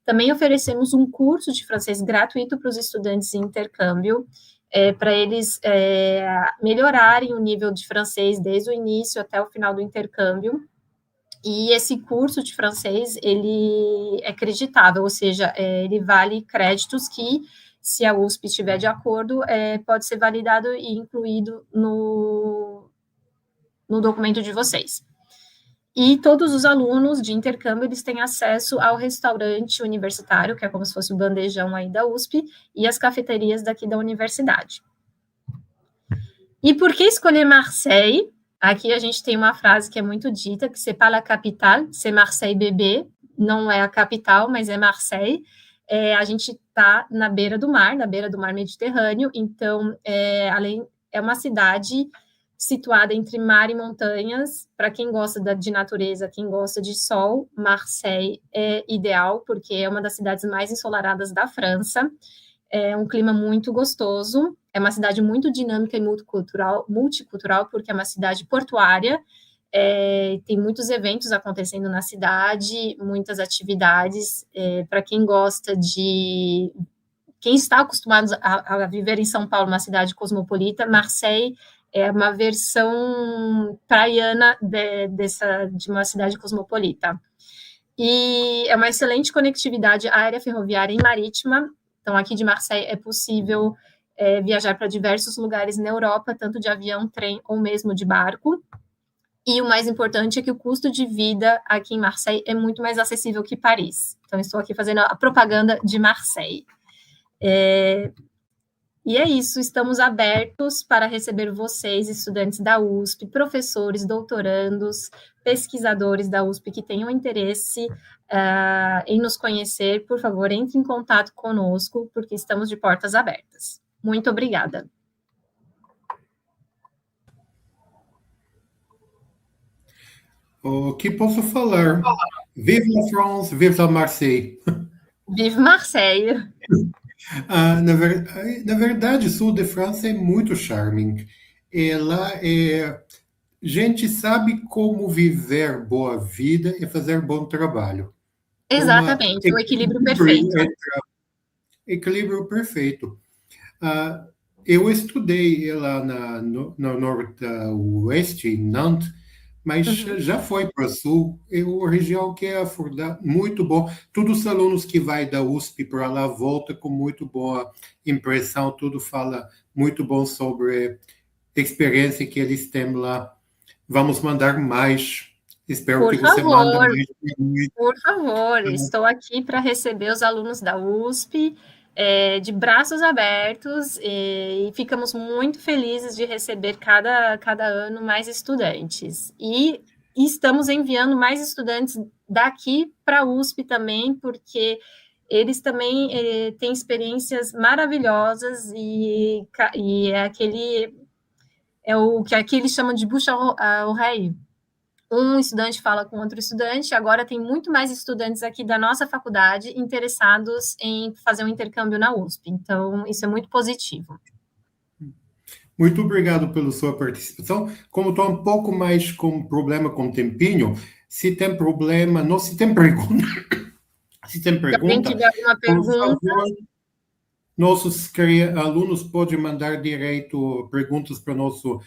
Também oferecemos um curso de francês gratuito para os estudantes em intercâmbio, para eles melhorarem o nível de francês desde o início até o final do intercâmbio. E esse curso de francês, ele é creditável, ou seja, ele vale créditos que, se a USP estiver de acordo, pode ser validado e incluído no documento de vocês. E todos os alunos de intercâmbio, eles têm acesso ao restaurante universitário, que é como se fosse o bandejão aí da USP, e as cafeterias daqui da universidade. E por que escolher Marseille? Aqui a gente tem uma frase que é muito dita, que c'est pas la capitale, c'est Marseille bébé. Não é a capital, mas é Marseille. A gente está na beira do mar Mediterrâneo, então, é uma cidade situada entre mar e montanhas. Para quem gosta de natureza, quem gosta de sol, Marseille é ideal, porque é uma das cidades mais ensolaradas da França. É um clima muito gostoso, é uma cidade muito dinâmica e multicultural, porque é uma cidade portuária, tem muitos eventos acontecendo na cidade, muitas atividades. Para quem gosta quem está acostumado a viver em São Paulo, uma cidade cosmopolita, Marseille é uma versão praiana de uma cidade cosmopolita. E é uma excelente conectividade aérea, ferroviária e marítima. Então, aqui de Marseille é possível viajar para diversos lugares na Europa, tanto de avião, trem ou mesmo de barco. E o mais importante é que o custo de vida aqui em Marseille é muito mais acessível que Paris. Então, estou aqui fazendo a propaganda de Marseille. E é isso, estamos abertos para receber vocês, estudantes da USP, professores, doutorandos, pesquisadores da USP que tenham interesse em nos conhecer. Por favor, entre em contato conosco, porque estamos de portas abertas. Muito obrigada. O que posso falar? Vive la France, vive la Marseille. Vive Marseille! Na verdade, o sul de França é muito charming. Lá gente sabe como viver boa vida e fazer bom trabalho. Exatamente, o equilíbrio perfeito. Equilíbrio perfeito. Eu estudei lá no Nordeste, em Nantes, mas já foi para o Sul. É uma região que é muito bom. Todos os alunos que vai da USP para lá voltam com muito boa impressão. Tudo fala muito bom sobre a experiência que eles têm lá. Vamos mandar mais. Espero que você mande mais. Por favor, estou aqui para receber os alunos da USP de braços abertos e ficamos muito felizes de receber cada ano mais estudantes. E estamos enviando mais estudantes daqui para a USP também, porque eles também têm experiências maravilhosas e é o que aqui eles chamam de bouche à oreille. Um estudante fala com outro estudante, agora tem muito mais estudantes aqui da nossa faculdade interessados em fazer um intercâmbio na USP, então isso é muito positivo. Muito obrigado pela sua participação. Como estou um pouco mais com problema com o tempinho, se tem problema, não se tem pergunta, se tem pergunta, tiver alguma pergunta, por favor, nossos alunos podem mandar direito perguntas para a nossa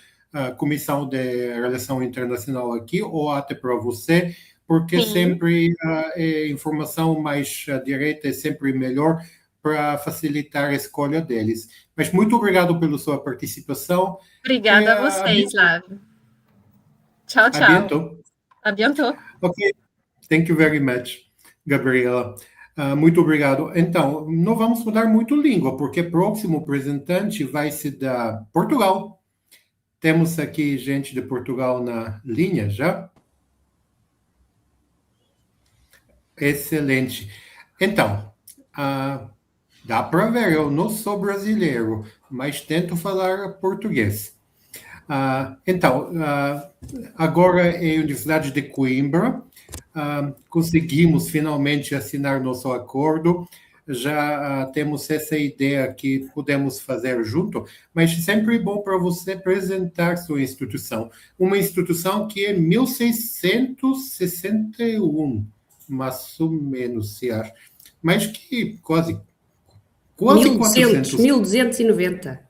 Comissão de Relação Internacional aqui, ou até para você, porque sempre a informação mais direta é sempre melhor para facilitar a escolha deles. Mas muito obrigado pela sua participação. Obrigada a vocês, Lávio. Tchau, tchau. A bientôt. A bientôt. Ok. Thank you very much, Gabriela. Muito obrigado. Então, não vamos mudar muito língua, porque o próximo apresentante vai ser da Portugal. Temos aqui gente de Portugal na linha já. Excelente. Então, dá para ver, eu não sou brasileiro, mas tento falar português. Então, agora é a Universidade de Coimbra. Conseguimos finalmente assinar nosso acordo. Já temos essa ideia que podemos fazer junto, mas sempre é bom para você apresentar sua instituição. Uma instituição que é 1661, mais ou menos, se acha, mas que quase 400. 1290.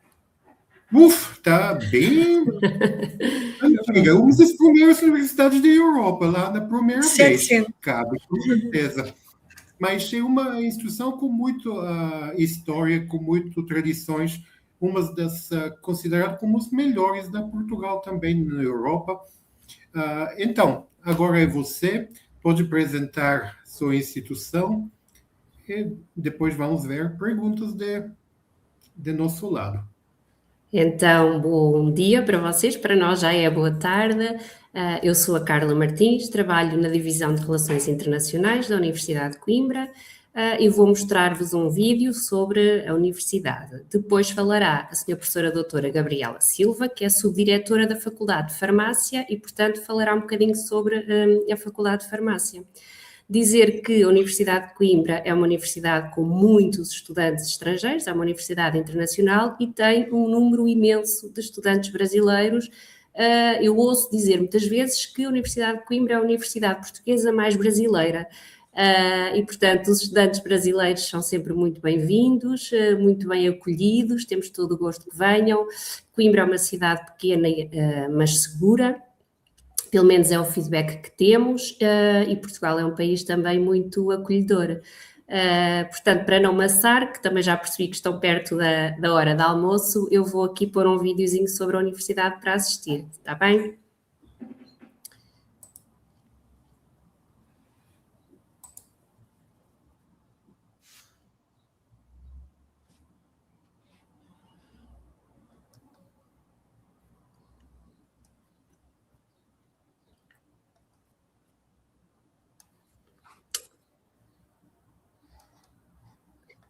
Está bem antiga. Uma das primeiras universidades da Europa, lá na primeira vez. Cabe, com certeza. Mas é uma instituição com muita história, com muitas tradições, uma das consideradas como as melhores da Portugal também, na Europa. Então, agora é você, pode apresentar sua instituição e depois vamos ver perguntas de nosso lado. Então, bom dia para vocês, para nós já é boa tarde. Eu sou a Carla Martins, trabalho na Divisão de Relações Internacionais da Universidade de Coimbra e vou mostrar-vos um vídeo sobre a universidade. Depois falará a senhora professora doutora Gabriela Silva, que é subdiretora da Faculdade de Farmácia e, portanto, falará um bocadinho sobre a Faculdade de Farmácia. Dizer que a Universidade de Coimbra é uma universidade com muitos estudantes estrangeiros, é uma universidade internacional e tem um número imenso de estudantes brasileiros. Eu ouço dizer muitas vezes que a Universidade de Coimbra é a universidade portuguesa mais brasileira e, portanto, os estudantes brasileiros são sempre muito bem-vindos, muito bem acolhidos, temos todo o gosto que venham. Coimbra é uma cidade pequena, mas segura. Pelo menos é o feedback que temos, e Portugal é um país também muito acolhedor. Portanto, para não maçar, que também já percebi que estão perto da hora de almoço, eu vou aqui pôr um videozinho sobre a universidade para assistir, está bem?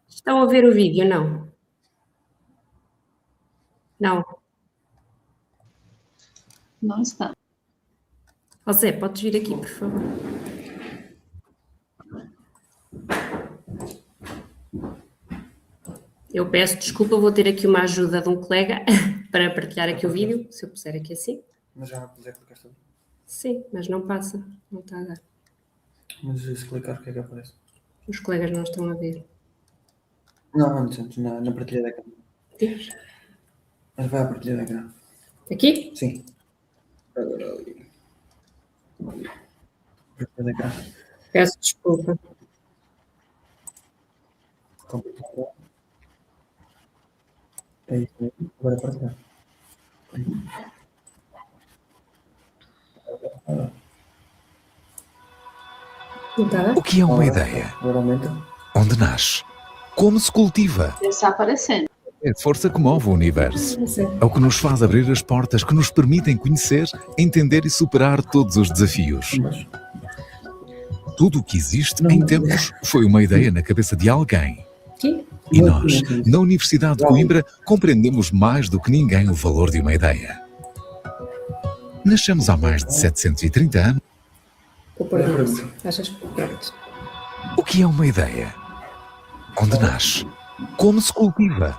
Estão a ver o vídeo, não? Não. Não está. José, podes vir aqui, por favor. Eu peço desculpa, vou ter aqui uma ajuda de um colega para partilhar aqui o vídeo, se eu puser aqui assim. Mas já puser clicar sobre? Sim, mas não passa, não está a dar. Mas se clicar, o que é que aparece? Os colegas não estão a ver. Não, antes, na partilha da ecrã. Tens? Mas vai à partilha da ecrã. Aqui? Sim. Agora ali. Partilha da ecrã. Peço desculpa. Computador. É isso mesmo. Agora partilhar. O que é uma ideia? Agora aumenta. Onde nasce? Como se cultiva? Está aparecendo. É a força que move o universo. É o que nos faz abrir as portas que nos permitem conhecer, entender e superar todos os desafios. Tudo o que existe em tempos foi uma ideia na cabeça de alguém. E nós, na Universidade de Coimbra, compreendemos mais do que ninguém o valor de uma ideia. Nascemos há mais de 730 anos. Achas pronto? O que é uma ideia? Onde nasce? Como se cultiva?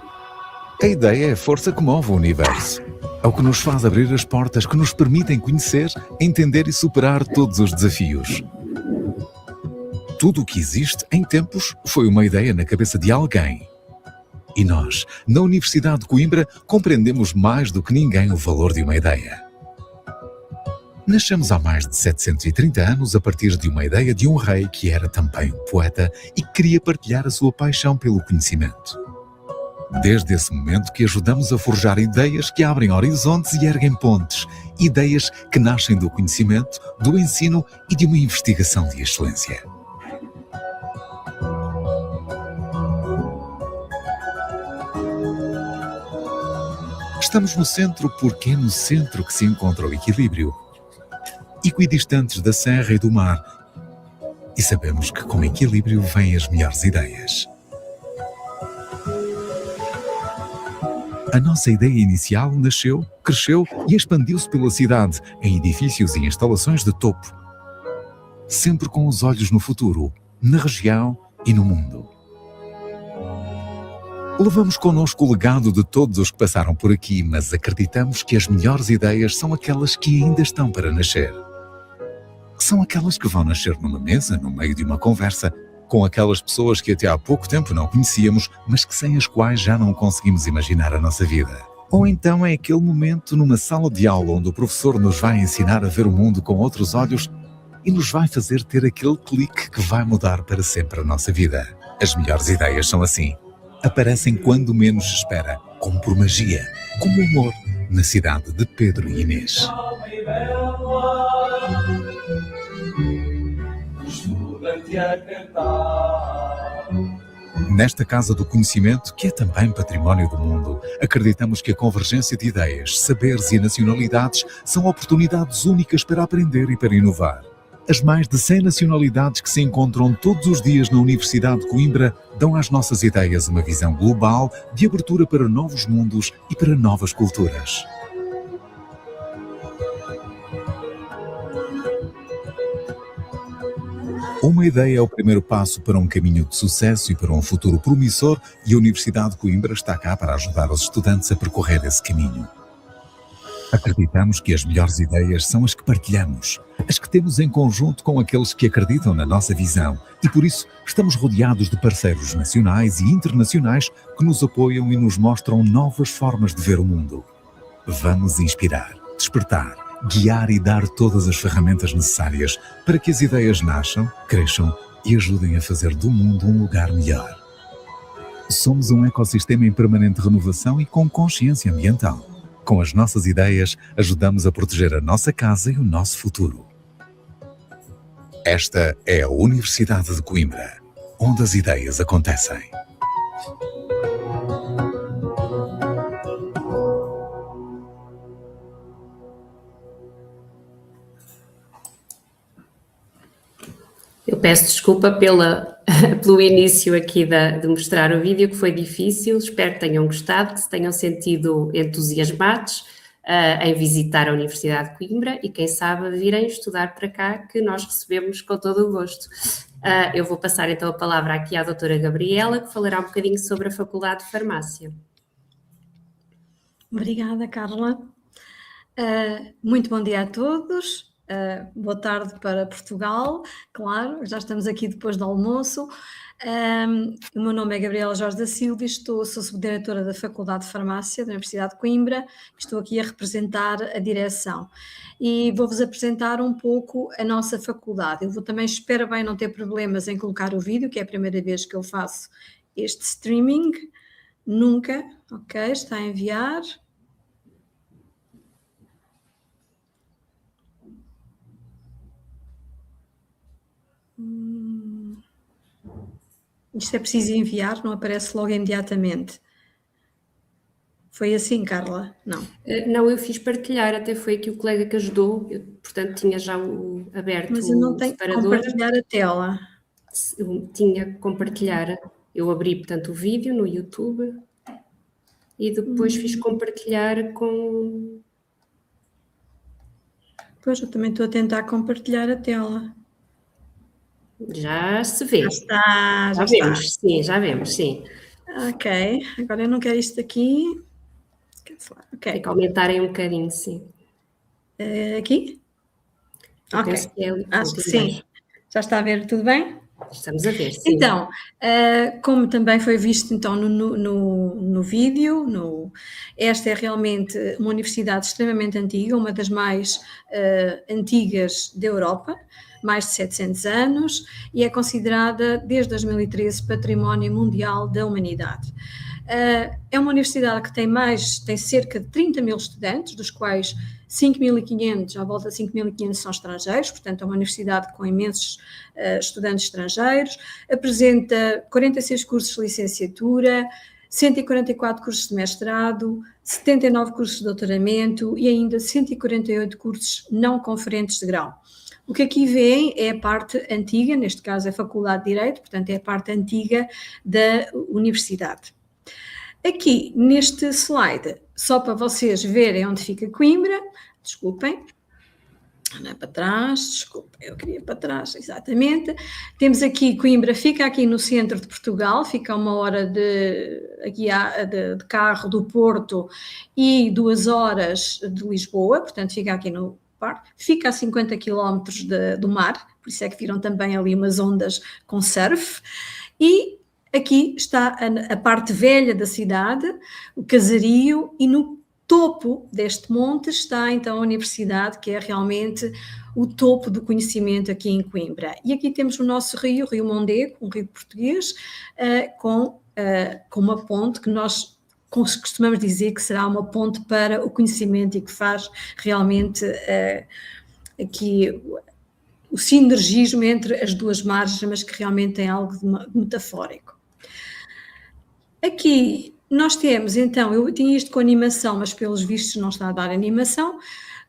A ideia é a força que move o universo. É o que nos faz abrir as portas que nos permitem conhecer, entender e superar todos os desafios. Tudo o que existe em tempos foi uma ideia na cabeça de alguém. E nós, na Universidade de Coimbra, compreendemos mais do que ninguém o valor de uma ideia. Nascemos há mais de 730 anos a partir de uma ideia de um rei que era também um poeta e que queria partilhar a sua paixão pelo conhecimento. Desde esse momento que ajudamos a forjar ideias que abrem horizontes e erguem pontes, ideias que nascem do conhecimento, do ensino e de uma investigação de excelência. Estamos no centro porque é no centro que se encontra o equilíbrio. Equidistantes da serra e do mar. E sabemos que com equilíbrio vêm as melhores ideias. A nossa ideia inicial nasceu, cresceu e expandiu-se pela cidade, em edifícios e instalações de topo. Sempre com os olhos no futuro, na região e no mundo. Levamos connosco o legado de todos os que passaram por aqui, mas acreditamos que as melhores ideias são aquelas que ainda estão para nascer. São aquelas que vão nascer numa mesa, no meio de uma conversa, com aquelas pessoas que até há pouco tempo não conhecíamos, mas que sem as quais já não conseguimos imaginar a nossa vida. Ou então é aquele momento numa sala de aula onde o professor nos vai ensinar a ver o mundo com outros olhos e nos vai fazer ter aquele clique que vai mudar para sempre a nossa vida. As melhores ideias são assim. Aparecem quando menos espera, como por magia, como humor, na cidade de Pedro e Inês. Nesta Casa do Conhecimento, que é também património do mundo, acreditamos que a convergência de ideias, saberes e nacionalidades são oportunidades únicas para aprender e para inovar. As mais de 100 nacionalidades que se encontram todos os dias na Universidade de Coimbra dão às nossas ideias uma visão global de abertura para novos mundos e para novas culturas. Uma ideia é o primeiro passo para um caminho de sucesso e para um futuro promissor, e a Universidade de Coimbra está cá para ajudar os estudantes a percorrer esse caminho. Acreditamos que as melhores ideias são as que partilhamos, as que temos em conjunto com aqueles que acreditam na nossa visão, e por isso estamos rodeados de parceiros nacionais e internacionais que nos apoiam e nos mostram novas formas de ver o mundo. Vamos inspirar, despertar, guiar e dar todas as ferramentas necessárias para que as ideias nasçam, cresçam e ajudem a fazer do mundo um lugar melhor. Somos um ecossistema em permanente renovação e com consciência ambiental. Com as nossas ideias, ajudamos a proteger a nossa casa e o nosso futuro. Esta é a Universidade de Coimbra, onde as ideias acontecem. Eu peço desculpa pelo início aqui de mostrar o vídeo, que foi difícil. Espero que tenham gostado, que se tenham sentido entusiasmados em visitar a Universidade de Coimbra e, quem sabe, virem estudar para cá, que nós recebemos com todo o gosto. Eu vou passar então a palavra aqui à doutora Gabriela, que falará um bocadinho sobre a Faculdade de Farmácia. Obrigada, Carla. Muito bom dia a todos. Boa tarde para Portugal, claro, já estamos aqui depois do almoço. O meu nome é Gabriela Jorge da Silva e sou subdiretora da Faculdade de Farmácia da Universidade de Coimbra. Estou aqui a representar a direção e vou-vos apresentar um pouco a nossa faculdade. Eu vou também, espero bem não ter problemas em colocar o vídeo, que é a primeira vez que eu faço este streaming. Nunca, ok, está a enviar. Isto é preciso enviar, não aparece logo imediatamente. Foi assim, Carla? Não. Não, eu fiz partilhar, até foi aqui o colega que ajudou, eu, portanto tinha já aberto Mas eu não tenho que separador. compartilhar a tela. Eu tinha que compartilhar, eu abri, portanto, o vídeo no YouTube e depois fiz compartilhar com... Pois, eu também estou a tentar compartilhar a tela. Já se vê. Já está, já vemos, está. Sim, já vemos, sim. Ok, agora eu não quero isto aqui. Okay. Tem que aumentarem um bocadinho, sim. Aqui? Eu ok, penso que é ali, acho que sim. Já está a ver tudo bem? Estamos a ver, sim. Então, como também foi visto então, no vídeo, esta é realmente uma universidade extremamente antiga, uma das mais antigas da Europa, mais de 700 anos, e é considerada desde 2013 Património Mundial da Humanidade. É uma universidade que tem cerca de 30 mil estudantes, dos quais 5.500, à volta de 5.500 são estrangeiros, portanto é uma universidade com imensos estudantes estrangeiros, apresenta 46 cursos de licenciatura, 144 cursos de mestrado, 79 cursos de doutoramento e ainda 148 cursos não conferentes de grau. O que aqui vêem é a parte antiga, neste caso a Faculdade de Direito, portanto é a parte antiga da universidade. Aqui, neste slide, só para vocês verem onde fica Coimbra, desculpem, não é para trás, desculpem, eu queria para trás, exatamente. Temos aqui, Coimbra fica aqui no centro de Portugal, fica a 1 hora de carro do Porto e 2 horas de Lisboa, portanto fica aqui no parque, fica a 50 km do mar, por isso é que viram também ali umas ondas com surf, e aqui está a parte velha da cidade, o casario, e no topo deste monte está então a universidade, que é realmente o topo do conhecimento aqui em Coimbra. E aqui temos o nosso rio, o Rio Mondego, um rio português, com uma ponte que nós costumamos dizer que será uma ponte para o conhecimento e que faz realmente aqui o sinergismo entre as duas margens, mas que realmente tem algo de metafórico. Aqui nós temos, então, eu tinha isto com animação, mas pelos vistos não está a dar animação,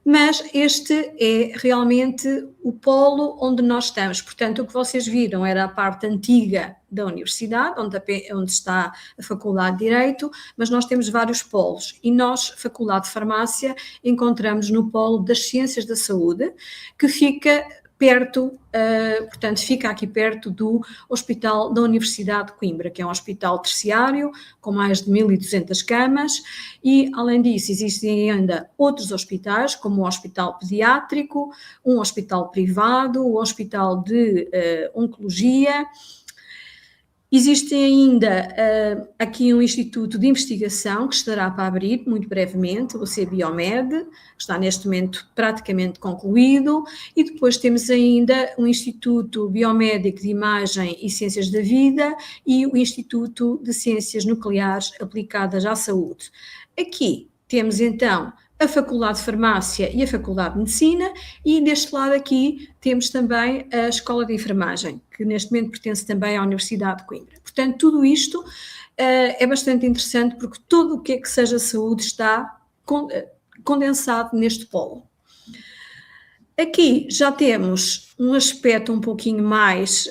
mas este é realmente o polo onde nós estamos. Portanto, o que vocês viram era a parte antiga da universidade, onde está a Faculdade de Direito, mas nós temos vários polos. E nós, Faculdade de Farmácia, encontramos no polo das Ciências da Saúde, que fica perto, portanto, fica aqui perto do Hospital da Universidade de Coimbra, que é um hospital terciário, com mais de 1.200 camas, e, além disso, existem ainda outros hospitais, como o Hospital Pediátrico, um hospital privado, o Hospital de Oncologia, Existe ainda aqui um instituto de investigação que estará para abrir muito brevemente, o CBiomed, que está neste momento praticamente concluído, e depois temos ainda um Instituto Biomédico de Imagem e Ciências da Vida e o Instituto de Ciências Nucleares Aplicadas à Saúde. Aqui temos então a Faculdade de Farmácia e a Faculdade de Medicina, e deste lado aqui temos também a Escola de Enfermagem, que neste momento pertence também à Universidade de Coimbra. Portanto, tudo isto é bastante interessante, porque tudo o que é que seja saúde está condensado neste polo. Aqui já temos um aspecto um pouquinho mais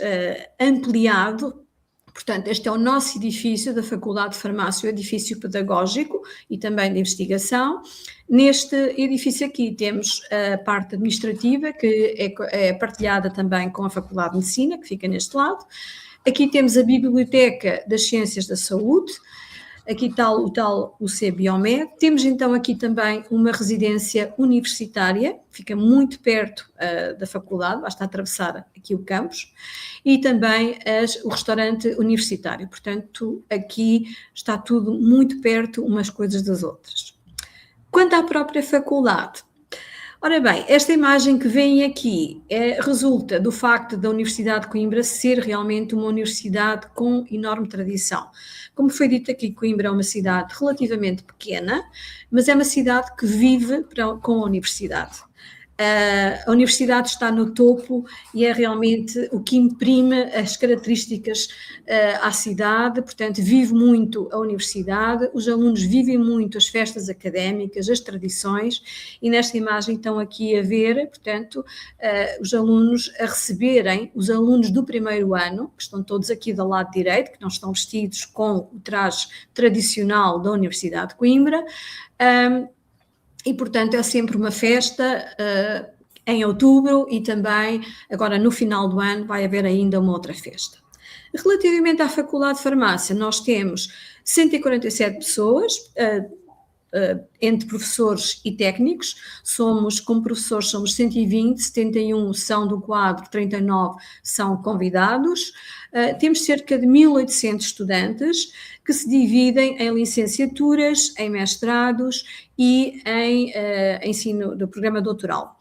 ampliado. Portanto, este é o nosso edifício da Faculdade de Farmácia, o edifício pedagógico e também de investigação. Neste edifício aqui temos a parte administrativa, que é partilhada também com a Faculdade de Medicina, que fica neste lado. Aqui temos a Biblioteca das Ciências da Saúde. Aqui está o CBiomed. Temos então aqui também uma residência universitária, fica muito perto da faculdade, basta atravessar aqui o campus, e também o restaurante universitário. Portanto, aqui está tudo muito perto umas coisas das outras. Quanto à própria faculdade, ora bem, esta imagem que vem aqui resulta do facto da Universidade de Coimbra ser realmente uma universidade com enorme tradição. Como foi dito aqui, Coimbra é uma cidade relativamente pequena, mas é uma cidade que vive com a universidade. A universidade está no topo e é realmente o que imprime as características à cidade, portanto, vive muito a universidade, os alunos vivem muito as festas académicas, as tradições, e nesta imagem estão aqui a ver, portanto, os alunos a receberem, os alunos do primeiro ano, que estão todos aqui do lado direito, que não estão vestidos com o traje tradicional da Universidade de Coimbra, e, portanto, é sempre uma festa em outubro, e também, agora no final do ano, vai haver ainda uma outra festa. Relativamente à Faculdade de Farmácia, nós temos 147 pessoas, entre professores e técnicos. Como professores somos 120, 71 são do quadro, 39 são convidados. Temos cerca de 1.800 estudantes que se dividem em licenciaturas, em mestrados e em ensino do programa doutoral.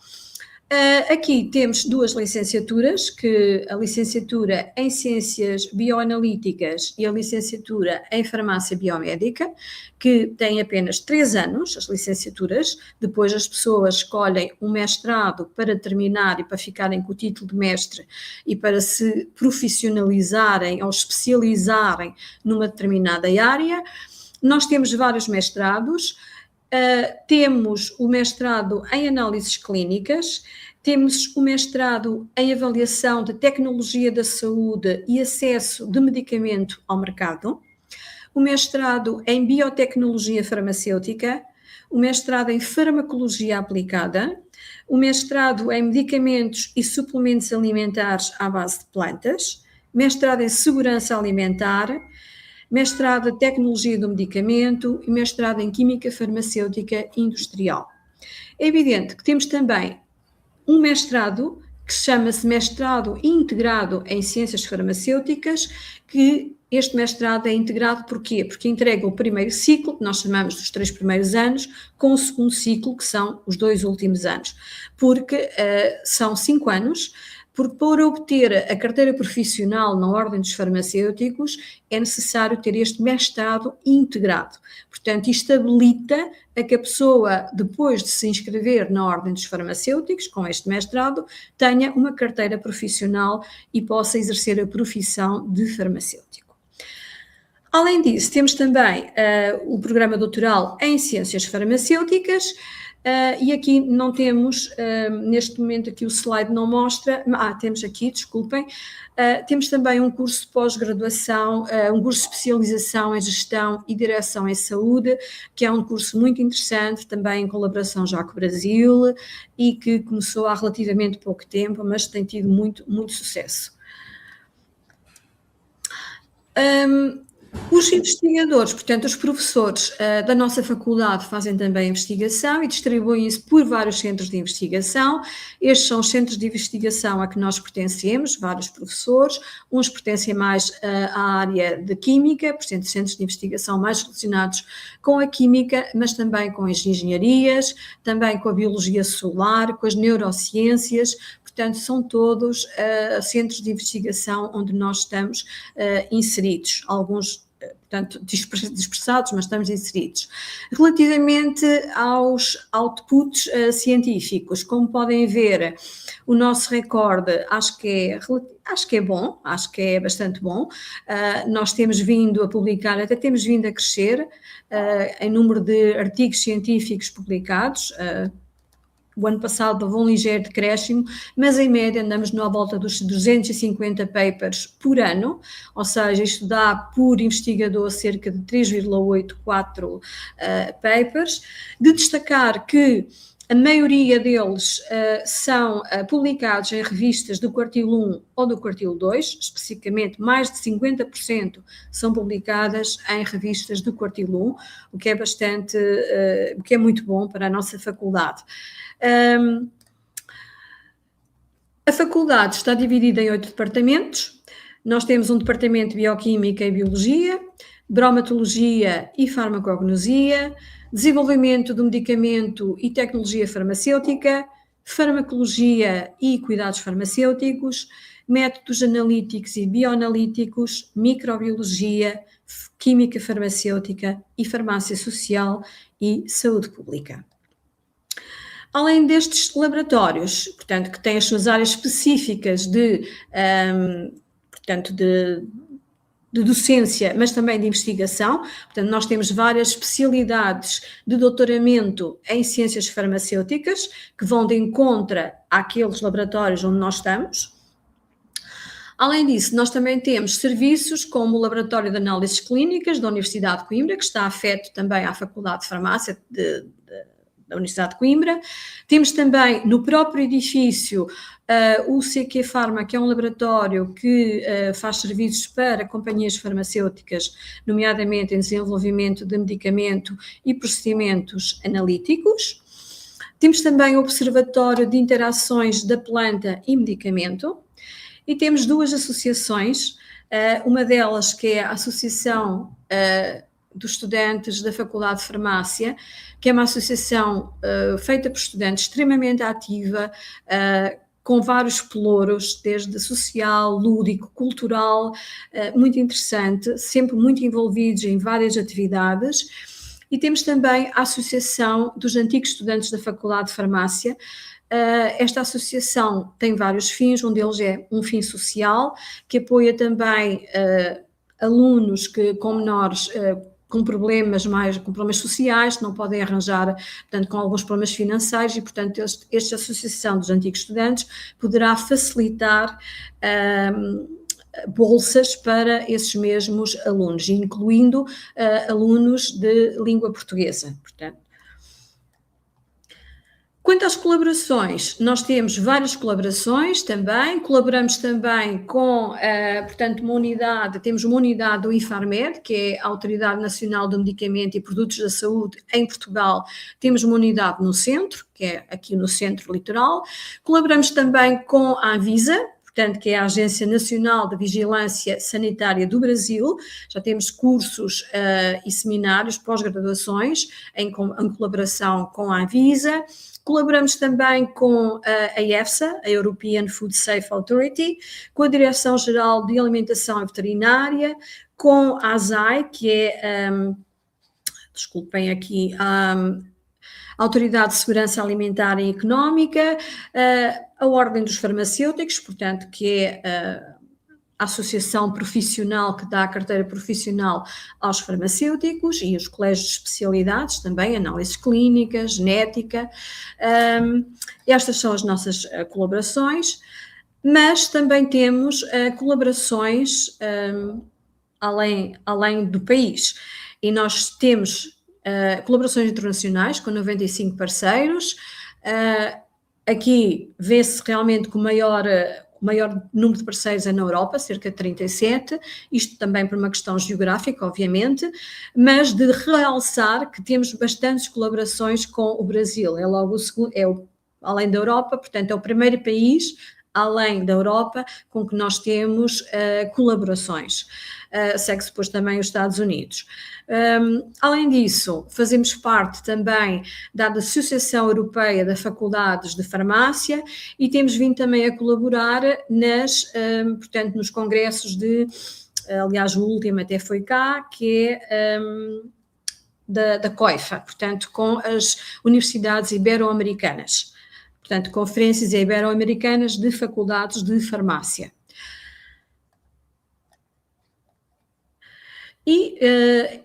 Aqui temos duas licenciaturas, que a licenciatura em Ciências Bioanalíticas e a licenciatura em Farmácia Biomédica, que têm apenas 3 anos, as licenciaturas. Depois as pessoas escolhem um mestrado para terminar e para ficarem com o título de mestre e para se profissionalizarem ou especializarem numa determinada área. Nós temos vários mestrados. Temos o mestrado em análises clínicas, temos o mestrado em avaliação de tecnologia da saúde e acesso de medicamento ao mercado, o mestrado em biotecnologia farmacêutica, o mestrado em farmacologia aplicada, o mestrado em medicamentos e suplementos alimentares à base de plantas, mestrado em segurança alimentar, mestrado em tecnologia do medicamento e mestrado em química farmacêutica industrial. É evidente que temos também um mestrado que chama-se mestrado integrado em ciências farmacêuticas, que este mestrado é integrado porquê? Porque entrega o primeiro ciclo, que nós chamamos dos 3 primeiros anos, com o segundo ciclo, que são os 2 últimos anos, porque são 5 anos. Porque para obter a carteira profissional na Ordem dos Farmacêuticos é necessário ter este mestrado integrado. Portanto, isto habilita a que a pessoa, depois de se inscrever na Ordem dos Farmacêuticos, com este mestrado, tenha uma carteira profissional e possa exercer a profissão de farmacêutico. Além disso, temos também o programa doutoral em Ciências Farmacêuticas. E aqui não temos, neste momento aqui o slide não mostra, temos aqui, desculpem, temos também um curso de pós-graduação, um curso de especialização em gestão e direção em saúde, que é um curso muito interessante, também em colaboração já com o Brasil, e que começou há relativamente pouco tempo, mas tem tido muito, muito sucesso. Os investigadores, portanto, os professores da nossa faculdade fazem também investigação e distribuem-se por vários centros de investigação. Estes são os centros de investigação a que nós pertencemos, vários professores. Uns pertencem mais à área de química, portanto, centros de investigação mais relacionados com a química, mas também com as engenharias, também com a biologia celular, com as neurociências. Portanto, são todos centros de investigação onde nós estamos inseridos. Alguns portanto, dispersados, mas estamos inseridos. Relativamente aos outputs científicos, como podem ver, o nosso recorde acho que é bom, acho que é bastante bom. Nós temos vindo a publicar, até temos vindo a crescer em número de artigos científicos publicados. O ano passado houve um ligeiro decréscimo, mas em média andamos na volta dos 250 papers por ano, ou seja, isto dá por investigador cerca de 3,84 papers. De destacar que a maioria deles são publicados em revistas do quartil 1 ou do quartil 2, especificamente mais de 50% são publicadas em revistas do quartil 1, o que é muito bom para a nossa faculdade. A faculdade está dividida em 8 departamentos. Nós temos um departamento de Bioquímica e Biologia, Bromatologia e Farmacognosia, Desenvolvimento do Medicamento e Tecnologia Farmacêutica, Farmacologia e Cuidados Farmacêuticos, Métodos Analíticos e Bioanalíticos, Microbiologia, Química Farmacêutica e Farmácia Social e Saúde Pública. Além destes laboratórios, portanto, que têm as suas áreas específicas de docência, mas também de investigação, portanto, nós temos várias especialidades de doutoramento em ciências farmacêuticas, que vão de encontro àqueles laboratórios onde nós estamos. Além disso, nós também temos serviços como o Laboratório de Análises Clínicas da Universidade de Coimbra, que está afeto também à Faculdade de Farmácia da Universidade de Coimbra. Temos também no próprio edifício o CQ Pharma, que é um laboratório que faz serviços para companhias farmacêuticas, nomeadamente em desenvolvimento de medicamento e procedimentos analíticos. Temos também o Observatório de Interações da Planta e Medicamento. E temos 2 associações, uma delas que é a Associação dos Estudantes da Faculdade de Farmácia, que é uma associação feita por estudantes extremamente ativa, com vários pelouros, desde social, lúdico, cultural, muito interessante, sempre muito envolvidos em várias atividades. E temos também a Associação dos Antigos Estudantes da Faculdade de Farmácia. Esta associação tem vários fins, um deles é um fim social, que apoia também alunos com menores com problemas sociais, que não podem arranjar, portanto, com alguns problemas financeiros, e, portanto, esta Associação dos Antigos Estudantes poderá facilitar bolsas para esses mesmos alunos, incluindo alunos de língua portuguesa, portanto. Quanto às colaborações, nós temos várias colaborações também, colaboramos também com, portanto, temos uma unidade do Infarmed, que é a Autoridade Nacional do Medicamento e Produtos da Saúde em Portugal. Temos uma unidade no centro, que é aqui no centro litoral. Colaboramos também com a Anvisa, portanto, que é a Agência Nacional de Vigilância Sanitária do Brasil. Já temos cursos e seminários, pós-graduações em colaboração com a Anvisa. Colaboramos também com a EFSA, a European Food Safety Authority, com a Direção-Geral de Alimentação e Veterinária, com a ASAI, que é, desculpem aqui, a Autoridade de Segurança Alimentar e Económica, a Ordem dos Farmacêuticos, portanto, que é a associação profissional que dá a carteira profissional aos farmacêuticos, e os colégios de especialidades também, análises clínicas, genética. Estas são as nossas colaborações, mas também temos colaborações além do país, e nós temos colaborações internacionais com 95 parceiros. Aqui vê-se realmente que o maior número de parceiros é na Europa, cerca de 37, isto também por uma questão geográfica, obviamente, mas de realçar que temos bastantes colaborações com o Brasil. É logo o segundo, além da Europa, portanto, é o primeiro país, além da Europa, com que nós temos colaborações. Segue-se depois também os Estados Unidos. Além disso, fazemos parte também da Associação Europeia de Faculdades de Farmácia e temos vindo também a colaborar portanto, nos congressos aliás, o último até foi cá, que é da COIFA, portanto, com as universidades ibero-americanas. Portanto, conferências ibero-americanas de faculdades de farmácia. E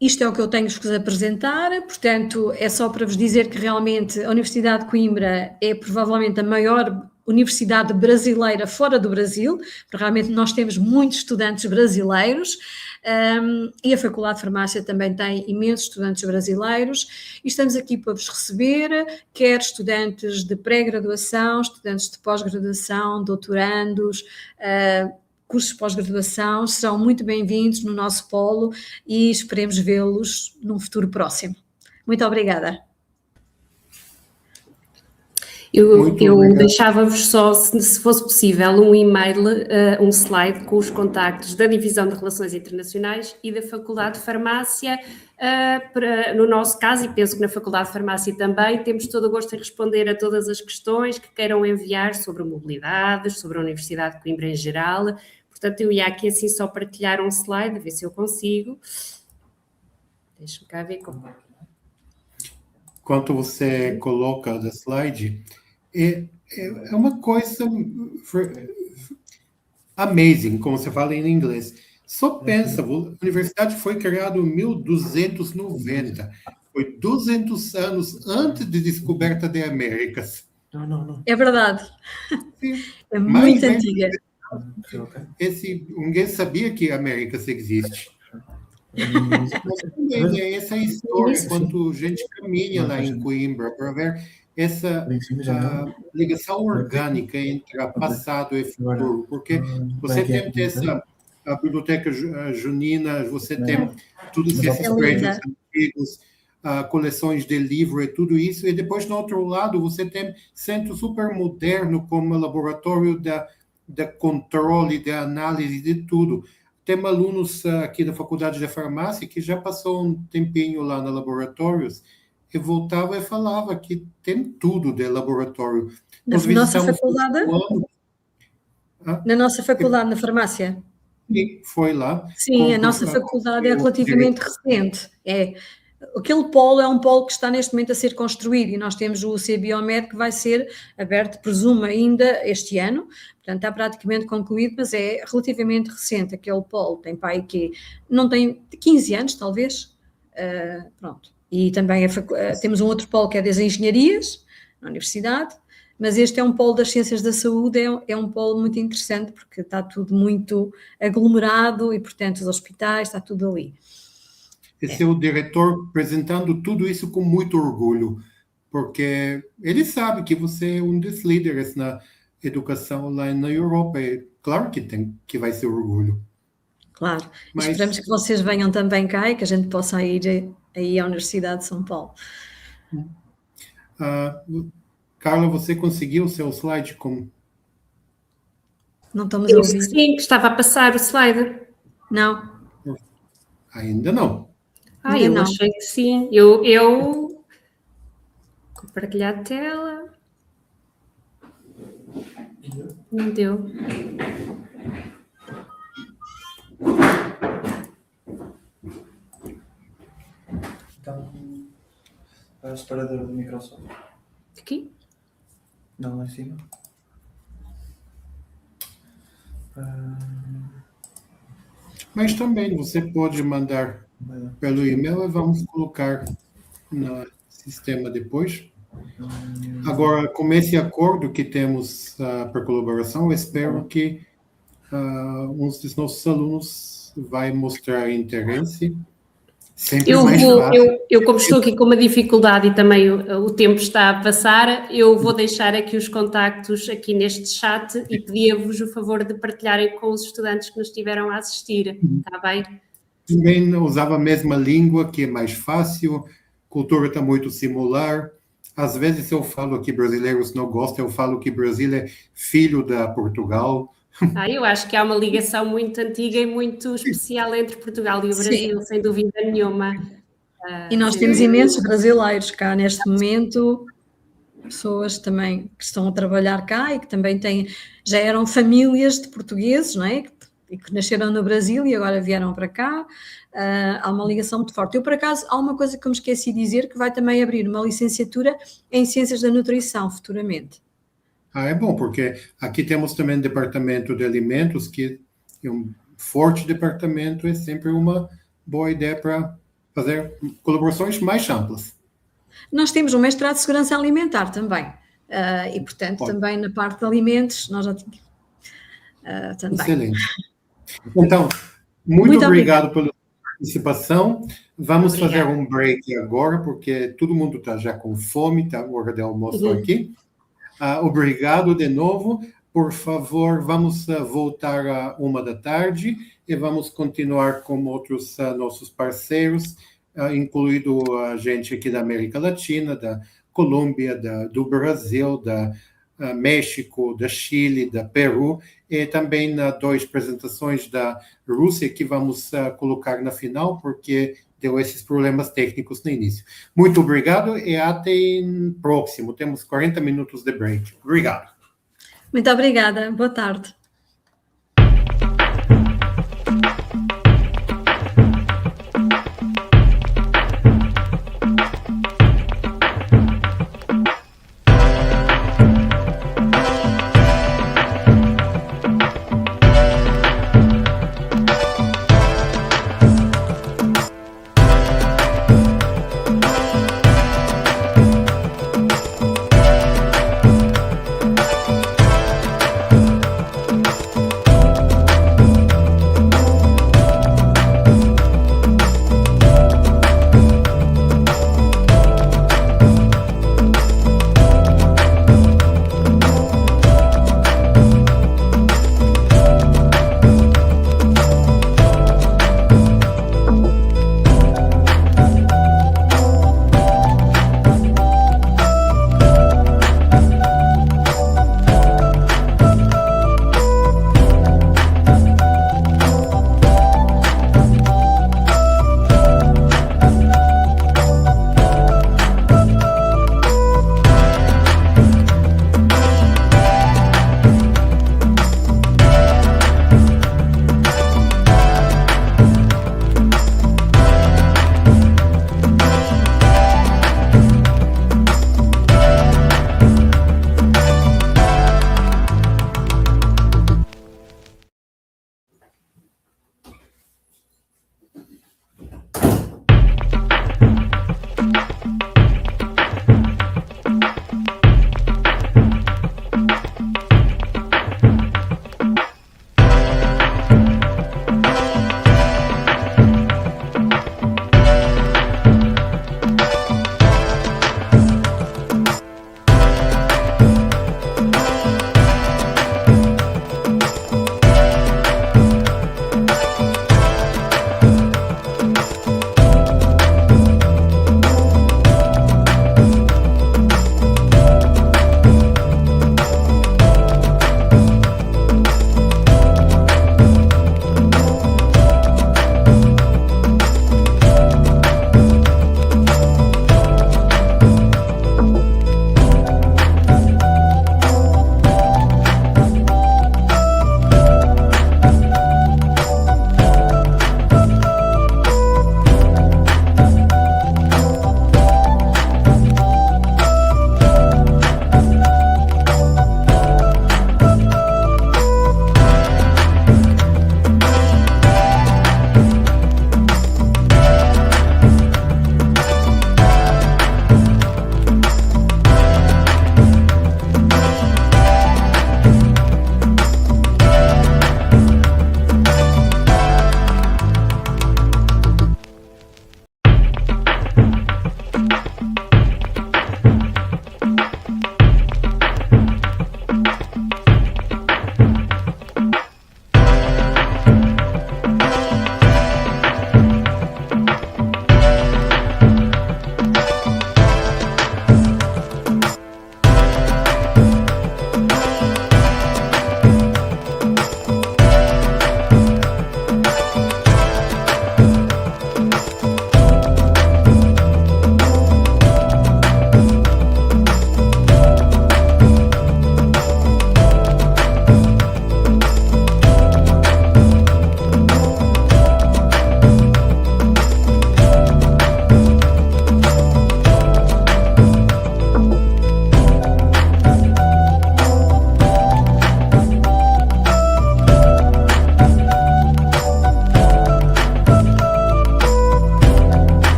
isto é o que eu tenho de vos apresentar, portanto, é só para vos dizer que realmente a Universidade de Coimbra é provavelmente a maior universidade brasileira fora do Brasil, porque realmente nós temos muitos estudantes brasileiros, e a Faculdade de Farmácia também tem imensos estudantes brasileiros, e estamos aqui para vos receber, quer estudantes de pré-graduação, estudantes de pós-graduação, doutorandos, cursos de pós-graduação, serão muito bem-vindos no nosso polo e esperemos vê-los num futuro próximo. Muito obrigada. Eu deixava-vos só, se fosse possível, um e-mail, um slide com os contactos da Divisão de Relações Internacionais e da Faculdade de Farmácia. No nosso caso, e penso que na Faculdade de Farmácia também, temos todo o gosto em responder a todas as questões que queiram enviar sobre mobilidades, sobre a Universidade de Coimbra em geral. Portanto, eu ia aqui assim só partilhar um slide, a ver se eu consigo. Deixa-me cá ver como... Enquanto você coloca o slide, é uma coisa amazing, como você fala em inglês. Só pensa, a universidade foi criada em 1290. Foi 200 anos antes da descoberta das Américas. Não. É verdade. Sim. É muito antiga. Ninguém sabia que a Américas existe. Mas também é essa história, quando a gente caminha lá em Coimbra para ver essa ligação orgânica entre passado e futuro, porque você tem a biblioteca junina, você tem todos esses prédios antigos, coleções de livros e tudo isso, e depois, no outro lado, você tem centro super moderno como laboratório da controle, da análise de tudo. Tem alunos aqui da Faculdade de Farmácia que já passou um tempinho lá nos laboratórios e voltava e falava que tem tudo de laboratório. Na nossa faculdade? Na nossa faculdade, na farmácia? Sim, foi lá. Sim, a nossa faculdade é relativamente recente. Aquele polo é um polo que está neste momento a ser construído e nós temos o UC Biomed que vai ser aberto, presumo, ainda este ano. Portanto, está praticamente concluído, mas é relativamente recente aquele polo. Tem pai que não tem 15 anos, talvez. Pronto. E também temos um outro polo que é das engenharias, na universidade, mas este é um polo das ciências da saúde, é um polo muito interessante porque está tudo muito aglomerado e, portanto, os hospitais, está tudo ali. Esse é o diretor apresentando tudo isso com muito orgulho, porque ele sabe que você é um dos líderes na educação lá na Europa. É claro que vai ser orgulho. Claro. Mas esperamos que vocês venham também cá e que a gente possa ir aí à Universidade de São Paulo. Carla, você conseguiu o seu slide? Não estamos a ouvir. Sim, que estava a passar o slide. Não. Ainda não. Eu não. Achei que sim. Eu compartilhar a tela. Não deu. Então, a separadora do Microsoft. Aqui? Não, lá em cima. Mas também você pode mandar pelo e-mail e vamos colocar no sistema depois. Agora, com esse acordo que temos para colaboração, eu espero que uns dos nossos alunos vai mostrar interesse. Sempre Eu mais vou, fácil. eu como estou aqui com uma dificuldade e também o tempo está a passar, eu vou deixar aqui os contactos aqui neste chat e pedia-vos o favor de partilharem com os estudantes que nos estiveram a assistir, está bem? Também usava a mesma língua, que é mais fácil, cultura está muito similar. Às vezes eu falo que brasileiros não gostam, eu falo que Brasil é filho da Portugal. Eu acho que há uma ligação muito antiga e muito especial entre Portugal e o Sim. Brasil, sem dúvida nenhuma. E nós temos imensos brasileiros cá neste momento, pessoas também que estão a trabalhar cá e que também já eram famílias de portugueses, não é? E que nasceram no Brasil e agora vieram para cá. Há uma ligação muito forte. Eu, por acaso, há uma coisa que eu me esqueci de dizer, que vai também abrir uma licenciatura em Ciências da Nutrição futuramente. É bom, porque aqui temos também departamento de alimentos, que é um forte departamento, é sempre uma boa ideia para fazer colaborações mais amplas. Nós temos um mestrado de Segurança Alimentar também, e portanto também na parte de alimentos nós já tínhamos também. Excelente. Então, muito obrigado pela participação. Vamos fazer um break agora, porque todo mundo está já com fome, está a hora de almoço aqui. Obrigado de novo. Por favor, vamos voltar à 13h e vamos continuar com outros nossos parceiros, incluído a gente aqui da América Latina, da Colômbia, do Brasil, da México, da Chile, da Peru, e também 2 apresentações da Rússia que vamos colocar na final, porque deu esses problemas técnicos no início. Muito obrigado e até o próximo. Temos 40 minutos de break. Obrigado. Muito obrigada. Boa tarde.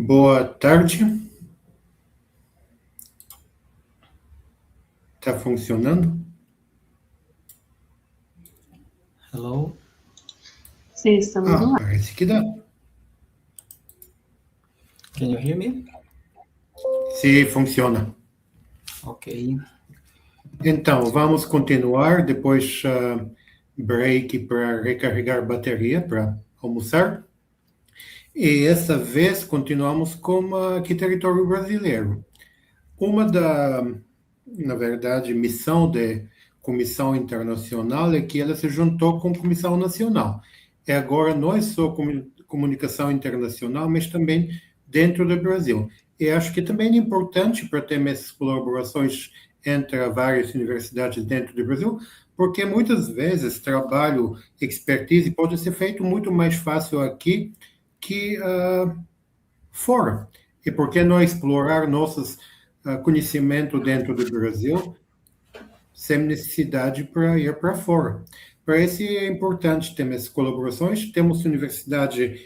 Boa tarde. Está funcionando? Hello. Sim, estamos no ar. Parece que dá. Can you hear me? Sim, funciona. Ok. Então, vamos continuar depois break para recarregar bateria para almoçar. E essa vez continuamos com aqui território brasileiro. Na verdade, missão de comissão internacional é que ela se juntou com comissão nacional. E agora não é só comunicação internacional, mas também dentro do Brasil. E acho que também é importante para ter essas colaborações entre várias universidades dentro do Brasil, porque muitas vezes trabalho, expertise pode ser feito muito mais fácil aqui que fora. E por que não explorar nossos conhecimento dentro do Brasil sem necessidade para ir para fora? Para isso é importante ter essas colaborações. Temos a Universidade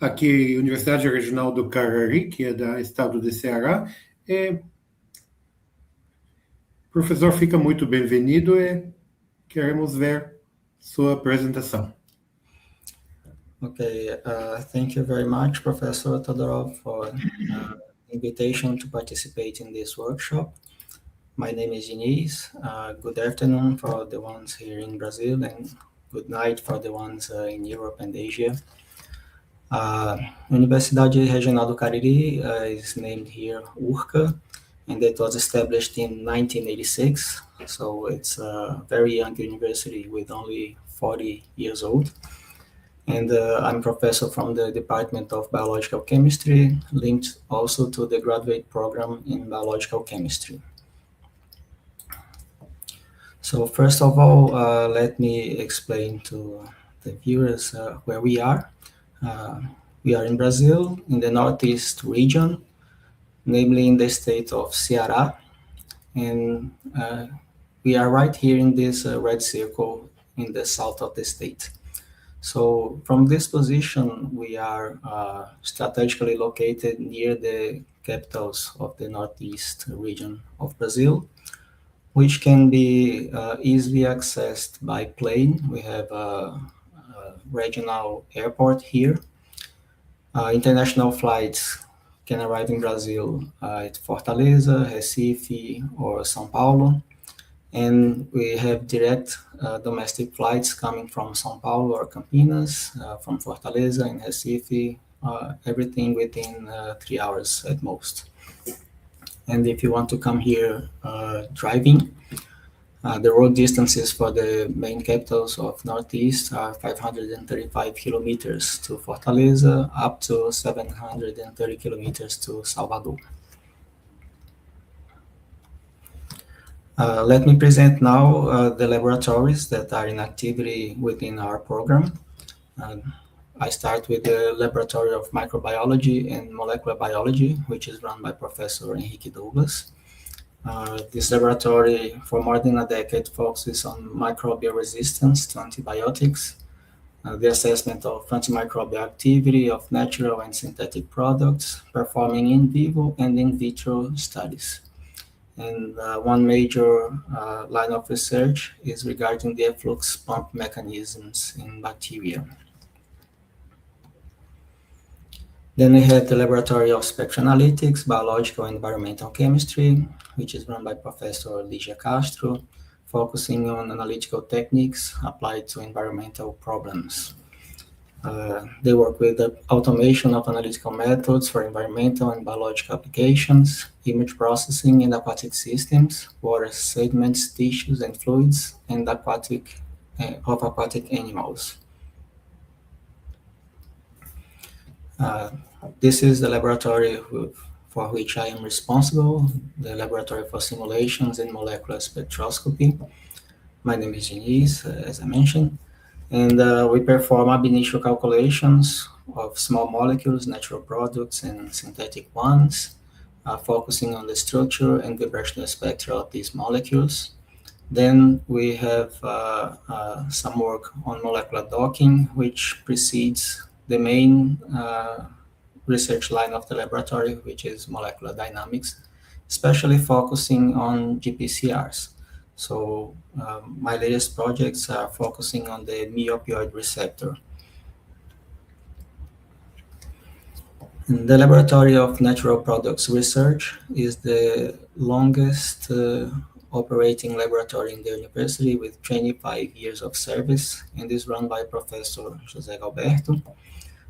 aqui, Universidade Regional do Cariri, que é do estado de Ceará. E professor, fica muito bem-vindo e queremos ver sua apresentação. Okay, thank you very much, Professor Todorov, for invitation to participate in this workshop. My name is Diniz. Good afternoon for the ones here in Brazil, and good night for the ones in Europe and Asia. Universidade Regional do Cariri is named here URCA, and it was established in 1986, so it's a very young university with only 40 years old. And I'm professor from the Department of Biological Chemistry, linked also to the graduate program in Biological Chemistry. So first of all, let me explain to the viewers where we are. We are in Brazil, in the Northeast region, namely in the state of Ceará. And we are right here in this red circle in the south of the state. So from this position, we are strategically located near the capitals of the Northeast region of Brazil, which can be easily accessed by plane. We have a regional airport here. International flights can arrive in Brazil at Fortaleza, Recife, or São Paulo. And we have direct domestic flights coming from São Paulo or Campinas, from Fortaleza and Recife, everything within 3 hours at most. And if you want to come here driving, the road distances for the main capitals of Northeast are 535 kilometers to Fortaleza, up to 730 kilometers to Salvador. Let me present now the laboratories that are in activity within our program. I start with the Laboratory of Microbiology and Molecular Biology, which is run by Professor Henrique Douglas. This laboratory, for more than a decade, focuses on microbial resistance to antibiotics, the assessment of antimicrobial activity of natural and synthetic products, performing in vivo and in vitro studies. And one major line of research is regarding the efflux pump mechanisms in bacteria. Then we have the Laboratory of Spectroanalytics, Biological and Environmental Chemistry, which is run by Professor Ligia Castro, focusing on analytical techniques applied to environmental problems. They work with the automation of analytical methods for environmental and biological applications, image processing in aquatic systems, water sediments, tissues, and fluids, and aquatic animals. This is the laboratory for which I am responsible, the Laboratory for Simulations in Molecular Spectroscopy. My name is Diniz, as I mentioned. And we perform ab initio calculations of small molecules, natural products, and synthetic ones, focusing on the structure and vibrational spectra of these molecules. Then we have some work on molecular docking, which precedes the main research line of the laboratory, which is molecular dynamics, especially focusing on GPCRs. So my latest projects are focusing on the mu-opioid receptor. The Laboratory of Natural Products Research is the longest operating laboratory in the university with 25 years of service, and is run by Professor José Alberto,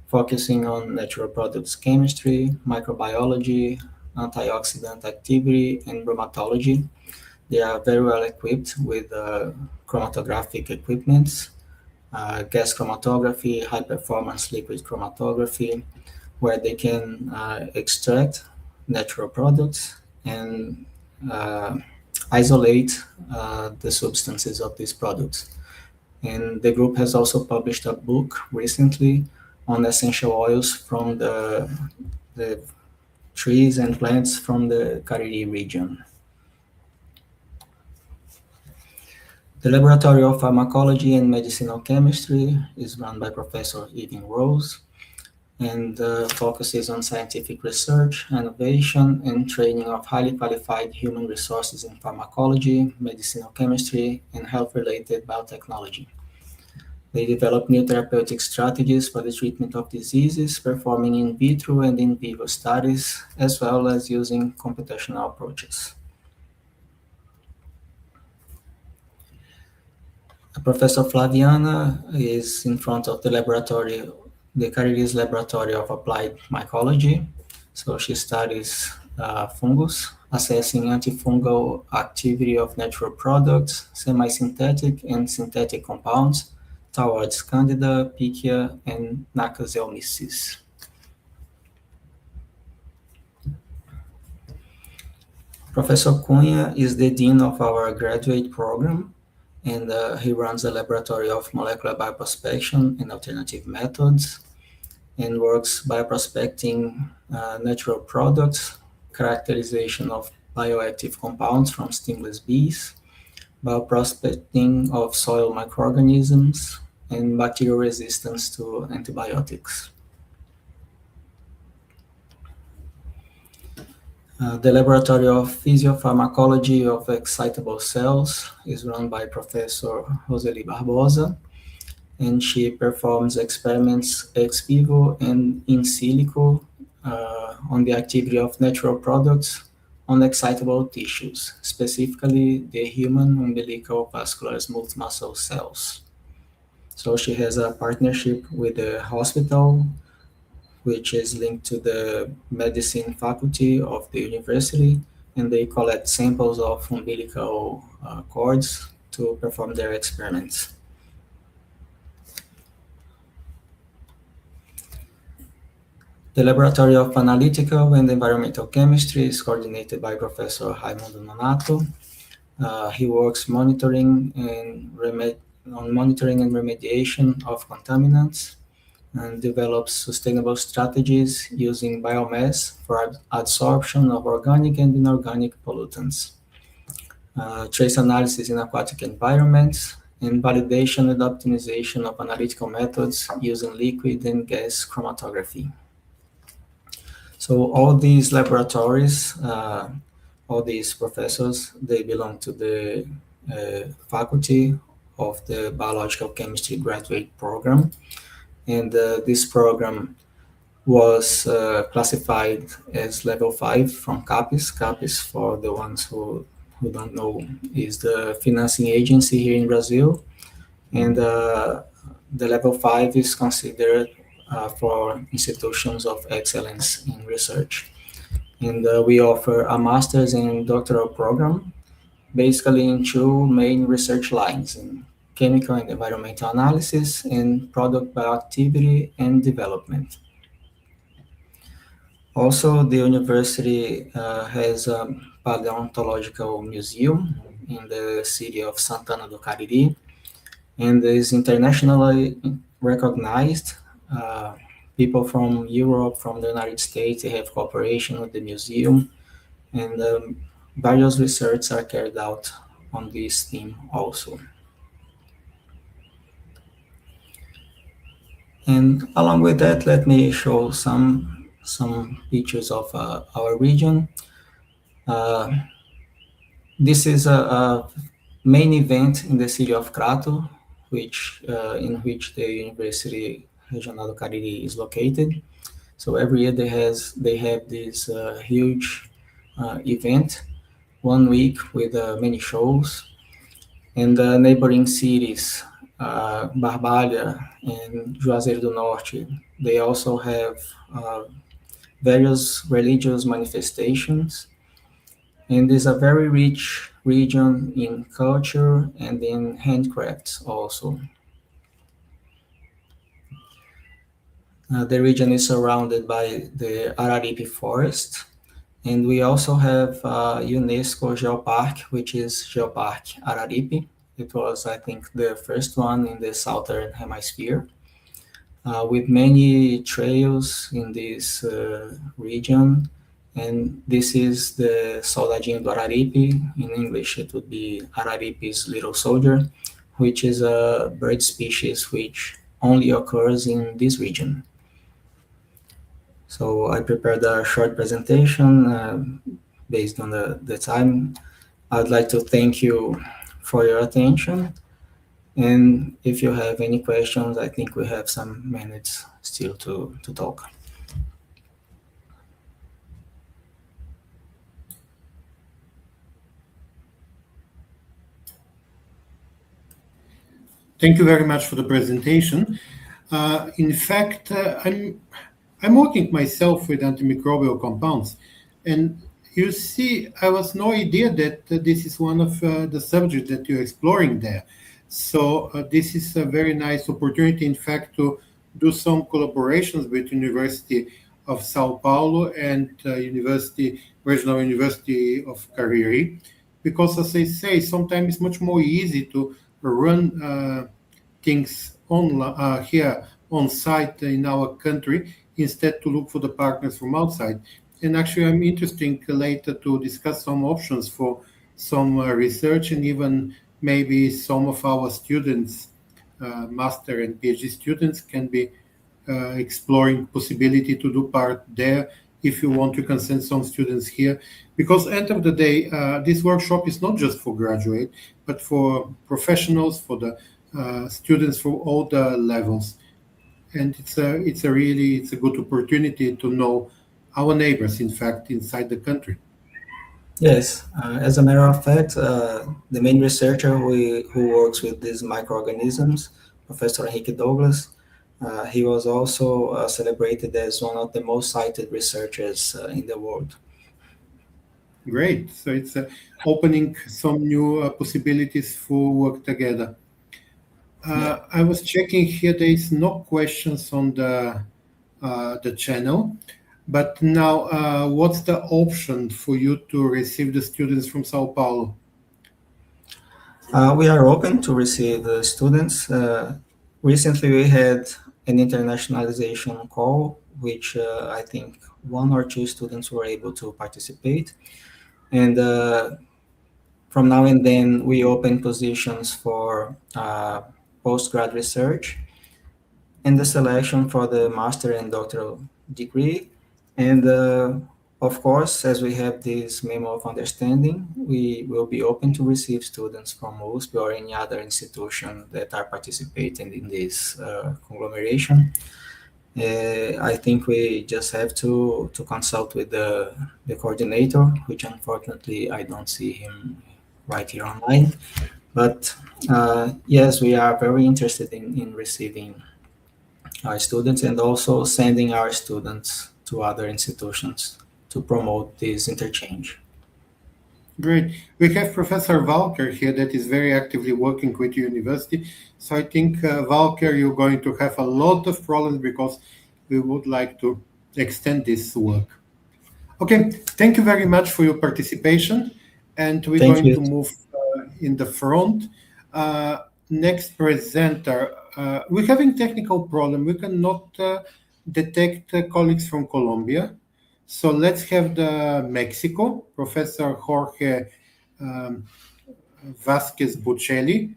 focusing on natural products chemistry, microbiology, antioxidant activity, and bromatology. They are very well equipped with chromatographic equipments, gas chromatography, high performance liquid chromatography, where they can extract natural products and isolate the substances of these products. And the group has also published a book recently on essential oils from the trees and plants from the Cariri region. The Laboratory of Pharmacology and Medicinal Chemistry is run by Professor Evan Rose, and focuses on scientific research, innovation, and training of highly qualified human resources in pharmacology, medicinal chemistry, and health-related biotechnology. They develop new therapeutic strategies for the treatment of diseases, performing in vitro and in vivo studies, as well as using computational approaches. Professor Flaviana is in front of the laboratory, the Cariri's Laboratory of Applied Mycology. So she studies fungus, assessing antifungal activity of natural products, semi-synthetic and synthetic compounds towards Candida, Pichia, and Nacazomyces. Professor Cunha is the dean of our graduate program, and he runs a laboratory of molecular bioprospection and alternative methods, and works bioprospecting natural products, characterization of bioactive compounds from stingless bees, bioprospecting of soil microorganisms, and bacterial resistance to antibiotics. The Laboratory of Physiopharmacology of Excitable Cells is run by Professor Roseli Barbosa, and she performs experiments ex vivo and in silico on the activity of natural products on excitable tissues, specifically the human umbilical vascular smooth muscle cells. So she has a partnership with the hospital, which is linked to the medicine faculty of the university, and they collect samples of umbilical cords to perform their experiments. The Laboratory of Analytical and Environmental Chemistry is coordinated by Professor Raimundo Nonato. He works monitoring and remediation of contaminants, and develops sustainable strategies using biomass for adsorption of organic and inorganic pollutants, trace analysis in aquatic environments, and validation and optimization of analytical methods using liquid and gas chromatography. So all these laboratories, all these professors, they belong to the faculty of the Biological Chemistry Graduate Program. And this program was classified as level 5 from CAPES. CAPES, for the ones who don't know, is the financing agency here in Brazil. And the level 5 is considered for institutions of excellence in research. And we offer a master's and doctoral program, basically in two main research lines, in chemical and environmental analysis, and product bioactivity and development. Also, the university has a paleontological museum in the city of Santana do Cariri, and is internationally recognized. People from Europe, from the United States, they have cooperation with the museum, and various research are carried out on this theme also. And along with that, let me show some pictures of our region. This is a main event in the city of Crato, in which the University Regional do Cariri is located. So every year they have this huge event, 1 week with many shows. And the neighboring cities, Barbalha and Juazeiro do Norte, they also have various religious manifestations. And it's a very rich region in culture and in handcrafts also. The region is surrounded by the Araripe forest, and we also have UNESCO Geopark, which is Geopark Araripe. It was, I think, the first one in the southern hemisphere, with many trails in this region. And this is the Soldadinho do Araripe. In English, it would be Araripe's little soldier, which is a bird species which only occurs in this region. So I prepared a short presentation based on the time. I'd like to thank you for your attention. And if you have any questions, I think we have some minutes still to talk. Thank you very much for the presentation. In fact, I'm working myself with antimicrobial compounds, and you see, I was no idea that this is one of the subjects that you're exploring there. So this is a very nice opportunity, in fact, to do some collaborations with University of Sao Paulo and Regional University of Cariri, because as I say, sometimes it's much more easy to run things here on site in our country instead to look for the partners from outside. And actually, I'm interested later to discuss some options for some research, and even maybe some of our students, master and PhD students, can be exploring possibility to do part there. If you want, you can send some students here, because end of the day, this workshop is not just for graduate, but for professionals, for the students for all the levels. And it's a good opportunity to know our neighbors, in fact, inside the country. Yes, as a matter of fact, the main researcher who works with these microorganisms, Professor Henrique Douglas, he was also celebrated as one of the most cited researchers in the world. Great. So it's opening some new possibilities for work together. I was checking here. There is no questions on the channel, but now what's the option for you to receive the students from Sao Paulo? We are open to receive the students. Recently, we had an internationalization call, which I think 1 or 2 students were able to participate. And from now and then, we open positions for postgrad research and the selection for the master and doctoral degree. And of course, as we have this memo of understanding, we will be open to receive students from USP or any other institution that are participating in this conglomeration. I think we just have to consult with the coordinator, which unfortunately I don't see him right here online. But yes, we are very interested in receiving our students and also sending our students to other institutions to promote this interchange. Great. We have Professor Walker here that is very actively working with the university. So I think, Walker, you're going to have a lot of problems because we would like to extend this work. Okay, thank you very much for your participation. And we're going to move in the front. Next presenter. We're having technical problem. We cannot detect colleagues from Colombia. So let's have the Mexico, Professor Jorge Vasquez Buccelli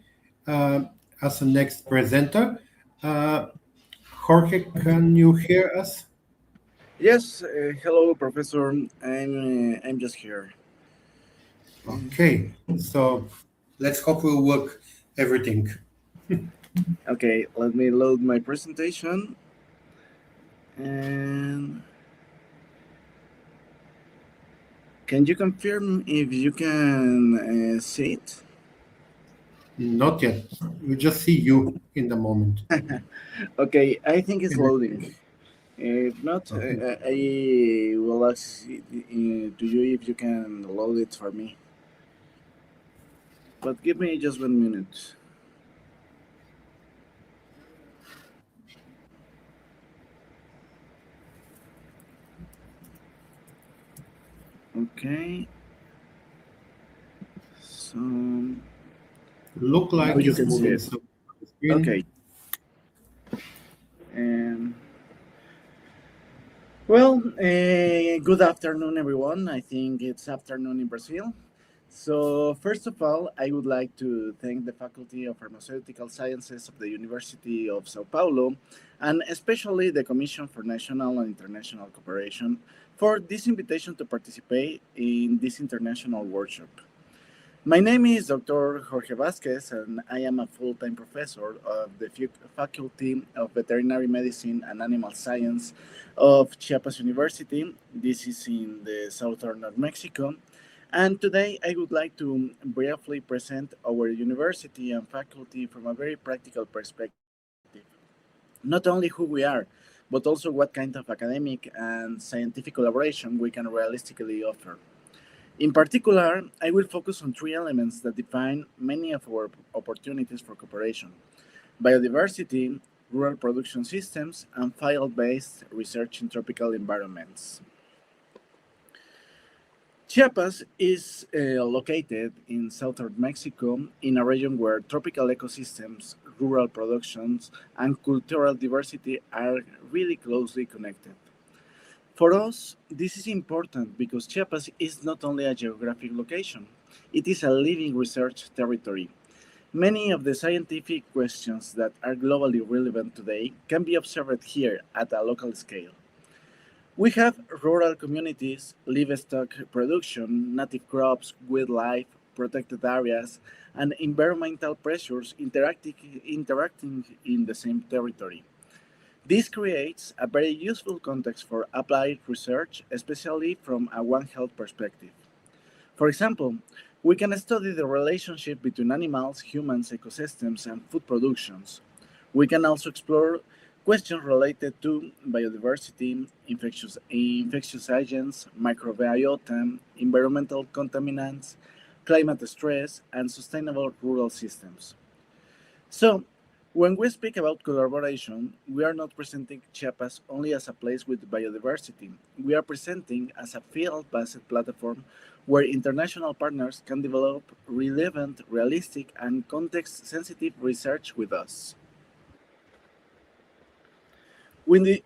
as the next presenter. Jorge, can you hear us? Yes, hello, Professor. I'm just here. Okay, so let's hope we'll work everything. Okay, let me load my presentation. And can you confirm if you can see it? Not yet. We just see you in the moment. Okay, I think it's Okay. loading. If not, I will ask to you if you can load it for me. But give me just 1 minute. Okay. So Look like now you it's can see moving. it. So the screen. Okay. And well, good afternoon, everyone. I think it's afternoon in Brazil. So, first of all, I would like to thank the Faculty of Pharmaceutical Sciences of the University of Sao Paulo, and especially the Commission for National and International Cooperation, for this invitation to participate in this international workshop. My name is Dr. Jorge Vasquez, and I am a full-time professor of the Faculty of Veterinary Medicine and Animal Science of Chiapas University. This is in the southern of Mexico. And today I would like to briefly present our university and faculty from a very practical perspective. Not only who we are, but also what kind of academic and scientific collaboration we can realistically offer. In particular, I will focus on three elements that define many of our opportunities for cooperation: biodiversity, rural production systems, and field-based research in tropical environments. Chiapas is located in southern Mexico in a region where tropical ecosystems, rural productions, and cultural diversity are really closely connected. For us, this is important because Chiapas is not only a geographic location, it is a living research territory. Many of the scientific questions that are globally relevant today can be observed here at a local scale. We have rural communities, livestock production, native crops, wildlife, protected areas, and environmental pressures interacting in the same territory. This creates a very useful context for applied research, especially from a One Health perspective. For example, we can study the relationship between animals, humans, ecosystems, and food productions. We can also explore questions related to biodiversity, infectious agents, microbiota, environmental contaminants, climate stress, and sustainable rural systems. So, when we speak about collaboration, we are not presenting Chiapas only as a place with biodiversity. We are presenting as a field-based platform where international partners can develop relevant, realistic, and context-sensitive research with us. Within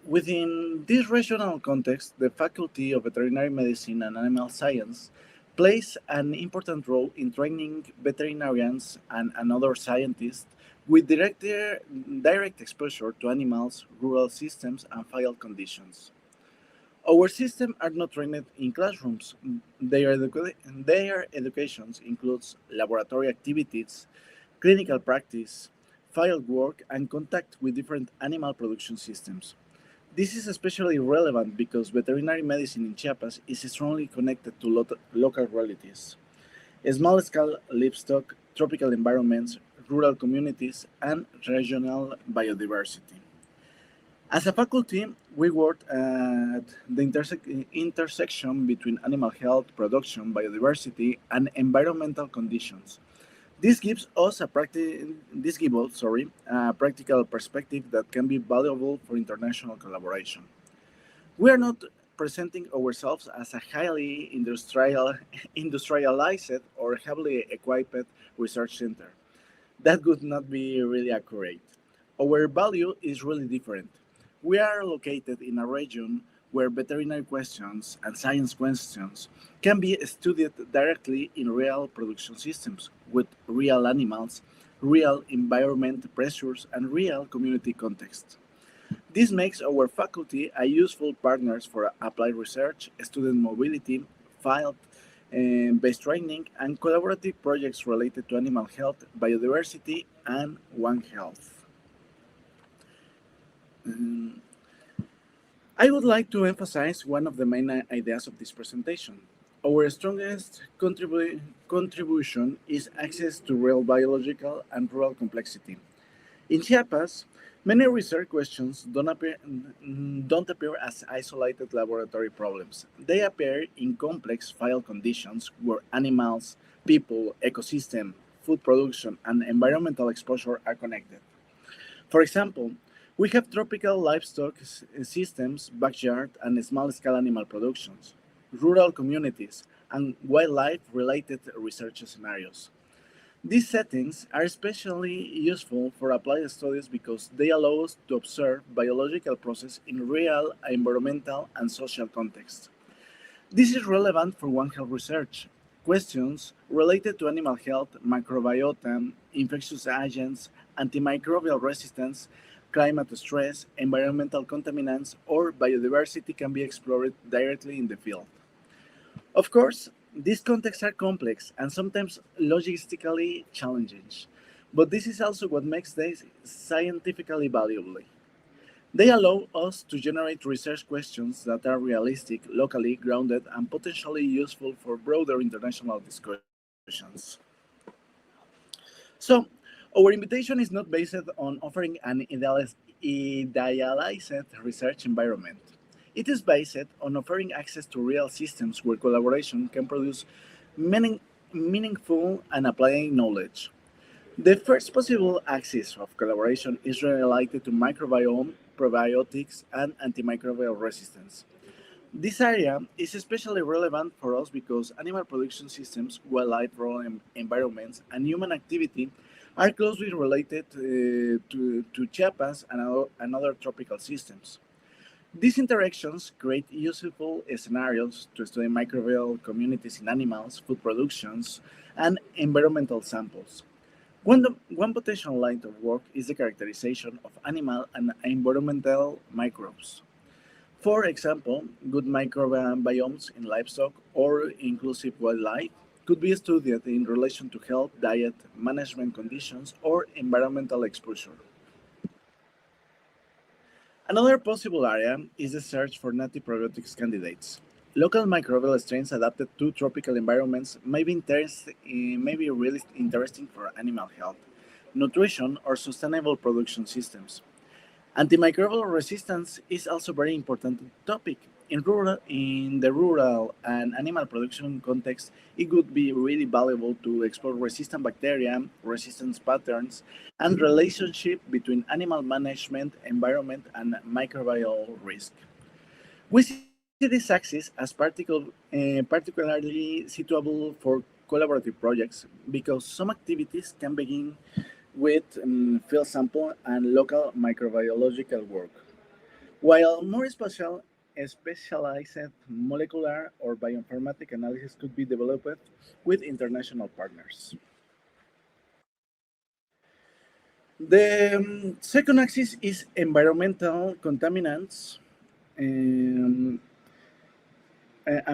within this regional context, the Faculty of Veterinary Medicine and Animal Science plays an important role in training veterinarians and other scientists with direct exposure to animals, rural systems, and field conditions. Our systems are not trained in classrooms. Their educations includes laboratory activities, clinical practice, field work, and contact with different animal production systems. This is especially relevant because veterinary medicine in Chiapas is strongly connected to local realities: small scale livestock, tropical environments, rural communities, and regional biodiversity. As a faculty, we work at the intersection between animal health, production, biodiversity, and environmental conditions. This gives us, a practical perspective that can be valuable for international collaboration. We are not presenting ourselves as a highly industrialized or heavily equipped research center. That would not be really accurate. Our value is really different. We are located in a region where veterinary questions and science questions can be studied directly in real production systems with real animals, real environment pressures, and real community context. This makes our faculty a useful partners for applied research, student mobility, field-based training, and collaborative projects related to animal health, biodiversity, and One Health. Um, I would like to emphasize one of the main ideas of this presentation. Our strongest contribution is access to real biological and rural complexity. In Chiapas, many research questions don't appear as isolated laboratory problems. They appear in complex file conditions where animals, people, ecosystem, food production, and environmental exposure are connected. For example, we have tropical livestock systems, backyard and small-scale animal productions, rural communities, and wildlife-related research scenarios. These settings are especially useful for applied studies because they allow us to observe biological processes in real environmental and social contexts. This is relevant for One Health research. Questions related to animal health, microbiota, infectious agents, antimicrobial resistance, climate stress, environmental contaminants, or biodiversity can be explored directly in the field. Of course, these contexts are complex and sometimes logistically challenging, but this is also what makes them scientifically valuable. They allow us to generate research questions that are realistic, locally grounded, and potentially useful for broader international discussions. So, our invitation is not based on offering an idealized research environment. It is based on offering access to real systems where collaboration can produce meaningful and applied knowledge. The first possible axis of collaboration is related to microbiome, probiotics, and antimicrobial resistance. This area is especially relevant for us because animal production systems, wildlife rural environments, and human activity are closely related to Chiapas and other tropical systems. These interactions create useful scenarios to study microbial communities in animals, food productions, and environmental samples. One potential line of work is the characterization of animal and environmental microbes. For example, good microbiomes in livestock or inclusive wildlife could be studied in relation to health, diet, management conditions, or environmental exposure. Another possible area is the search for native probiotics candidates. Local microbial strains adapted to tropical environments may be really interesting for animal health, nutrition, or sustainable production systems. Antimicrobial resistance is also a very important topic. In the rural and animal production context, it would be really valuable to explore resistant bacteria, resistance patterns, and relationship between animal management, environment, and microbial risk. We see this axis as particularly suitable for collaborative projects because some activities can begin with field sample and local microbiological work, while more specialized molecular or bioinformatic analysis could be developed with international partners. The second axis is environmental contaminants and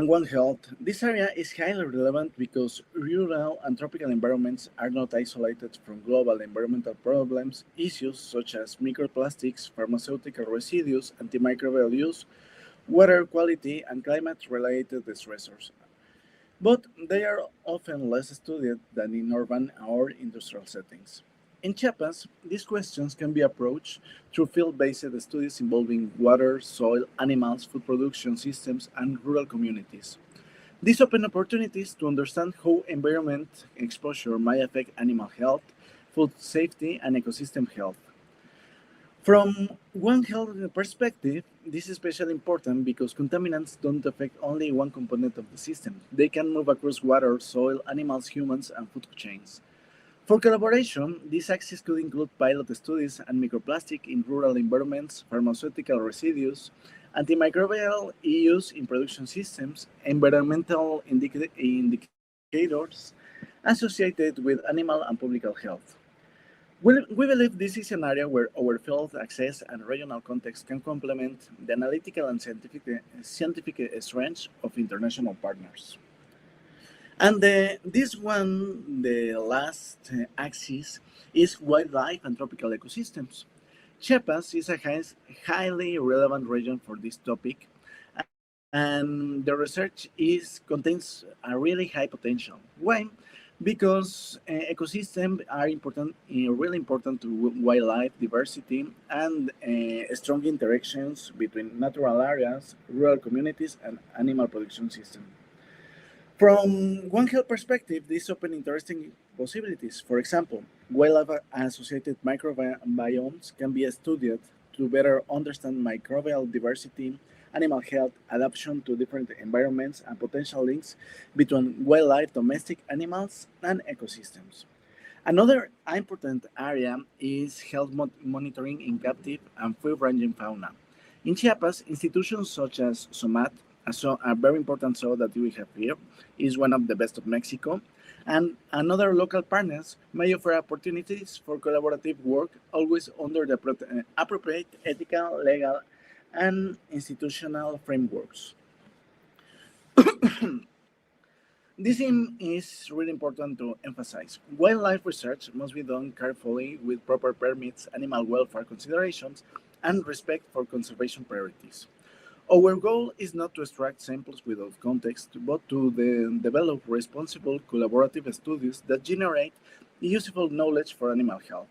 One Health. This area is highly relevant because rural and tropical environments are not isolated from global environmental problems, issues such as microplastics, pharmaceutical residues, antimicrobial use, water quality, and climate-related stressors. But they are often less studied than in urban or industrial settings. In Chiapas, these questions can be approached through field-based studies involving water, soil, animals, food production systems, and rural communities. These open opportunities to understand how environment exposure might affect animal health, food safety, and ecosystem health. From One Health perspective, this is especially important because contaminants don't affect only one component of the system. They can move across water, soil, animals, humans, and food chains. For collaboration, this axis could include pilot studies and microplastic in rural environments, pharmaceutical residues, antimicrobial use in production systems, environmental indicators associated with animal and public health. We believe this is an area where our field access and regional context can complement the analytical and scientific strengths of international partners. And this one, the last axis, is wildlife and tropical ecosystems. Chiapas is a highly relevant region for this topic, and the research contains a really high potential. Why? Because ecosystems are really important to wildlife diversity and strong interactions between natural areas, rural communities, and animal production systems. From One Health perspective, this open interesting possibilities. For example, wildlife-associated microbiomes can be studied to better understand microbial diversity, animal health, adaptation to different environments, and potential links between wildlife, domestic animals, and ecosystems. Another important area is health monitoring in captive and free-ranging fauna. In Chiapas, institutions such as SOMAT, a very important zoo that we have here, is one of the best of Mexico, and another local partners may offer opportunities for collaborative work, always under the appropriate ethical, legal, and institutional frameworks. This is really important to emphasize. Wildlife research must be done carefully with proper permits, animal welfare considerations, and respect for conservation priorities. Our goal is not to extract samples without context, but to develop responsible collaborative studies that generate useful knowledge for animal health,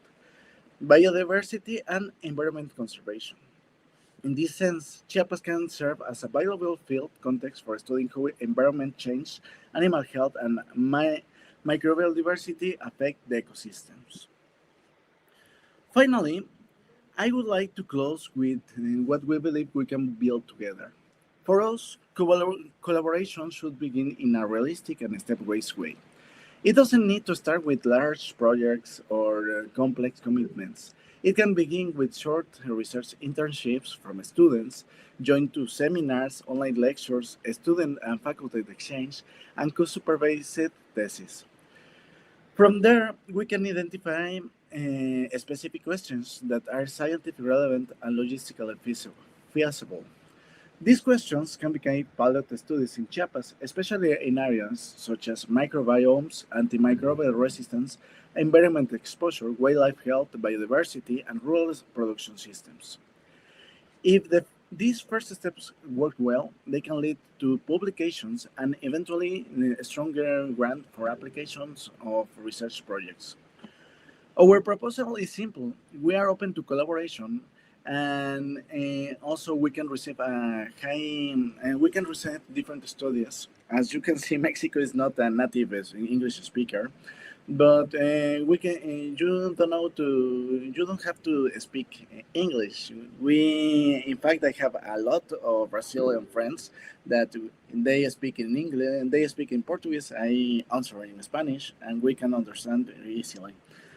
biodiversity, and environment conservation. In this sense, Chiapas can serve as a valuable field context for studying how environment change, animal health, and microbial diversity affect the ecosystems. Finally, I would like to close with what we believe we can build together. For us, collaboration should begin in a realistic and stepwise way. It doesn't need to start with large projects or complex commitments. It can begin with short research internships from students, joined to seminars, online lectures, student and faculty exchange, and co-supervised theses. From there, we can identify specific questions that are scientifically relevant and logistically feasible. These questions can become pilot studies in Chiapas, especially in areas such as microbiomes, antimicrobial resistance, environment exposure, wildlife health, biodiversity, and rural production systems. If these first steps work well, they can lead to publications and eventually a stronger grant for applications of research projects. Our proposal is simple. We are open to collaboration, and also we can receive different studies. As you can see, Mexico is not a native English speaker, but you don't have to speak English. In fact, I have a lot of Brazilian friends that they speak in English and they speak in Portuguese. I answer in Spanish, and we can understand easily.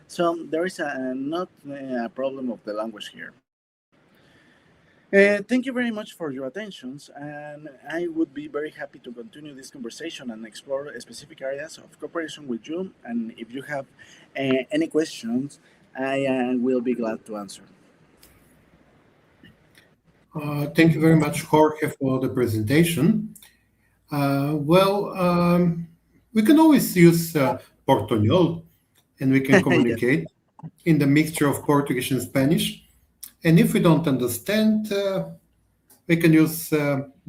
So there is not a problem of the language here. Thank you very much for your attentions, and I would be very happy to continue this conversation and explore specific areas of cooperation with you. And if you have any questions, I will be glad to answer. Thank you very much, Jorge, for the presentation. We can always use Portuñol, and we can communicate in the mixture of Portuguese and Spanish. And if we don't understand, we can use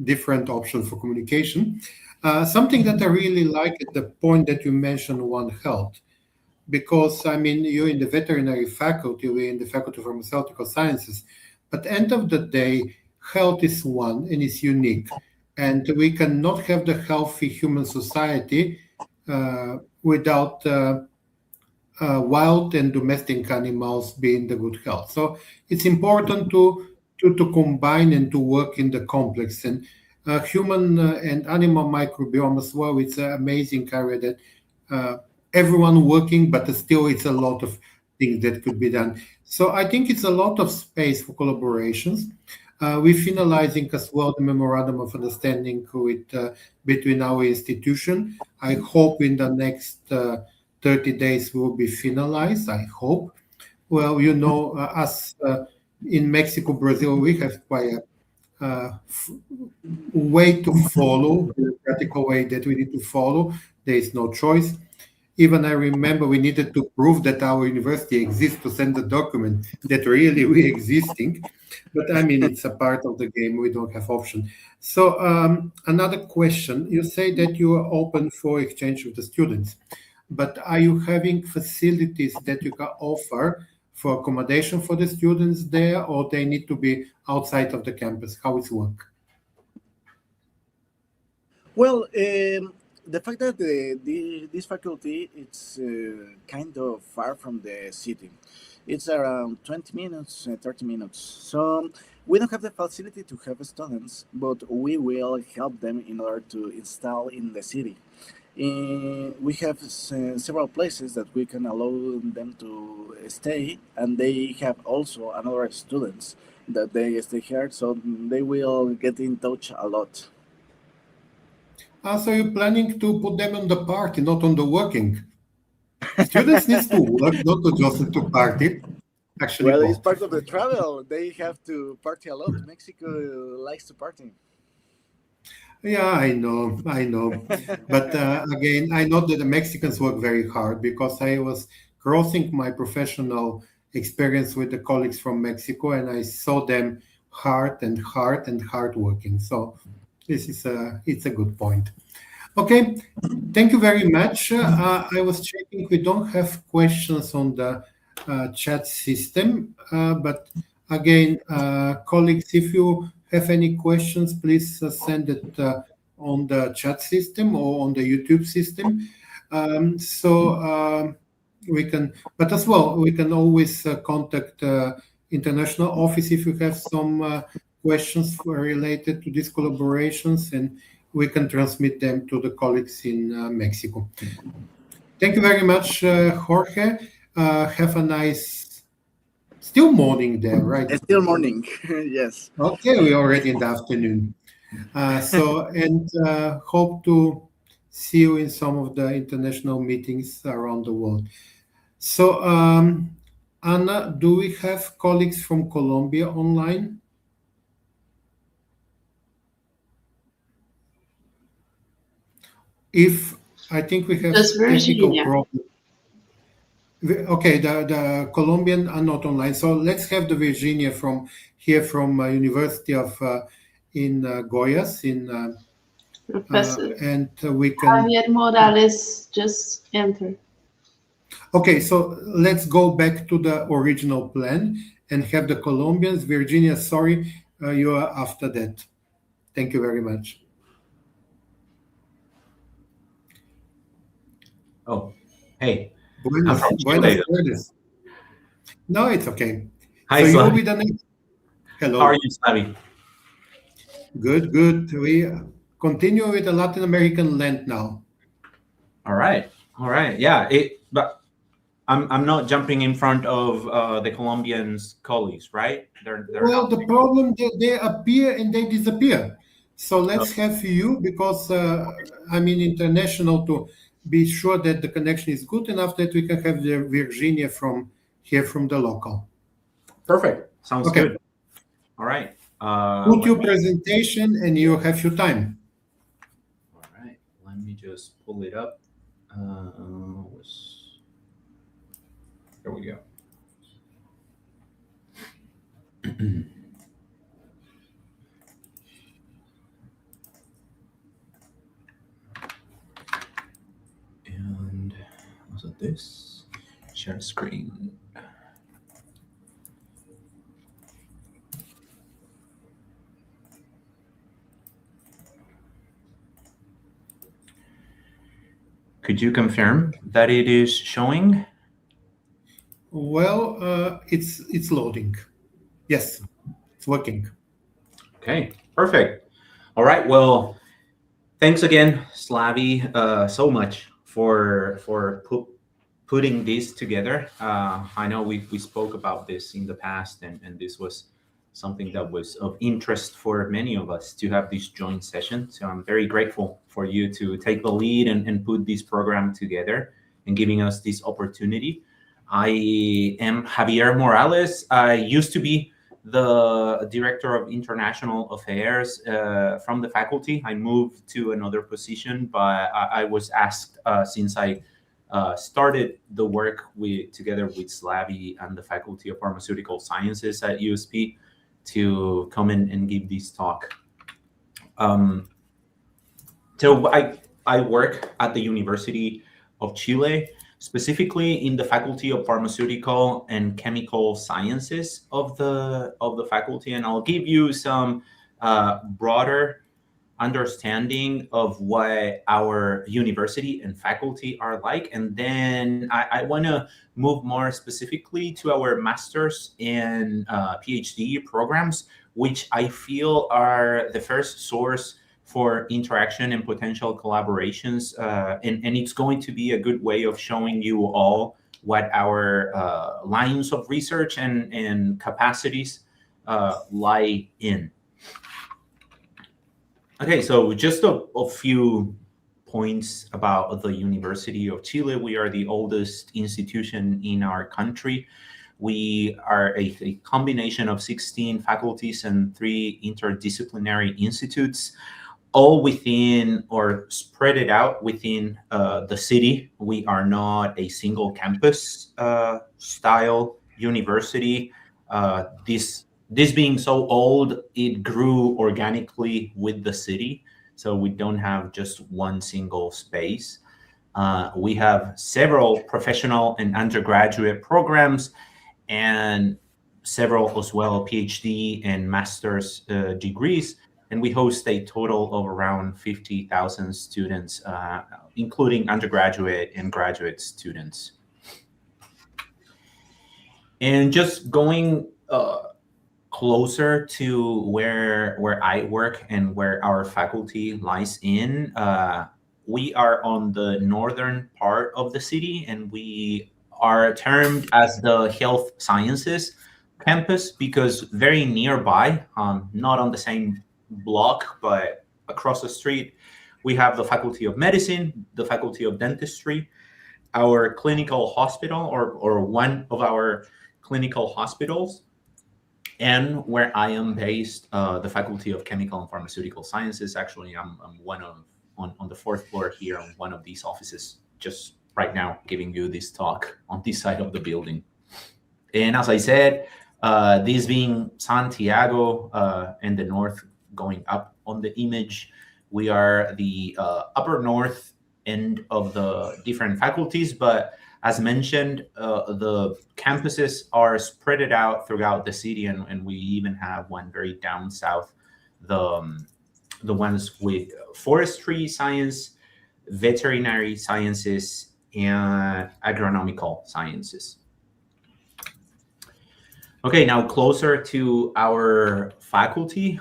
different options for communication. Something that I really like is the point that you mentioned, One Health, because I mean, you're in the veterinary faculty, we're in the Faculty of Pharmaceutical Sciences, but end of the day, health is one and it's unique. And we cannot have the healthy human society without wild and domestic animals being the good health. So it's important to combine and to work in the complex. And human and animal microbiome as well, it's an amazing area that everyone working, but still it's a lot of things that could be done. So I think it's a lot of space for collaborations. We're finalizing as well the memorandum of understanding between our institution. I hope in the next 30 days will be finalized, I hope. Well, us in Mexico, Brazil, we have quite a way to follow, bureaucratic way that we need to follow. There is no choice. Even I remember we needed to prove that our university exists to send the document that really we existing. But I mean, it's a part of the game. We don't have option. So another question: you say that you are open for exchange with the students, but are you having facilities that you can offer for accommodation for the students there, or they need to be outside of the campus? How it work? Well, the fact that this faculty it's kind of far from the city. It's around 20 minutes, 30 minutes. So we don't have the facility to have students, but we will help them in order to install in the city. We have several places that we can allow them to stay, and they have also another students that they stay here, so they will get in touch a lot. So you're planning to put them on the party, not on the working. Students needs to work, not to just to party. Actually, Well, it's both. part of the travel. They have to party a lot. Mexico likes to party. Yeah, I know. But again, I know that the Mexicans work very hard because I was crossing my professional experience with the colleagues from Mexico, and I saw them hard working. So it's a good point. Okay, thank you very much. I was checking, we don't have questions on the chat system, but again, colleagues, if you have any questions, please send it on the chat system or on the YouTube system. We can, but as well, we can always contact international office if you have some questions related to these collaborations, and we can transmit them to the colleagues in Mexico. Thank you very much, Jorge. Have a nice, still morning there, right? It's still morning, yes. Okay, we're already in the afternoon. Hope to see you in some of the international meetings around the world. So, Anna, do we have colleagues from Colombia online? If I think we have Just technical Virginia. problem. Okay, the Colombian are not online. So let's have the Virginia from here from University of in Goiás Professor and we can. Javier Morales just entered. Okay, so let's go back to the original plan and have the Colombians. Virginia, sorry, you are after that. Thank you very much. Oh, hey. Buenos tardes. No, it's okay. Hi, so Slavi. you will be the next. Hello. How are you, Slavi? Good, good. We continue with the Latin American land now. All right. Yeah, but I'm not jumping in front of the Colombians colleagues, right? They're well, not. the problem they appear and they disappear. So let's have you because I mean international to be sure that the connection is good enough that we can have the Virginia from here from the local. Perfect. Sounds good. All right. Put your presentation and you have your time. All right. Let me just pull it up. Here we go. And was it this? Share screen. Could you confirm that it is showing? Well, it's loading. Yes, it's working. Okay, perfect. All right. Well, thanks again, Slavi, so much for putting this together. I know we spoke about this in the past, and this was something that was of interest for many of us to have this joint session. So I'm very grateful for you to take the lead and put this program together and giving us this opportunity. I am Javier Morales. I used to be the Director of International Affairs from the faculty. I moved to another position, but I was asked since I started the work together with Slavi and the Faculty of Pharmaceutical Sciences at USP to come in and give this talk. So I work at the University of Chile, specifically in the Faculty of Pharmaceutical and Chemical Sciences of the faculty, and I'll give you some broader understanding of what our university and faculty are like, and then I want to move more specifically to our master's and PhD programs, which I feel are the first source for interaction and potential collaborations, and it's going to be a good way of showing you all what our lines of research and capacities lie in. Okay, so just a few points about the University of Chile. We are the oldest institution in our country. We are a combination of 16 faculties and 3 interdisciplinary institutes, all within or spread it out within the city. We are not a single campus style university. This being so old, it grew organically with the city. So we don't have just one single space. We have several professional and undergraduate programs and several as well PhD and master's degrees. And we host a total of around 50,000 students, including undergraduate and graduate students. And just going closer to where I work and where our faculty lies in, we are on the northern part of the city, and we are termed as the health sciences campus because very nearby, not on the same block, but across the street, we have the Faculty of Medicine, the Faculty of Dentistry, our clinical hospital, or one of our clinical hospitals, and where I am based, the Faculty of Chemical and Pharmaceutical Sciences. Actually, I'm one of on the 4th floor here on one of these offices, just right now giving you this talk on this side of the building. And as I said, this being Santiago and the north going up on the image, we are the upper north end of the different faculties, but as mentioned, the campuses are spread out throughout the city, and we even have one very down south, the ones with forestry science, veterinary sciences, and agronomical sciences. Okay, now closer to our faculty,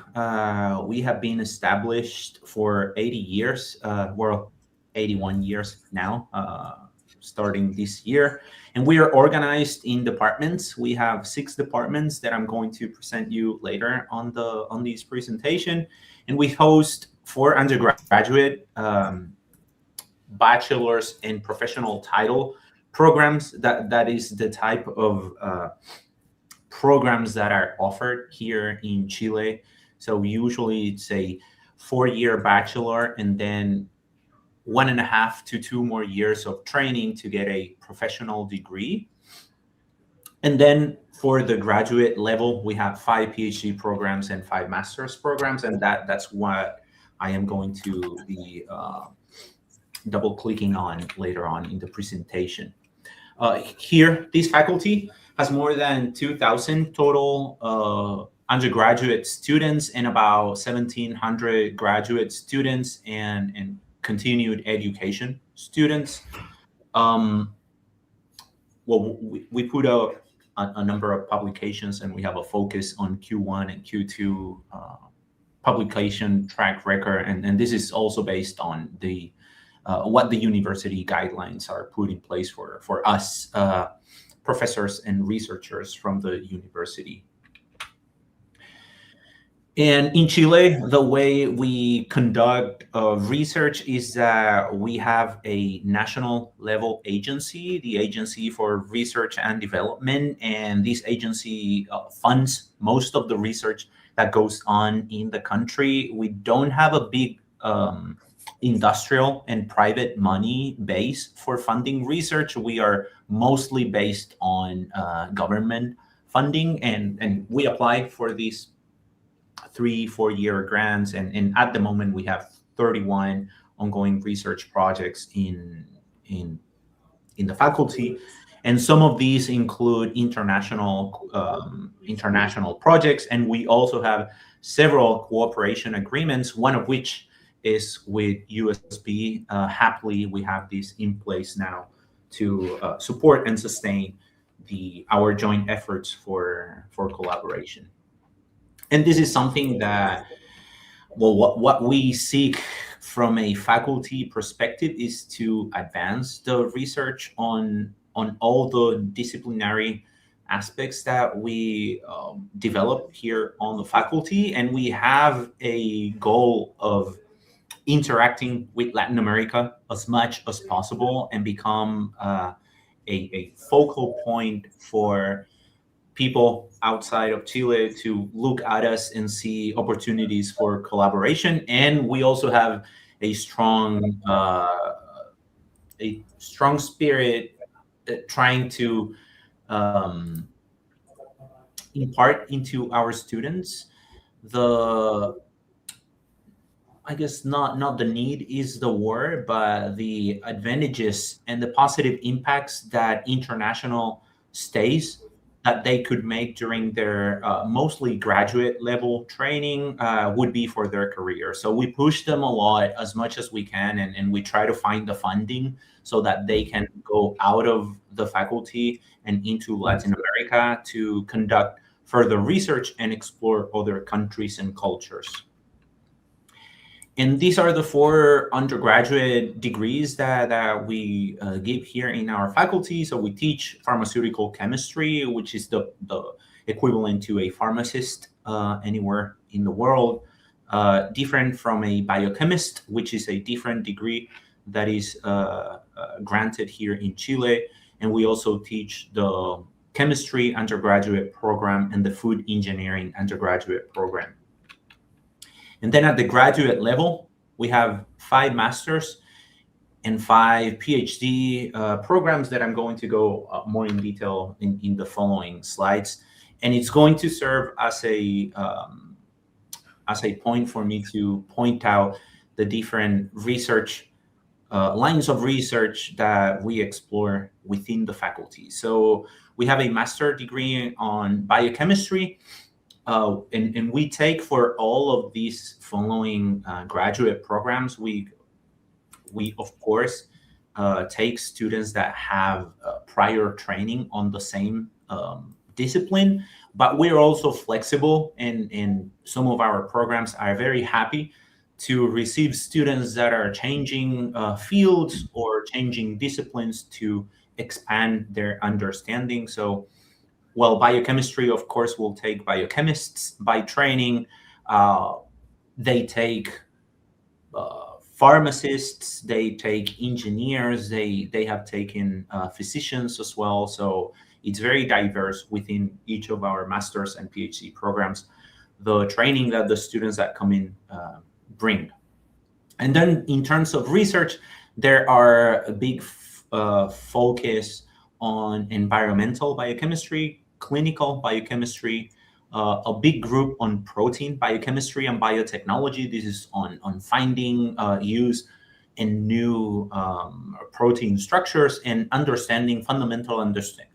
we have been established for 80 years, well, 81 years now, starting this year. And we are organized in departments. We have 6 departments that I'm going to present you later on this presentation. And we host 4 undergraduate, bachelor's, and professional title programs. That is the type of programs that are offered here in Chile. So usually it's a 4-year bachelor and then 1.5 to 2 more years of training to get a professional degree. And then for the graduate level, we have 5 PhD programs and 5 master's programs, and that's what I am going to be double clicking on later on in the presentation. Here, this faculty has more than 2,000 total undergraduate students and about 1,700 graduate students and continued education students. Well, we put out a number of publications, and we have a focus on Q1 and Q2 publication track record, and this is also based on the what the university guidelines are put in place for us professors and researchers from the university. And in Chile, the way we conduct research is that we have a national level agency, the Agency for Research and Development, and this agency funds most of the research that goes on in the country. We don't have a big industrial and private money base for funding research. We are mostly based on government funding, and we apply for these 3-4 year grants, and at the moment we have 31 ongoing research projects in the faculty, and some of these include international projects, and we also have several cooperation agreements, one of which is with USP. Happily, we have this in place now to support and sustain our joint efforts for collaboration. And this is something that, well, what we seek from a faculty perspective is to advance the research on all the disciplinary aspects that we develop here on the faculty. And we have a goal of interacting with Latin America as much as possible and become a focal point for people outside of Chile to look at us and see opportunities for collaboration. And we also have a strong spirit trying to impart into our students I guess not the need is the word, but the advantages and the positive impacts that international stays that they could make during their mostly graduate level training would be for their career. So we push them a lot as much as we can, and we try to find the funding so that they can go out of the faculty and into Latin America to conduct further research and explore other countries and cultures. And these are the 4 undergraduate degrees that we give here in our faculty. So we teach pharmaceutical chemistry, which is the equivalent to a pharmacist anywhere in the world, different from a biochemist, which is a different degree that is granted here in Chile. And we also teach the chemistry undergraduate program and the food engineering undergraduate program. And then at the graduate level, we have 5 masters and 5 PhD programs that I'm going to go more in detail in the following slides. And it's going to serve as a point for me to point out the different research lines of research that we explore within the faculty. So we have a master's degree on biochemistry. And we take for all of these following graduate programs, we of course take students that have prior training on the same discipline, but we're also flexible, and some of our programs are very happy to receive students that are changing fields or changing disciplines to expand their understanding. So, well, biochemistry, of course, will take biochemists by training. They take pharmacists, they take engineers, they have taken physicians as well. So it's very diverse within each of our master's and PhD programs, the training that the students that come in bring. And then in terms of research, there are a big focus on environmental biochemistry, clinical biochemistry, a big group on protein biochemistry and biotechnology. This is on finding, use, and new protein structures and fundamental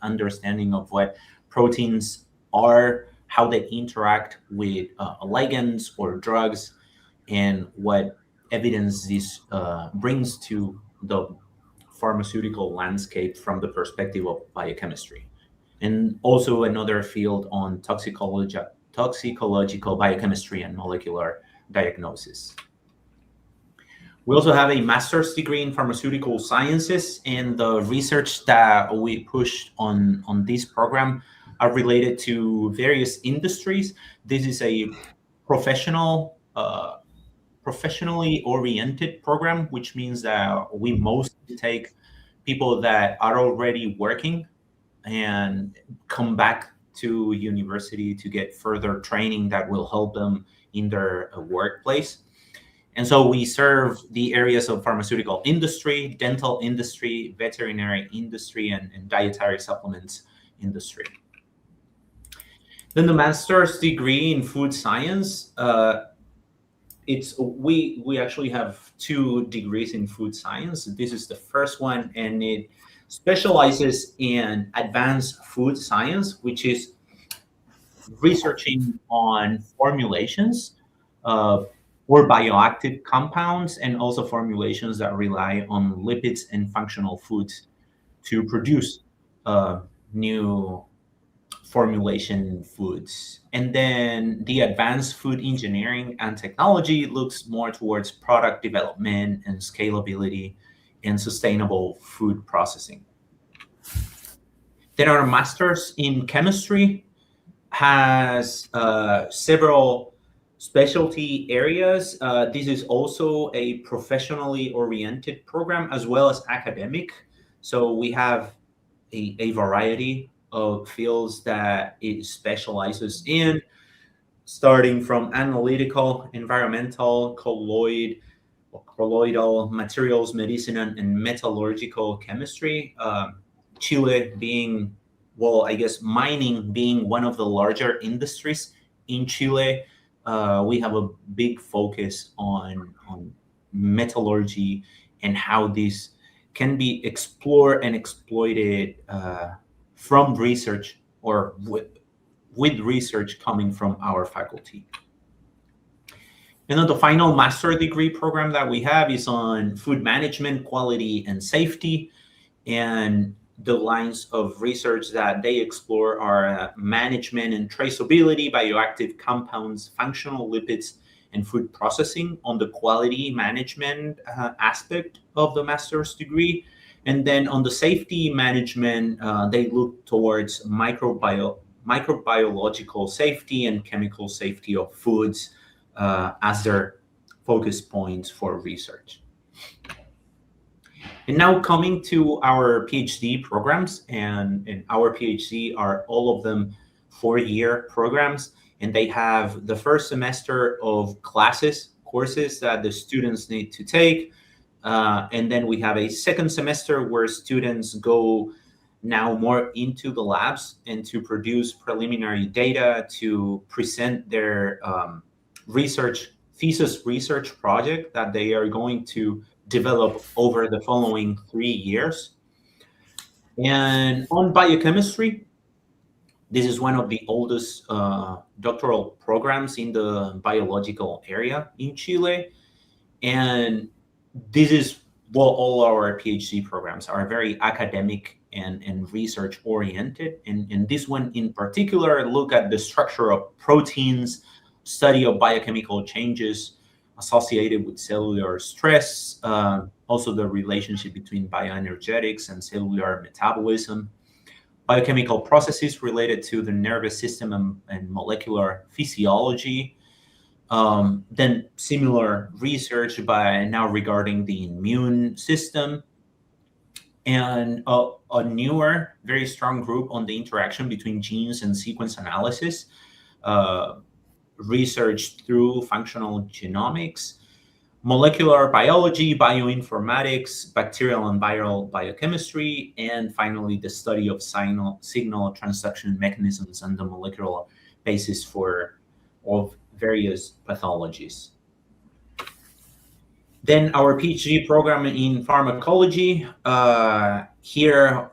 understanding of what proteins are, how they interact with ligands or drugs, and what evidence this brings to the pharmaceutical landscape from the perspective of biochemistry. And also another field on toxicological biochemistry and molecular diagnosis. We also have a master's degree in pharmaceutical sciences, and the research that we push on this program are related to various industries. This is a professionally oriented program, which means that we mostly take people that are already working and come back to university to get further training that will help them in their workplace. And so we serve the areas of pharmaceutical industry, dental industry, veterinary industry, and dietary supplements industry. Then the master's degree in food science, we actually have 2 degrees in food science. This is the first one, and it specializes in advanced food science, which is researching on formulations or bioactive compounds, and also formulations that rely on lipids and functional foods to produce new formulation foods. And then the advanced food engineering and technology looks more towards product development and scalability and sustainable food processing. Then our master's in chemistry has several specialty areas. This is also a professionally oriented program as well as academic. So we have a variety of fields that it specializes in, starting from analytical, environmental, colloidal materials, medicine, and metallurgical chemistry. Chile being, well, I guess mining being one of the larger industries in Chile, we have a big focus on metallurgy and how this can be explored and exploited from research or with research coming from our faculty. And then the final master degree program that we have is on food management, quality, and safety. And the lines of research that they explore are management and traceability, bioactive compounds, functional lipids, and food processing on the quality management aspect of the master's degree. And then on the safety management, they look towards microbiological safety and chemical safety of foods as their focus points for research. And now coming to our PhD programs, and our PhD are all of them 4-year programs, and they have the first semester of courses that the students need to take. And then we have a second semester where students go now more into the labs and to produce preliminary data to present their thesis research project that they are going to develop over the following 3 years. And on biochemistry, this is one of the oldest doctoral programs in the biological area in Chile. And this is, well, all our PhD programs are very academic and research oriented. And this one in particular look at the structure of proteins, study of biochemical changes associated with cellular stress, also the relationship between bioenergetics and cellular metabolism, biochemical processes related to the nervous system and molecular physiology. Then similar research by now regarding the immune system, and a newer, very strong group on the interaction between genes and sequence analysis, research through functional genomics, molecular biology, bioinformatics, bacterial and viral biochemistry, and finally the study of signal transduction mechanisms and the molecular basis of various pathologies. Then our PhD program in pharmacology, here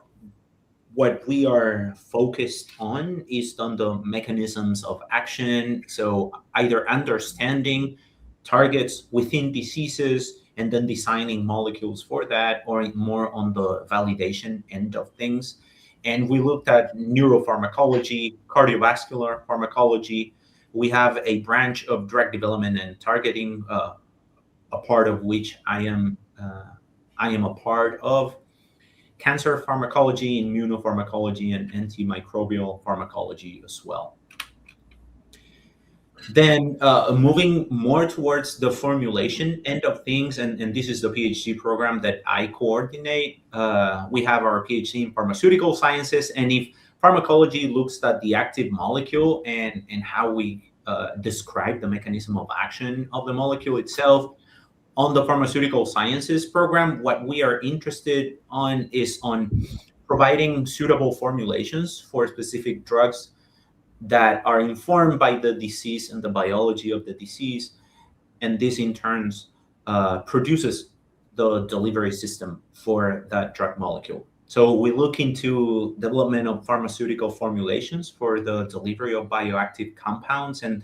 what we are focused on is on the mechanisms of action. So either understanding targets within diseases and then designing molecules for that, or more on the validation end of things. And we looked at neuropharmacology, cardiovascular pharmacology. We have a branch of drug development and targeting, a part of which I am a part of. Cancer pharmacology, immunopharmacology, and antimicrobial pharmacology as well. Then moving more towards the formulation end of things, and this is the PhD program that I coordinate. We have our PhD in pharmaceutical sciences, and if pharmacology looks at the active molecule and how we describe the mechanism of action of the molecule itself, on the pharmaceutical sciences program, what we are interested on is on providing suitable formulations for specific drugs that are informed by the disease and the biology of the disease, and this in turn produces the delivery system for that drug molecule. So we look into development of pharmaceutical formulations for the delivery of bioactive compounds, and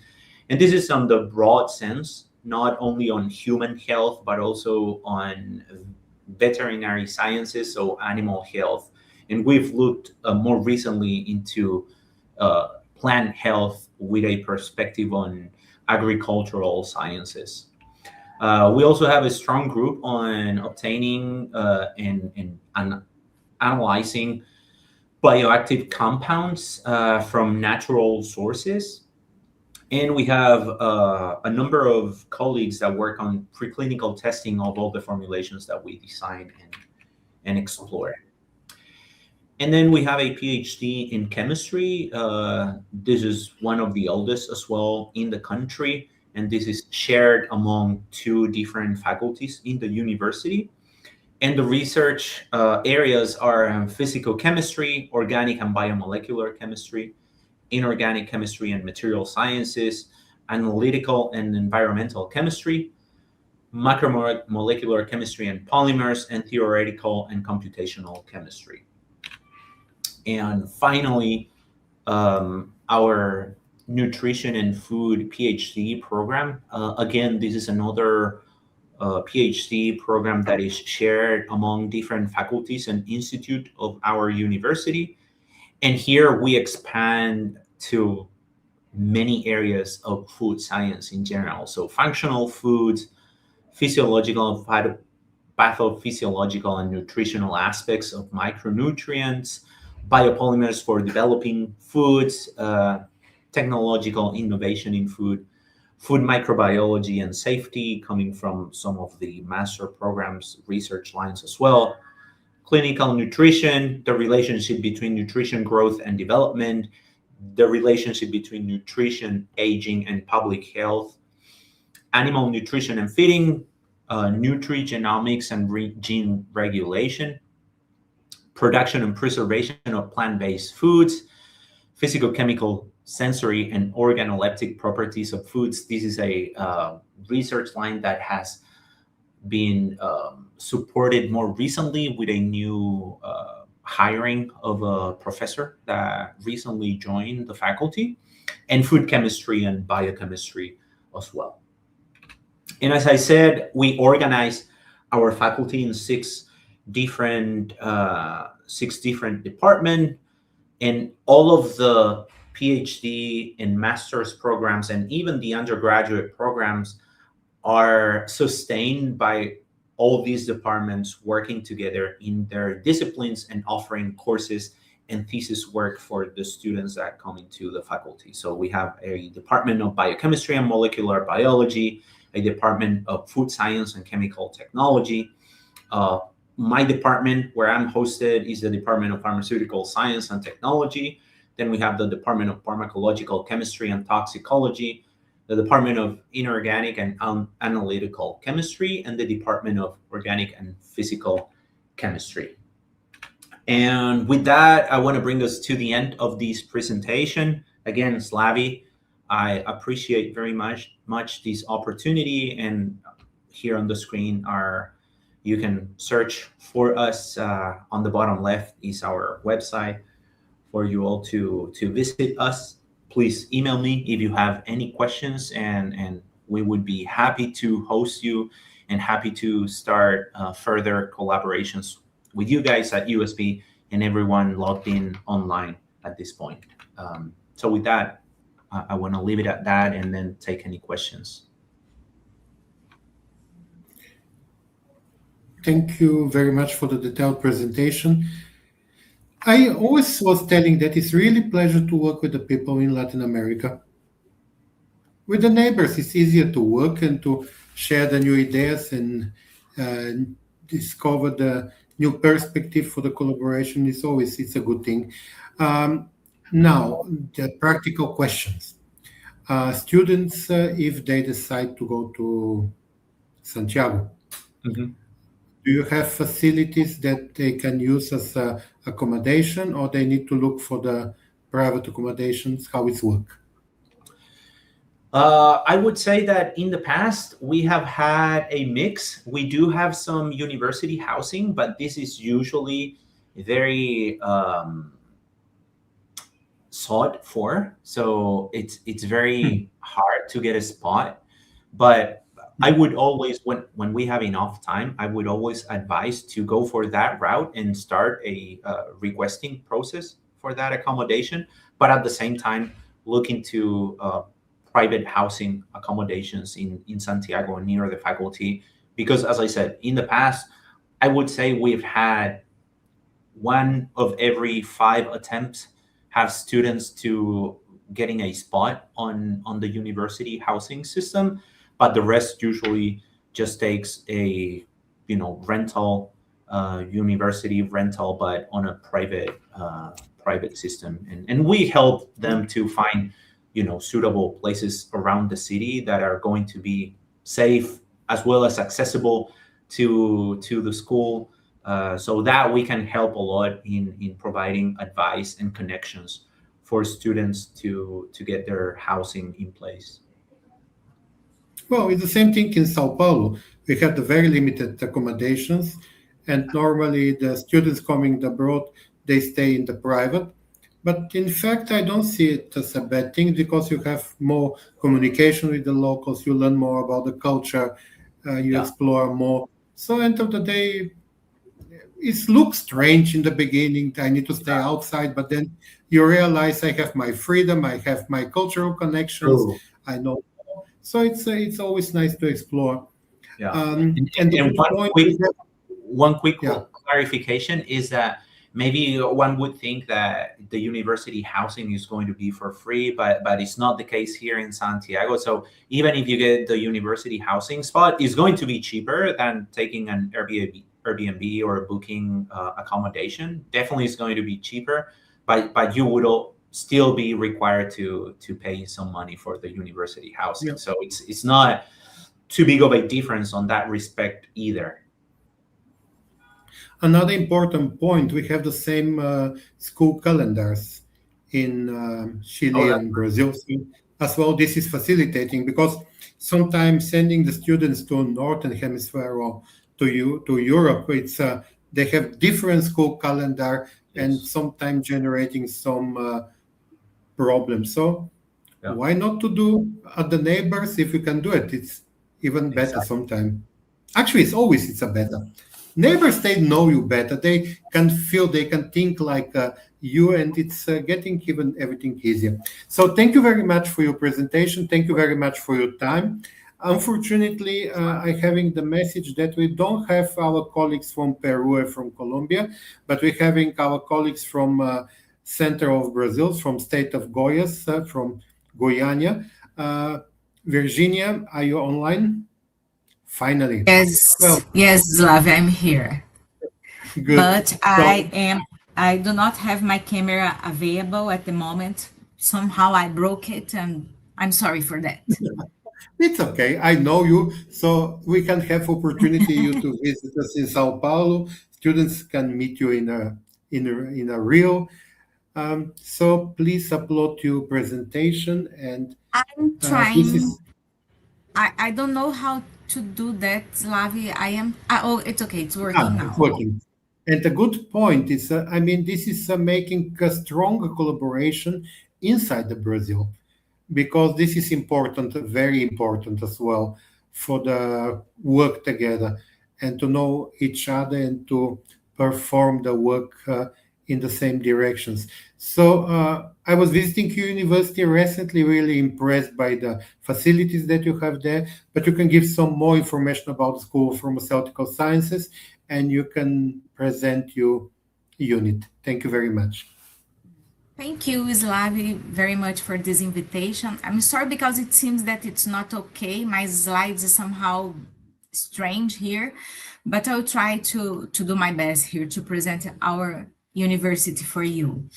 this is on the broad sense, not only on human health, but also on veterinary sciences, so animal health. And we've looked more recently into plant health with a perspective on agricultural sciences. We also have a strong group on obtaining and analyzing bioactive compounds from natural sources. And we have a number of colleagues that work on preclinical testing of all the formulations that we design and explore. And then we have a PhD in chemistry. This is one of the oldest as well in the country, and this is shared among 2 different faculties in the university. And the research areas are physical chemistry, organic and biomolecular chemistry, inorganic chemistry and material sciences, analytical and environmental chemistry, macromolecular chemistry and polymers, and theoretical and computational chemistry. And finally, our nutrition and food PhD program. Again, this is another PhD program that is shared among different faculties and institutes of our university. And here we expand to many areas of food science in general. So functional foods, physiological, pathophysiological and nutritional aspects of micronutrients, biopolymers for developing foods, technological innovation in food, food microbiology and safety coming from some of the master programs, research lines as well, clinical nutrition, the relationship between nutrition growth and development, the relationship between nutrition, aging, and public health, animal nutrition and feeding, nutrigenomics and gene regulation, production and preservation of plant-based foods, physical, chemical, sensory, and organoleptic properties of foods. This is a research line that has been supported more recently with a new hiring of a professor that recently joined the faculty, and food chemistry and biochemistry as well. And as I said, we organize our faculty in 6 different departments, and all of the PhD and master's programs and even the undergraduate programs are sustained by all these departments working together in their disciplines and offering courses and thesis work for the students that come into the faculty. So we have a department of biochemistry and molecular biology, a department of food science and chemical technology. My department, where I'm hosted, is the Department of Pharmaceutical Science and Technology. Then we have the Department of Pharmacological Chemistry and Toxicology, the Department of Inorganic and Analytical Chemistry, and the Department of Organic and Physical Chemistry. And with that, I want to bring us to the end of this presentation. Again, Slavi, I appreciate very much this opportunity, and here on the screen you can search for us. On the bottom left is our website for you all to visit us. Please email me if you have any questions, and we would be happy to host you and happy to start further collaborations with you guys at USB and everyone logged in online at this point. So with that, I want to leave it at that and then take any questions. Thank you very much for the detailed presentation. I always was telling that it's really a pleasure to work with the people in Latin America. with the neighbors, it's easier to work and to share the new ideas and discover the new perspective for the collaboration. It's a good thing. Now, the practical questions. Students, if they decide to go to Santiago, do you have facilities that they can use as accommodation, or they need to look for the private accommodations? How it work? I would say that in the past, we have had a mix. We do have some university housing, but this is usually very sought for. So it's very hard to get a spot. But I would always, when we have enough time, I would always advise to go for that route and start a requesting process for that accommodation. But at the same time, look into private housing accommodations in Santiago near the faculty. Because as I said, in the past, I would say we've had 1 of every 5 attempts have students to getting a spot on the university housing system, but the rest usually just takes a rental, university rental, but on a private system, and we help them to find suitable places around the city that are going to be safe as well as accessible to the school, so that we can help a lot in providing advice and connections for students to get their housing in place. Well, it's the same thing in Sao Paulo. We have the very limited accommodations, and normally the students coming abroad, they stay in the private. But in fact, I don't see it as a bad thing because you have more communication with the locals, you learn more about the culture, you explore more. So end of the day, it looks strange in the beginning. I need to stay outside, but then you realize I have my freedom, I have my cultural connections, I know. So it's always nice to explore. Yeah. And one quick clarification is that maybe one would think that the university housing is going to be for free, but it's not the case here in Santiago. So even if you get the university housing spot, it's going to be cheaper than taking an Airbnb or booking accommodation. Definitely is going to be cheaper, but you would still be required to pay some money for the university housing. So it's not too big of a difference on that respect either. Another important point, we have the same school calendars in Chile and Brazil as well. This is facilitating because sometimes sending the students to Northern Hemisphere or to Europe, it's they have different school calendar and sometimes generating some problems. So why not to do at the neighbors? If you can do it, it's even better sometimes. Actually, it's a better. Neighbors, they know you better. They can feel, they can think like you, and it's getting even everything easier. So thank you very much for your presentation. Thank you very much for your time. Unfortunately, I'm having the message that we don't have our colleagues from Peru and from Colombia, but we're having our colleagues from center of Brazil, from state of Goiás, from Goiânia. Virginia, are you online? Finally. Yes, Slav, I'm here. Good. But I do not have my camera available at the moment. Somehow I broke it, and I'm sorry for that. It's okay. I know you, so we can have opportunity you to visit us in Sao Paulo. Students can meet you in a real. So please upload your presentation, and I'm trying. I don't know how to do that, Slavi. Oh, it's okay. It's working now. It's working. And the good point is, this is making a stronger collaboration inside the Brazil, because this is important, very important as well for the work together and to know each other and to perform the work in the same directions. So I was visiting your university recently, really impressed by the facilities that you have there, but you can give some more information about the School of Pharmaceutical Sciences, and you can present your unit. Thank you very much. Thank you, Slavi, very much for this invitation. I'm sorry because it seems that it's not okay. My slides are somehow strange here, but I'll try to do my best here to present our university for you.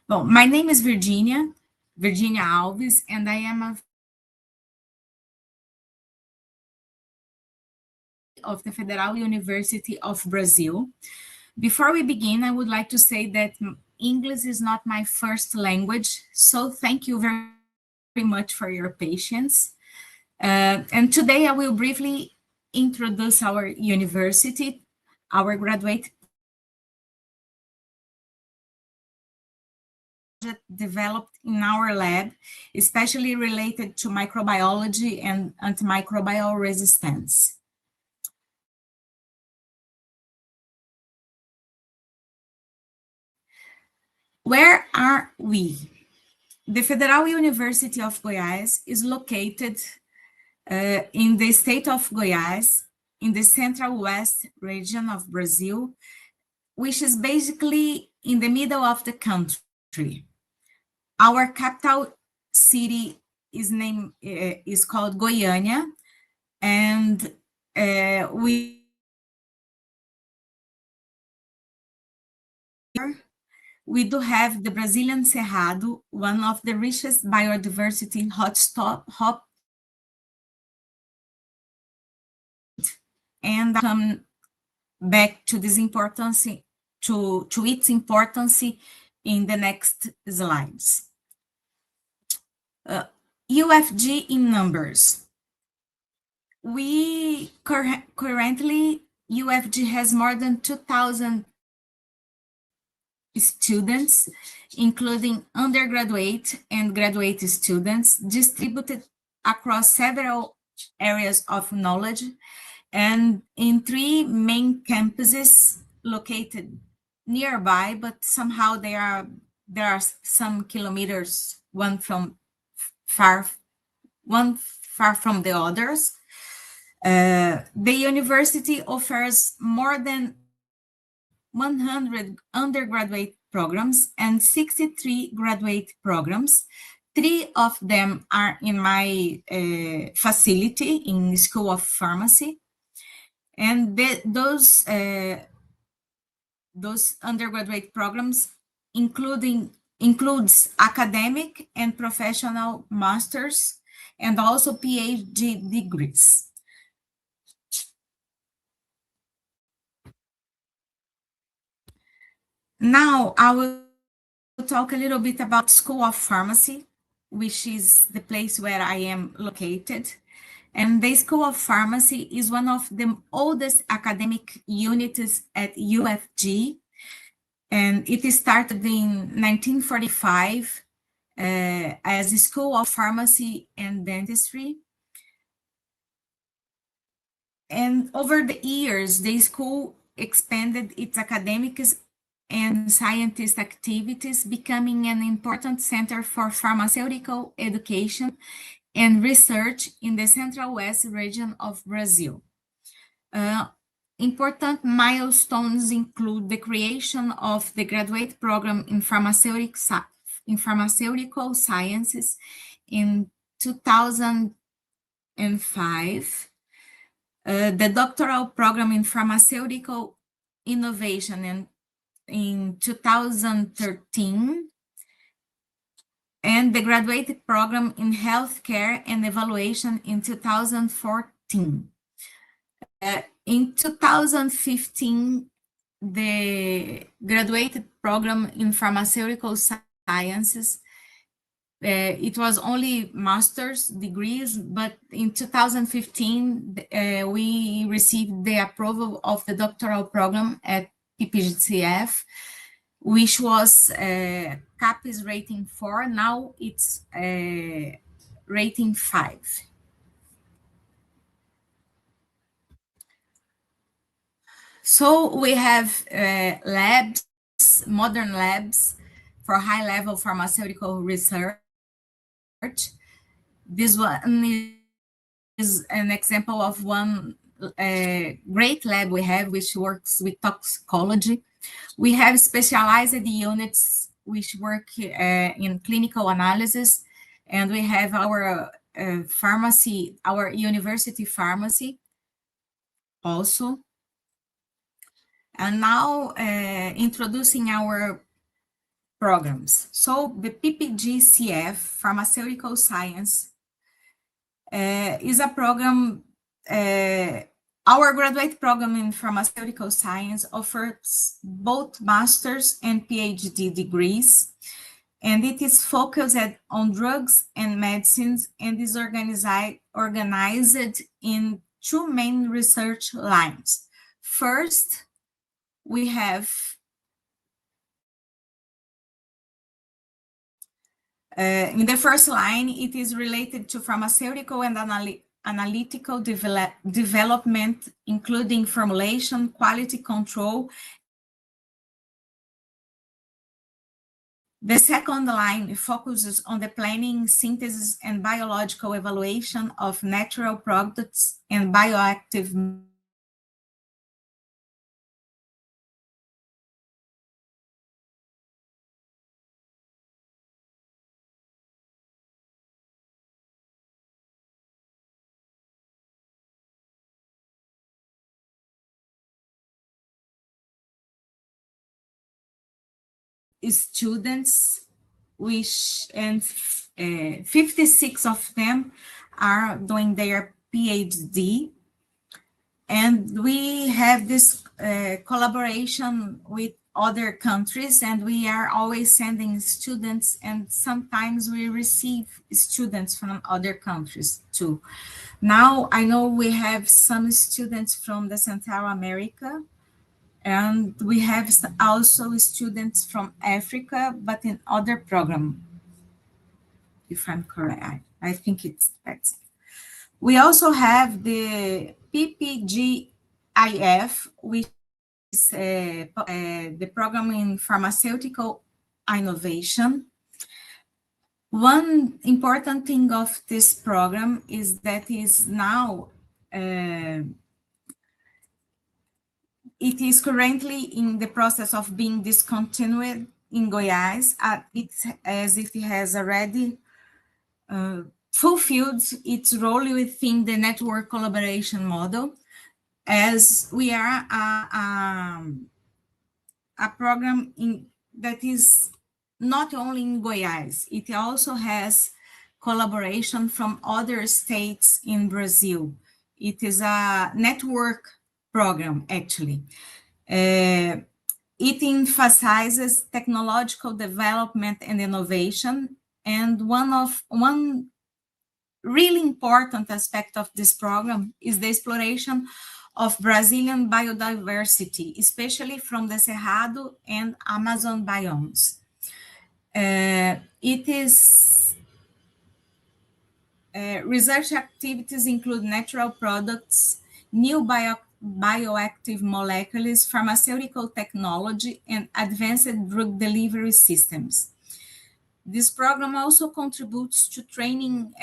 Well, my name is Virginia Alves, and I am of the Federal University of Brazil. Before we begin, I would like to say that English is not my first language, so thank you very much for your patience. And today I will briefly introduce our university, our graduate project developed in our lab, especially related to microbiology and antimicrobial resistance. Where are we? The Federal University of Goiás is located in the state of Goiás, in the central west region of Brazil, which is basically in the middle of the country. Our capital city is called Goiânia, and we do have the Brazilian Cerrado, one of the richest biodiversity hotspot, and come back to this importance, to its importance in the next slides. UFG in numbers. We currently, UFG has more than 2,000 students, including undergraduate and graduate students, distributed across several areas of knowledge and in 3 main campuses located nearby, but somehow there are some kilometers one far from the others. The university offers more than 100 undergraduate programs and 63 graduate programs. 3 of them are in my facility in the School of Pharmacy. And those undergraduate programs includes academic and professional masters and also PhD degrees. Now I will talk a little bit about School of Pharmacy, which is the place where I am located. And the School of Pharmacy is one of the oldest academic units at UFG. And it started in 1945 as a School of Pharmacy and Dentistry. And over the years, the school expanded its academics and scientist activities, becoming an important center for pharmaceutical education and research in the Central West region of Brazil. Important milestones include the creation of the graduate program in pharmaceutical sciences in 2005, the doctoral program in pharmaceutical innovation in 2013, and the graduate program in healthcare and evaluation in 2014. In 2015, the graduate program in pharmaceutical sciences, it was only master's degrees, but in 2015, we received the approval of the doctoral program at FCF, which was CAPES rating 4, now it's rating 5. So we have labs, modern labs for high-level pharmaceutical research. This one is an example of one great lab we have, which works with toxicology. We have specialized units which work in clinical analysis, and we have our pharmacy, our university pharmacy also. And now introducing our programs. So the PPGCF, Pharmaceutical Science, is a program, our graduate program in pharmaceutical science offers both master's and PhD degrees, and it is focused on drugs and medicines and is organized in two main research lines. First, we have in the first line, it is related to pharmaceutical and analytical development, including formulation, quality control. The second line focuses on the planning, synthesis, and biological evaluation of natural products and bioactive students, which and 56 of them are doing their PhD. And we have this collaboration with other countries, and we are always sending students, and sometimes we receive students from other countries too. Now I know we have some students from the Central America, and we have also students from Africa, but in other program, if I'm correct. I think that's. We also have the PPGIF, which is the program in pharmaceutical innovation. One important thing of this program is that is now it is currently in the process of being discontinued in Goiás, as it has already fulfilled its role within the network collaboration model, as we are a program that is not only in Goiás, it also has collaboration from other states in Brazil. It is a network program, actually. It emphasizes technological development and innovation, and one really important aspect of this program is the exploration of Brazilian biodiversity, especially from the Cerrado and Amazon biomes. Research activities include natural products, new bioactive molecules, pharmaceutical technology, and advanced drug delivery systems. This program also contributes to training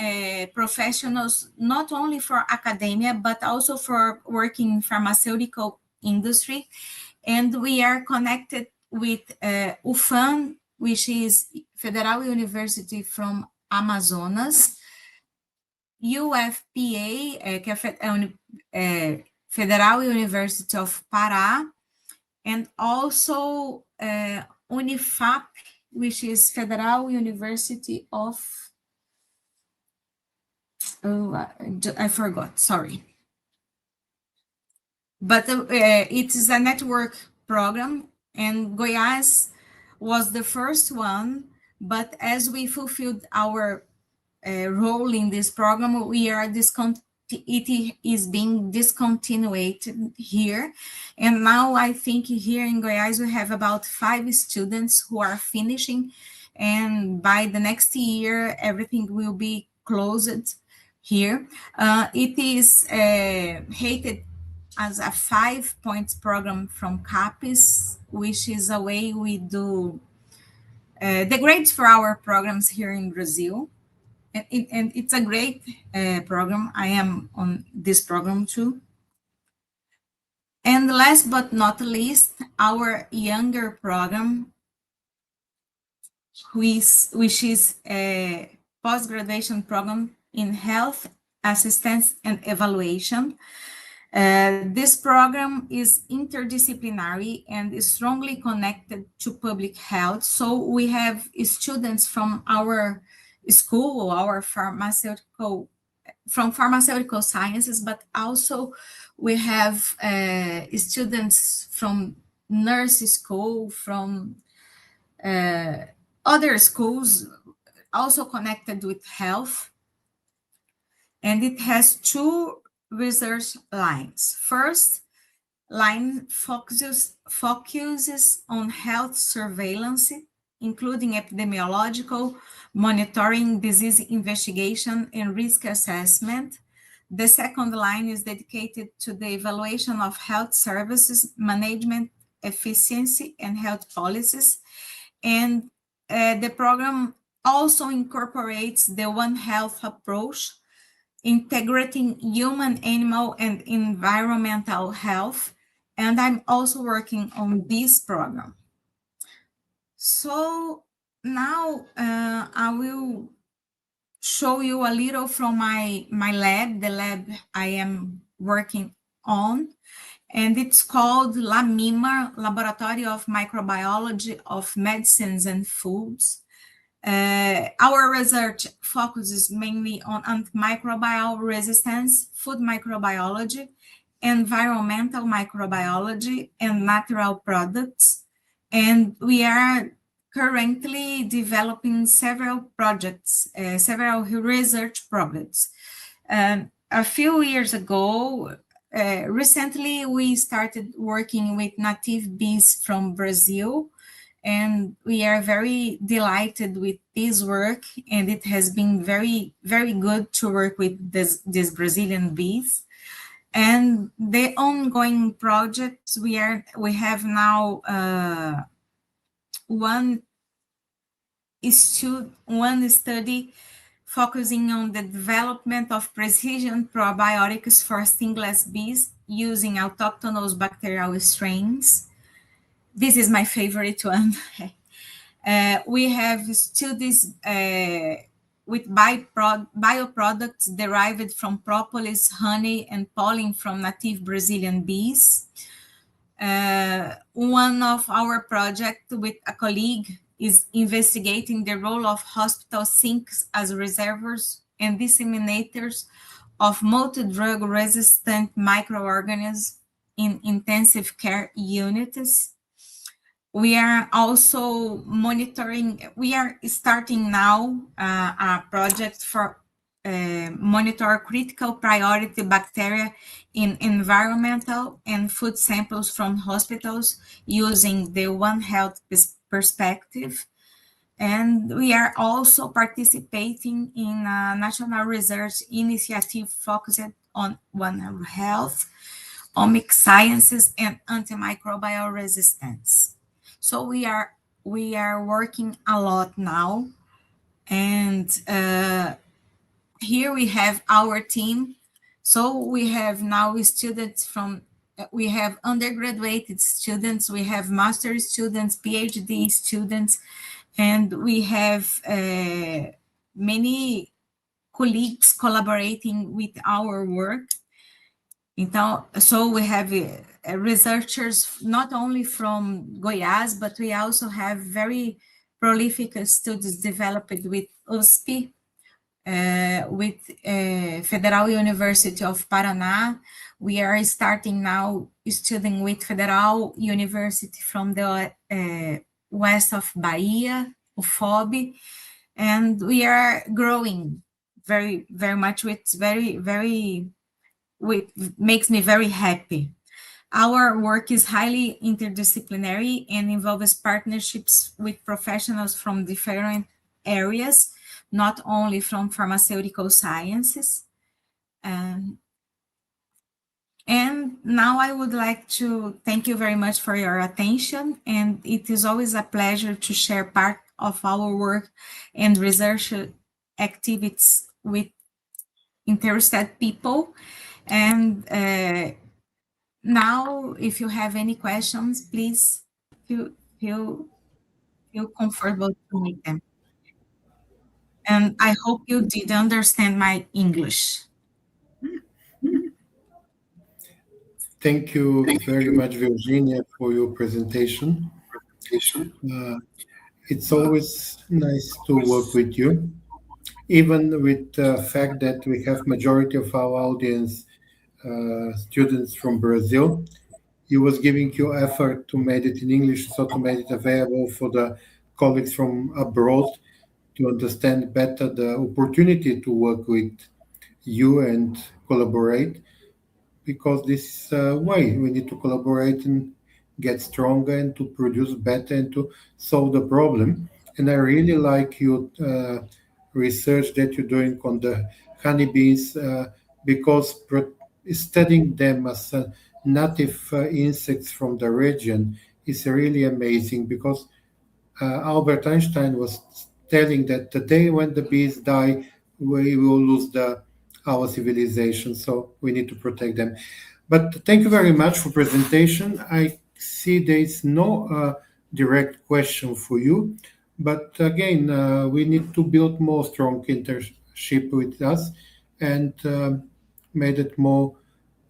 professionals, not only for academia, but also for working in pharmaceutical industry. And we are connected with UFAM, which is Federal University from Amazonas, UFPA, que é Federal University of Pará, and also Unifap, which is Federal University of, I forgot, sorry. But it is a network program, and Goiás was the first one, but as we fulfilled our role in this program, it is being discontinued here. And now I think here in Goiás, we have about 5 students who are finishing. And by the next year, everything will be closed here. It is rated as a 5-point program from CAPES, which is a way we do the grades for our programs here in Brazil. And it's a great program. I am on this program too. And last but not least, our younger program, which is a post-graduation program in health assistance and evaluation. This program is interdisciplinary and is strongly connected to public health. So we have students from our school, from pharmaceutical sciences, but also we have students from nurse school, from other schools also connected with health. And it has two research lines. First line focuses on health surveillance, including epidemiological monitoring, disease investigation, and risk assessment. The second line is dedicated to the evaluation of health services, management, efficiency, and health policies. And the program also incorporates the One Health approach, integrating human, animal, and environmental health. And I'm also working on this program. So now I will show you a little from my lab, the lab I am working on. And it's called LAMIMA, Laboratory of Microbiology of Medicines and Foods. Our research focuses mainly on antimicrobial resistance, food microbiology, environmental microbiology, and natural products. And we are currently developing several projects, several research projects. A few years ago, recently, we started working with native bees from Brazil, and we are very delighted with this work, and it has been very, very good to work with these Brazilian bees. And the ongoing projects, we have now one study focusing on the development of precision probiotics for stingless bees using autochthonous bacterial strains. This is my favorite one. We have studies with bioproducts derived from propolis, honey, and pollen from native Brazilian bees. One of our projects with a colleague is investigating the role of hospital sinks as reservoirs and disseminators of multi-drug resistant microorganisms in intensive care units. We are also monitoring, we are starting now a project for monitor critical priority bacteria in environmental and food samples from hospitals using the One Health perspective. And we are also participating in a national research initiative focused on One Health, omic sciences, and antimicrobial resistance. So we are working a lot now, and here we have our team. So we have now students from, we have undergraduate students, we have master students, PhD students, and we have many colleagues collaborating with our work. Então, so we have researchers not only from Goiás, but we also have very prolific studies developed with USP, with Federal University of Paraná. We are starting now studying with Federal University from the west of Bahia, UFOB, and we are growing very, very much, which makes me very happy. Our work is highly interdisciplinary and involves partnerships with professionals from different areas, not only from pharmaceutical sciences. And now I would like to thank you very much for your attention, and it is always a pleasure to share part of our work and research activities with interested people. And now, if you have any questions, please feel feel comfortable to make them. And I hope you did understand my English. Thank you very much, Virginia, for your presentation. It's always nice to work with you, even with the fact that we have majority of our audience students from Brazil. You was giving your effort to make it in English, so to make it available for the colleagues from abroad to understand better the opportunity to work with you and collaborate, because this is a way we need to collaborate and get stronger and to produce better and to solve the problem. And I really like your research that you're doing on the honeybees, because studying them as native insects from the region is really amazing, because Albert Einstein was telling that the day when the bees die, we will lose our civilization. So we need to protect them. But thank you very much for presentation. I see there is no direct question for you. But again, we need to build more strong internship with us and made it more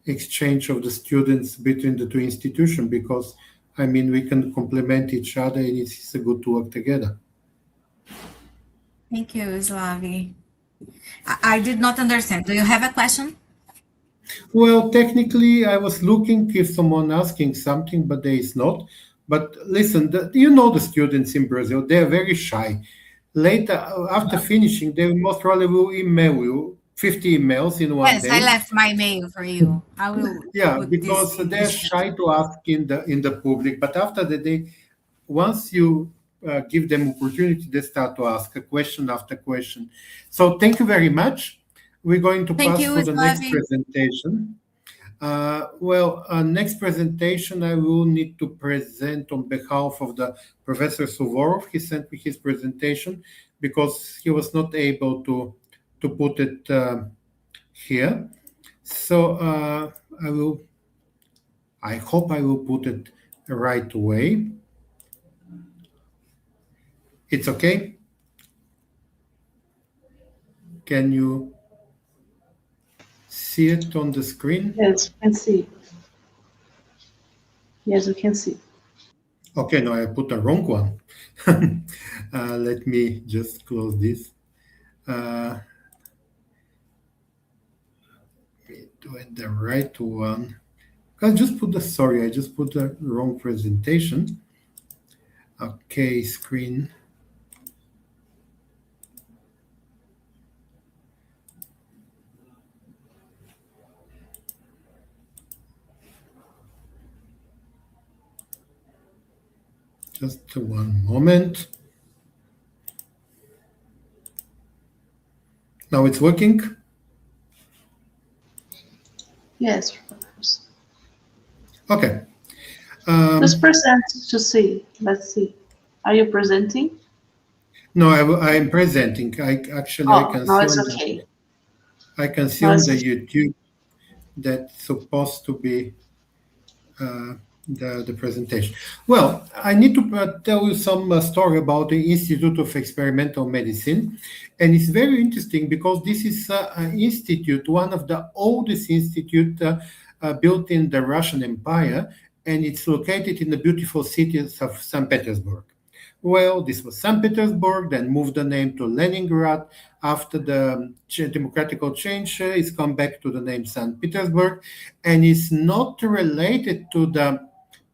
exchange of the students between the two institutions, because I mean, we can complement each other and it's good to work together. Thank you, Slavi. I did not understand. Do you have a question? Well, technically, I was looking if someone asking something, but there is not. But listen, you know the students in Brazil, they are very shy. Later, after finishing, they most probably will email you 50 emails in one day. Yes, I left my mail for you. I will. Yeah, because they're shy to ask in the public. But after the day, once you give them opportunity, they start to ask a question after question. So thank you very much. We're going to pass to the next presentation. Next presentation, I will need to present on behalf of the Professor Suvorov. He sent me his presentation because he was not able to put it here. So I hope I will put it the right way. It's okay? Can you see it on the screen? Yes, we can see. Yes, we can see. Okay, no, I put the wrong one. Let me just close this. Do it the right one. I just put the wrong presentation. Okay, screen. Just one moment. Now it's working? Yes. Okay. Just present to see. Let's see. Are you presenting? No, I am presenting. I can see okay. I can see on the YouTube that's supposed to be the presentation. Well, I need to tell you some story about the Institute of Experimental Medicine. And it's very interesting because this is an institute, one of the oldest institutes built in the Russian Empire, and it's located in the beautiful city of St. Petersburg. Well, this was St. Petersburg, then moved the name to Leningrad. After the democratic change, it's come back to the name St. Petersburg, and it's not related to the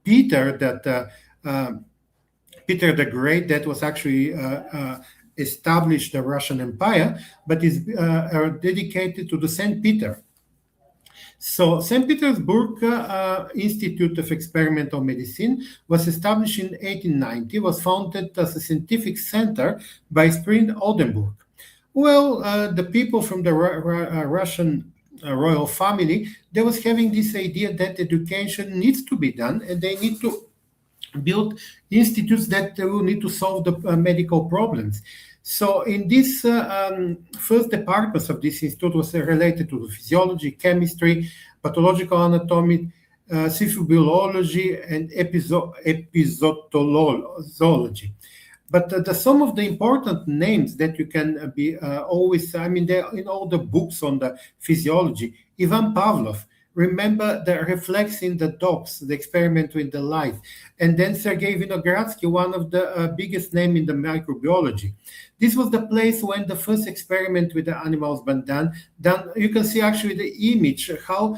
Peter Peter the Great that was actually established the Russian Empire, but is dedicated to the St. Peter. So St. Petersburg Institute of Experimental Medicine was established in 1890, was founded as a scientific center by Spring Oldenburg. Well, the people from the Russian royal family, they was having this idea that education needs to be done and they need to build institutes that will need to solve the medical problems. So in this first departments of this institute was related to physiology, chemistry, pathological anatomy, civil biology, and episodology. But some of the important names that you can be always, I mean, they're in all the books on the physiology. Ivan Pavlov, remember the reflex in the dogs, the experiment with the light. And then Sergei Vinogradsky, one of the biggest names in the microbiology. This was the place when the first experiment with the animals been done. You can see actually the image, how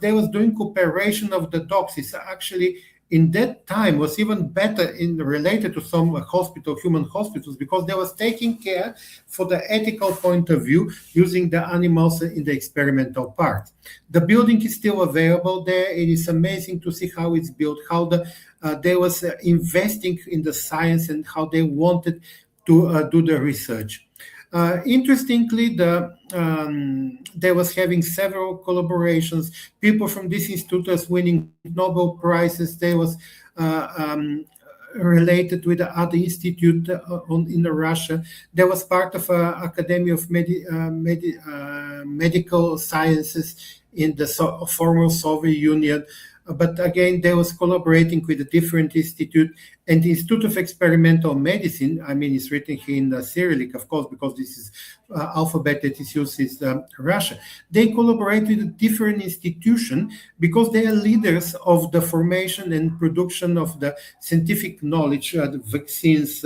they was doing cooperation of the dogs. It's actually in that time was even better related to some human hospitals, because they was taking care for the ethical point of view using the animals in the experimental part. The building is still available there. It is amazing to see how it's built, how they was investing in the science and how they wanted to do the research. Interestingly, they was having several collaborations. People from this institute was winning Nobel Prizes. They was related with the other institute in Russia. There was part of Academy of Medical Sciences in the former Soviet Union. But again, they was collaborating with a different institute, and the Institute of Experimental Medicine, I mean, it's written here in Cyrillic, of course, because this is alphabet that is used in Russia. They collaborate with a different institution because they are leaders of the formation and production of the scientific knowledge, the vaccines,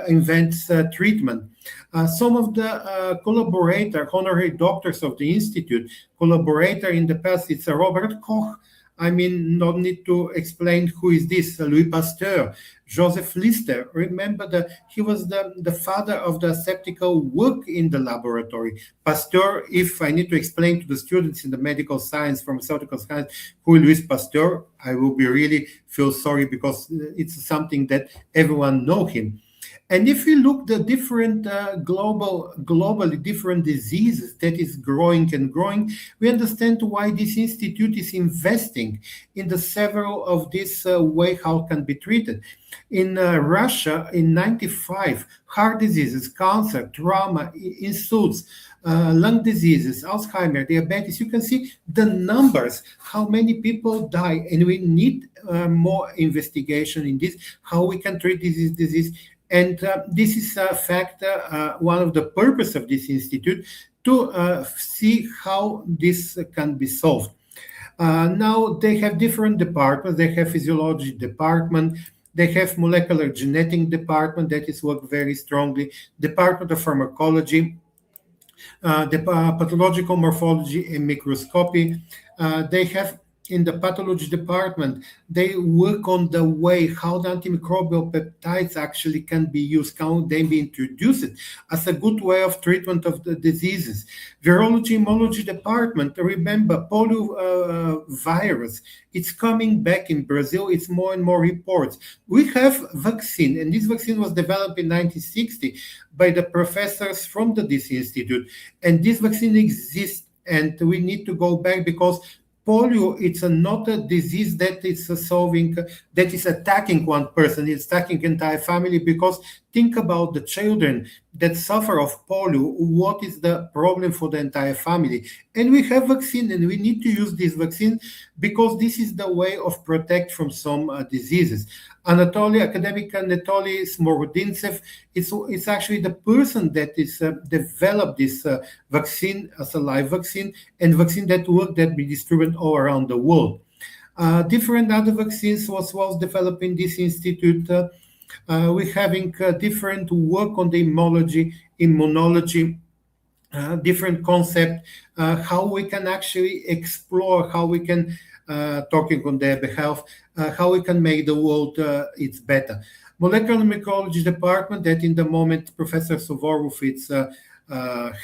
invents treatment. Some of the honorary doctors of the institute, collaborator in the past, it's Robert Koch. I mean, no need to explain who is this. Louis Pasteur, Joseph Lister. Remember he was the father of the aseptical work in the laboratory. Pasteur, if I need to explain to the students in the medical science, pharmaceutical science, who is Louis Pasteur, I will be really feel sorry, because it's something that everyone know him. And if we look the different globally different diseases that is growing and growing, we understand why this institute is investing in the several of this way how it can be treated. In Russia, in 95, heart diseases, cancer, trauma, insults, lung diseases, Alzheimer, diabetes, you can see the numbers, how many people die, and we need more investigation in this, how we can treat this disease. And this is a factor, one of the purpose of this institute, to see how this can be solved. Now they have different departments. They have physiology department. They have molecular genetic department that is work very strongly. Department of pharmacology, the pathological morphology and microscopy. They have in the pathology department, they work on the way how the antimicrobial peptides actually can be used, how they be introduced as a good way of treatment of the diseases. Virology, immunology department, remember polio virus, it's coming back in Brazil, it's more and more reports. We have vaccine, and this vaccine was developed in 1960 by the professors from this institute, and this vaccine exists, and we need to go back because polio, it's not a disease that is that is attacking one person, it's attacking entire family, because think about the children that suffer of polio, what is the problem for the entire family? And we have vaccine, and we need to use this vaccine because this is the way of protect from some diseases. Academic Anatoly Smordintsev, it's actually the person that is developed this vaccine as a live vaccine, and vaccine that work that be distributed all around the world. Different other vaccines was developed in this institute. We're having different work on the immunology, different concept, how we can actually explore, how we can, talking on their behalf, how we can make the world it's better. Molecular mycology department, that in the moment Professor Suvorov is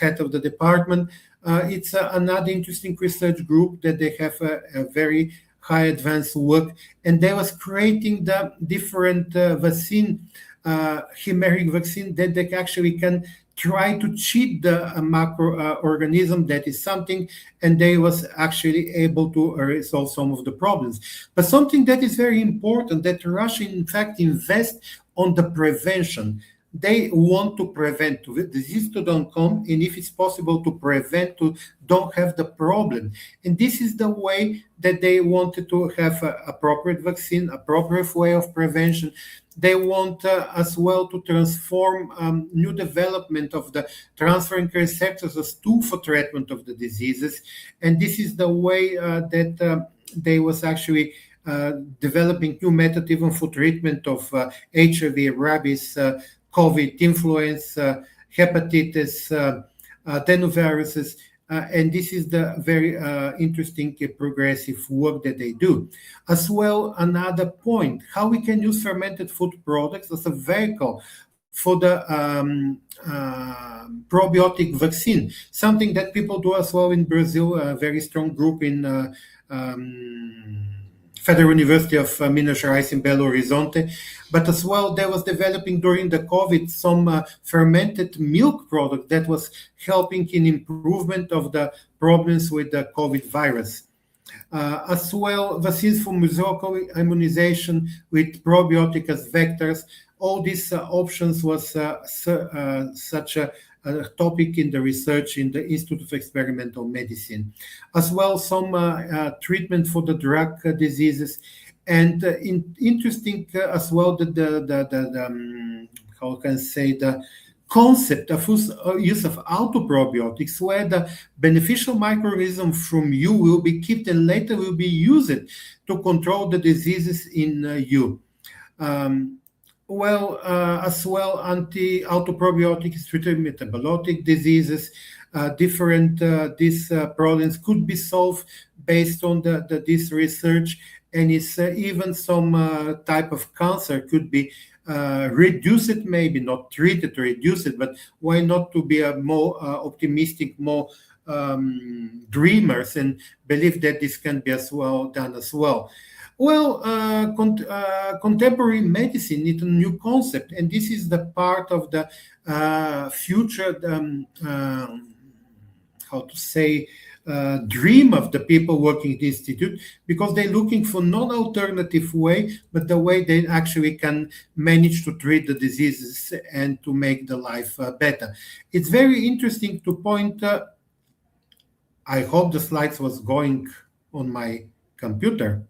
head of the department. It's another interesting research group that they have a very high advanced work, and they was creating the different vaccine, chimeric vaccine that they actually can try to cheat the macroorganism that is something, and they was actually able to resolve some of the problems. But something that is very important, that Russia in fact invest on the prevention. they want to prevent to disease to don't come, and if it's possible to prevent to don't have the problem. And this is the way that they wanted to have a appropriate vaccine, appropriate way of prevention. They want as well to transform new development of the transferring receptors as tool for treatment of the diseases. And this is the way that they was actually developing new method even for treatment of HIV, rabies, COVID, influenza, hepatitis, adenoviruses. And this is the very interesting progressive work that they do. As well, another point, how we can use fermented food products as a vehicle for the probiotic vaccine, something that people do as well in Brazil, a very strong group in Federal University of Minas Gerais in Belo Horizonte, but as well they was developing during the COVID some fermented milk product that was helping in improvement of the problems with the COVID virus. As well, vaccines for mesococcus immunization with probiotic as vectors. All these options was such a topic in the research in the Institute of Experimental Medicine. As well, some treatment for the drug diseases. And interesting as well, how can I say, the concept of use of autoprobiotics, where the beneficial microorganism from you will be kept and later will be used to control the diseases in you. As well, autoprobiotics treating metabolic diseases. These problems could be solved based on this research, and it's even some type of cancer could be reduced, maybe not treated, reduce it, but why not to be a more optimistic, more dreamers and believe that this can be as well done as well. Well, contemporary medicine is a new concept, and this is the part of the future, how to say, dream of the people working at the institute, because they're looking for non-alternative way, but the way they actually can manage to treat the diseases and to make the life better. It's very interesting to point. I hope the slides was going on my computer.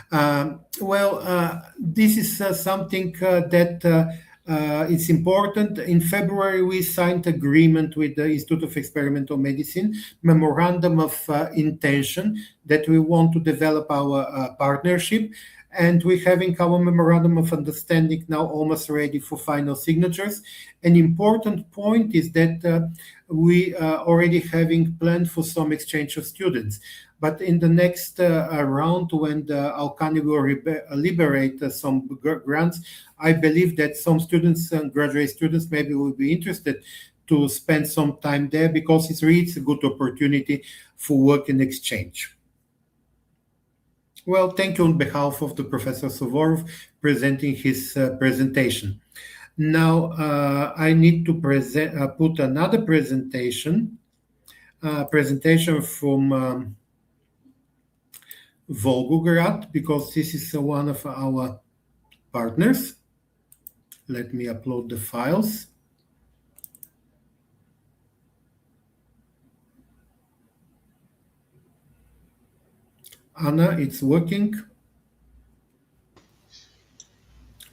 This is something that it's important. In February, we signed agreement with the Institute of Experimental Medicine, memorandum of intention that we want to develop our partnership. And we're having our memorandum of understanding now almost ready for final signatures. An important point is that we are already having planned for some exchange of students. But in the next round, when the Alcani will liberate some grants, I believe that some students, graduate students, maybe will be interested to spend some time there, because it's really a good opportunity for work and exchange. Well, thank you on behalf of the Professor Suvorov presenting his presentation. Now, I need to put another presentation from Volgograd, because this is one of our partners. Let me upload the files. Anna, it's working,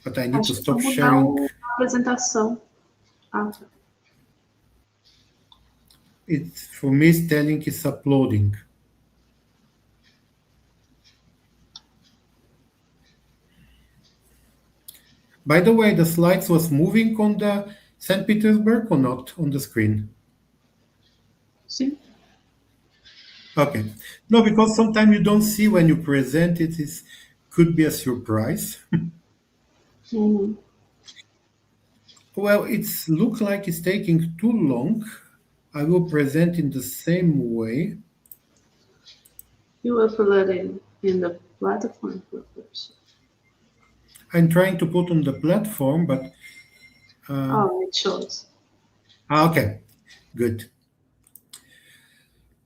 but I need to stop sharing. Apresentação. It's for me, it's telling it's uploading. By the way, the slides was moving on the St. Petersburg or not on the screen? Sim. Okay. No, because sometimes you don't see when you present it. It could be a surprise. Mm-hmm. Well, it looks like it's taking too long. I will present in the same way. You will put it in the platform first. I'm trying to put on the platform, but... it shows. Okay, good.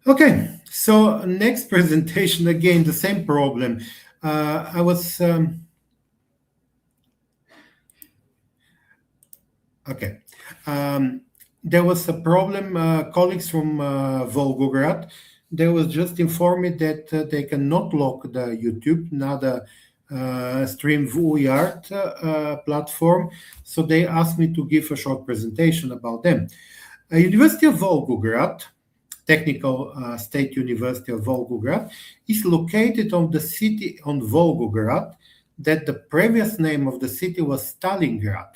Okay, so next presentation, again, the same problem. I was... Okay. There was a problem. Colleagues from Volgograd, they was just informed me that they cannot lock the YouTube, not the Stream VUIART platform. So they asked me to give a short presentation about them. University of Volgograd, Technical State University of Volgograd, is located on the city on Volgograd, that the previous name of the city was Stalingrad.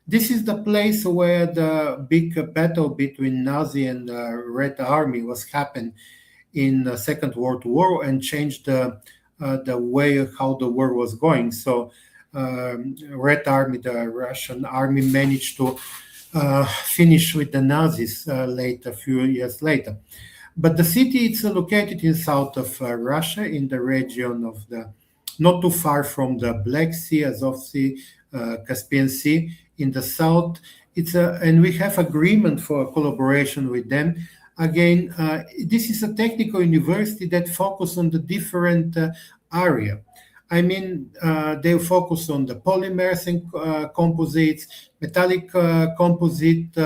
This is the place where the big battle between Nazi and Red Army was happened in the Second World War and changed the way of how the war was going. So Red Army, the Russian army, managed to finish with the Nazis a few years later. But the city is located in south of Russia, in the region of not too far from the Black Sea, Azov Sea, Caspian Sea, in the south. And we have agreement for collaboration with them. Again, this is a technical university that focuses on the different area. I mean, they focus on the polymers and composites, metallic composite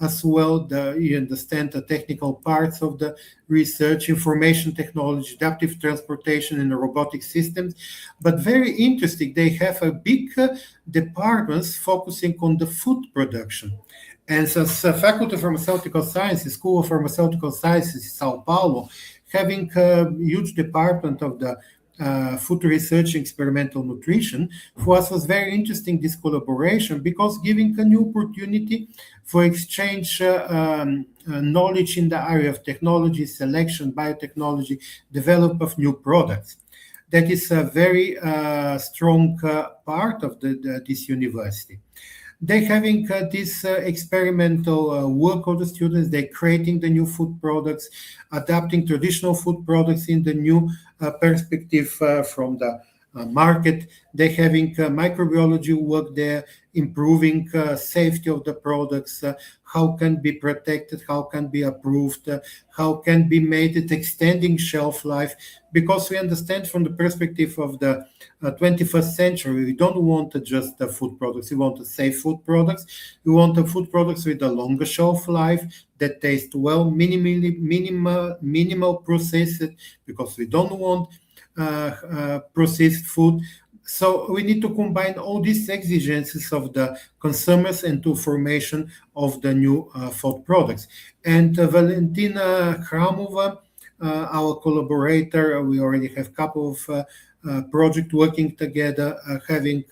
as well. You understand the technical parts of the research, information technology, adaptive transportation, and the robotic systems. But very interesting, they have a big departments focusing on the food production. And as Faculty of Pharmaceutical Sciences, School of Pharmaceutical Sciences, Sao Paulo, having a huge department of the food research, experimental nutrition, for us was very interesting, this collaboration, because giving a new opportunity for exchange knowledge in the area of technology, selection, biotechnology, development of new products. That is a very strong part of this university. They're having this experimental work of the students. They're creating the new food products, adapting traditional food products in the new perspective from the market. They're having microbiology work there, improving safety of the products, how can be protected, how can be approved, how can be made it extending shelf life, because we understand from the perspective of the 21st century, we don't want just the food products, we want to safe food products, we want the food products with a longer shelf life that taste well, minimal processed, because we don't want processed food. So we need to combine all these exigencies of the consumers into formation of the new food products. And Valentina Khramova, our collaborator, we already have a couple of projects working together, having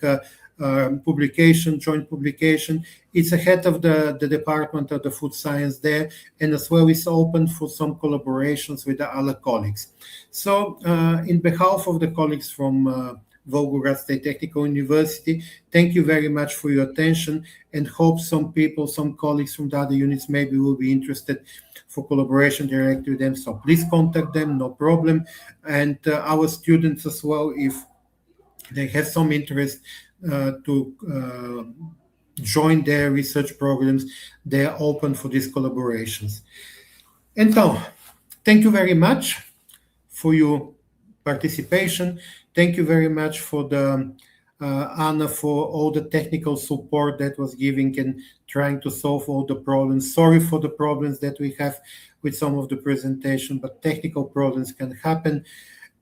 joint publication. It's a head of the Department of the Food Science there, and as well is open for some collaborations with the other colleagues. So in behalf of the colleagues from Volgograd State Technical University, thank you very much for your attention, and hope some colleagues from the other units maybe will be interested for collaboration directly with them. So please contact them, no problem. And our students as well, if they have some interest to join their research programs, they are open for these collaborations. And now, thank you very much for your participation. Thank you very much for Anna, for all the technical support that was giving and trying to solve all the problems. Sorry for the problems that we have with some of the presentation, but technical problems can happen.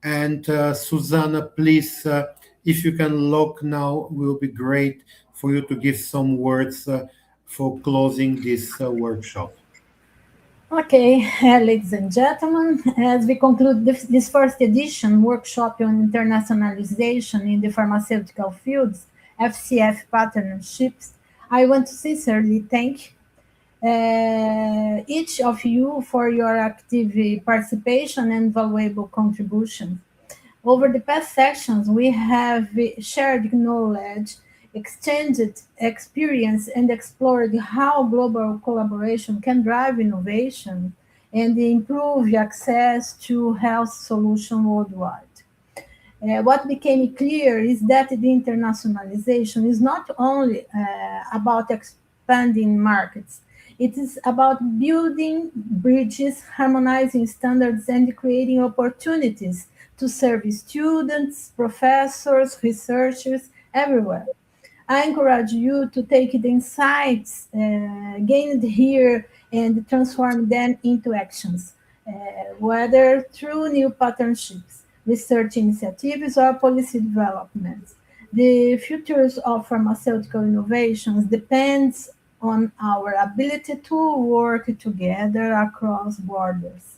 And Susanna, please, if you can log now, will be great for you to give some words for closing this workshop. Okay, ladies and gentlemen, as we conclude this first edition workshop on internationalization in the pharmaceutical fields, FCF partnerships, I want to sincerely thank each of you for your active participation and valuable contribution. Over the past sessions, we have shared knowledge, exchanged experience, and explored how global collaboration can drive innovation and improve access to health solutions worldwide. What became clear is that the internationalization is not only about expanding markets, it is about building bridges, harmonizing standards, and creating opportunities to serve students, professors, researchers everywhere. I encourage you to take the insights gained here and transform them into actions, whether through new partnerships, research initiatives, or policy developments. The futures of pharmaceutical innovations depends on our ability to work together across borders.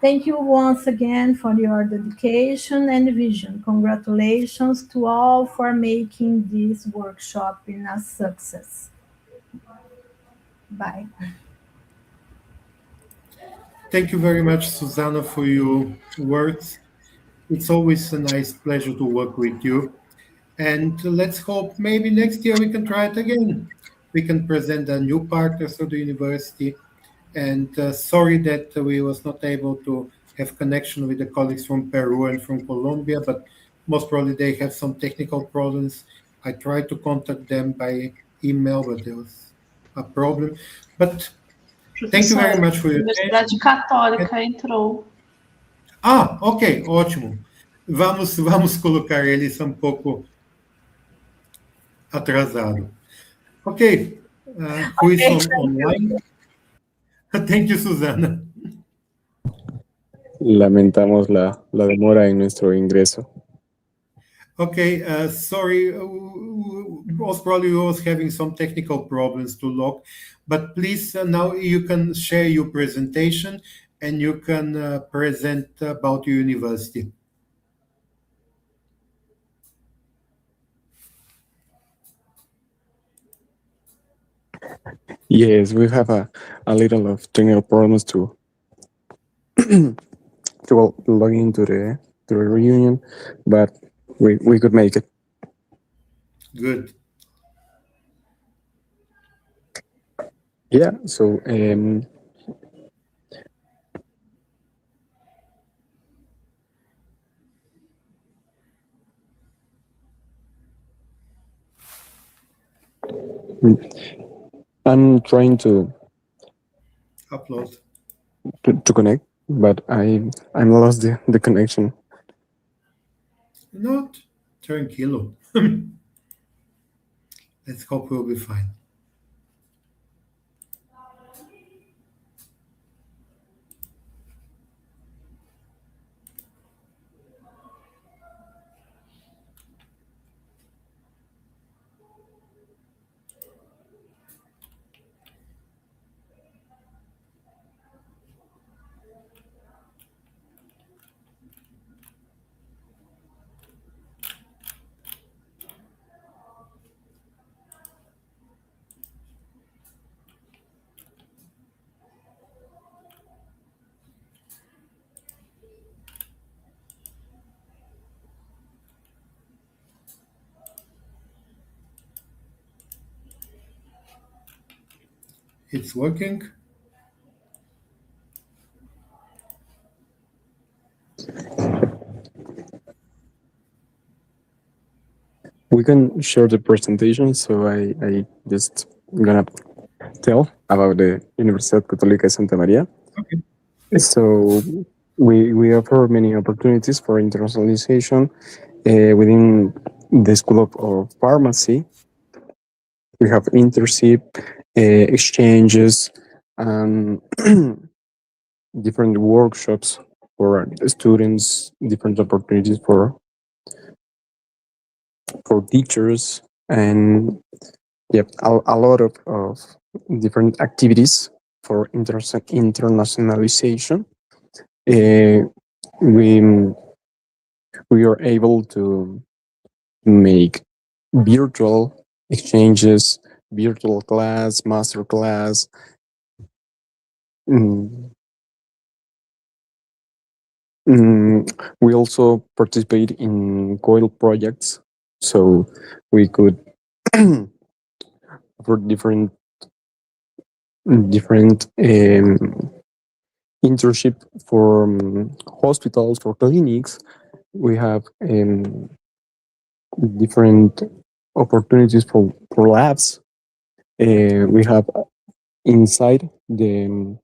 Thank you once again for your dedication and vision. Congratulations to all for making this workshop a success. Bye. Thank you very much, Susanna, for your words. It's always a nice pleasure to work with you. And let's hope maybe next year we can try it again. We can present a new partners to the university. And sorry that we was not able to have connection with the colleagues from Peru and from Colombia, but most probably they have some technical problems. I tried to contact them by email, but there was a problem. But thank you very Professor, much for your Universidade attention. Católica entrou. Ah, ok, ótimo. Vamos colocar eles um pouco atrasado. Ok, who is Okay, online? Thank you, Susana. Lamentamos la demora en nuestro ingreso. Okay, sorry, most probably we was having some technical problems to log, but please now you can share your presentation and you can present about your university. Yes, we have a little of technical problems to log into the reunion, but we could make it. Good. Yeah, so I'm trying to upload to connect, but I'm lost the connection. Not tranquilo. Let's hope we'll be fine. It's working. We can share the presentation, so I just gonna tell about the Universidad Católica de Santa María. Okay. So we offer many opportunities for internationalization within the School of Pharmacy. We have internship, exchanges, and different workshops for students, different opportunities for teachers, and yep, a lot of different activities for internationalization. We are able to make virtual exchanges, virtual class, master class. We also participate in COIL projects, so we could offer different internship for hospitals, for clinics. We have different opportunities for labs. We have inside the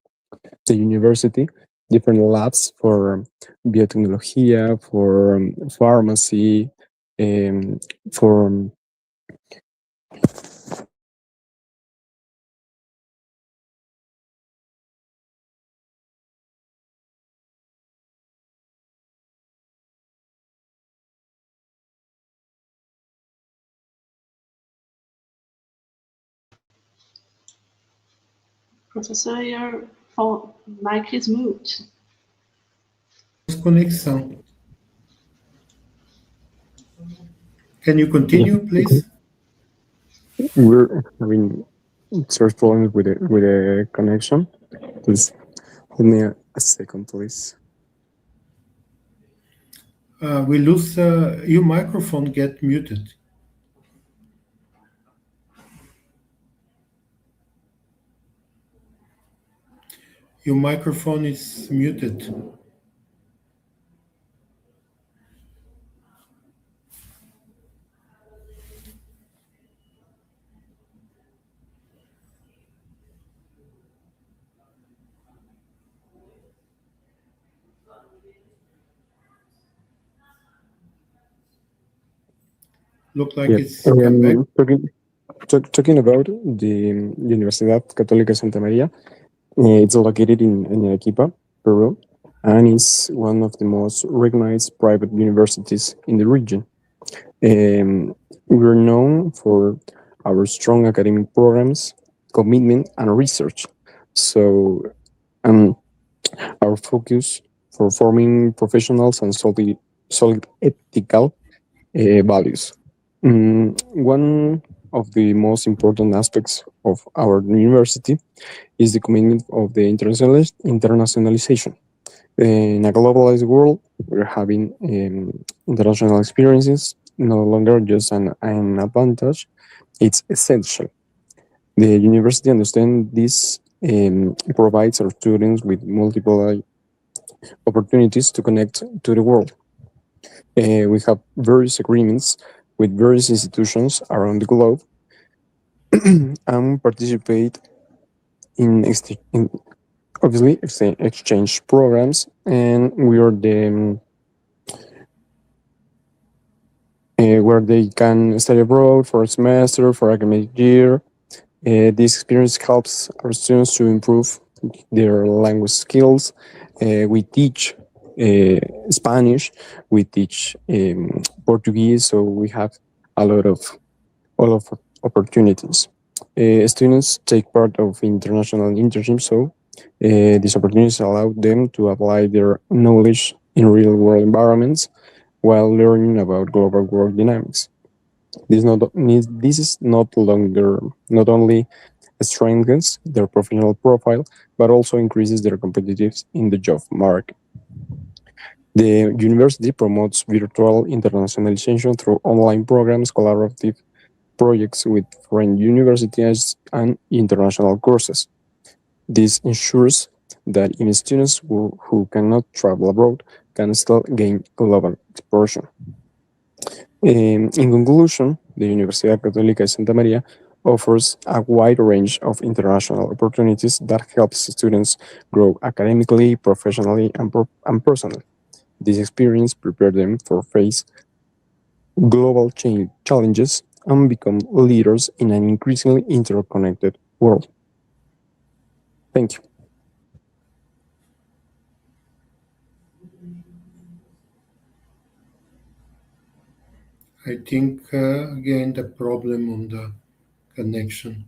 university different labs for biotechnology, for pharmacy, for Professor, your phone mic is mute. Conexão. Can you continue, please? We're having search problems with the connection. Please hold me a second, please. We lose your microphone get muted. Your microphone is muted. Look like it's come back. Talking about the Universidad Católica Santa María, it's located in Arequipa, Peru, and is one of the most recognized private universities in the region. We're known for our strong academic programs, commitment, and research. So, our focus for forming professionals and solid ethical values. One of the most important aspects of our university is the commitment of the internationalization. In a globalized world, we're having international experiences no longer just an advantage, it's essential. The university understands this provides our students with multiple opportunities to connect to the world. We have various agreements with various institutions around the globe and participate in obviously exchange programs, and we are the where they can study abroad for a semester, for academic year. This experience helps our students to improve their language skills. We teach Spanish, we teach Portuguese, so we have a lot of opportunities. Students take part of international internships, so these opportunities allow them to apply their knowledge in real-world environments while learning about global work dynamics. This is not only strengthens their professional profile, but also increases their competitiveness in the job market. The university promotes virtual internationalization through online programs, collaborative projects with foreign universities, and international courses. This ensures that even students who cannot travel abroad can still gain global exposure. In conclusion, the Universidad Católica de Santa María offers a wide range of international opportunities that helps students grow academically, professionally, and personally. This experience prepares them for face global challenges and become leaders in an increasingly interconnected world. Thank you. I think, again, the problem on the connection.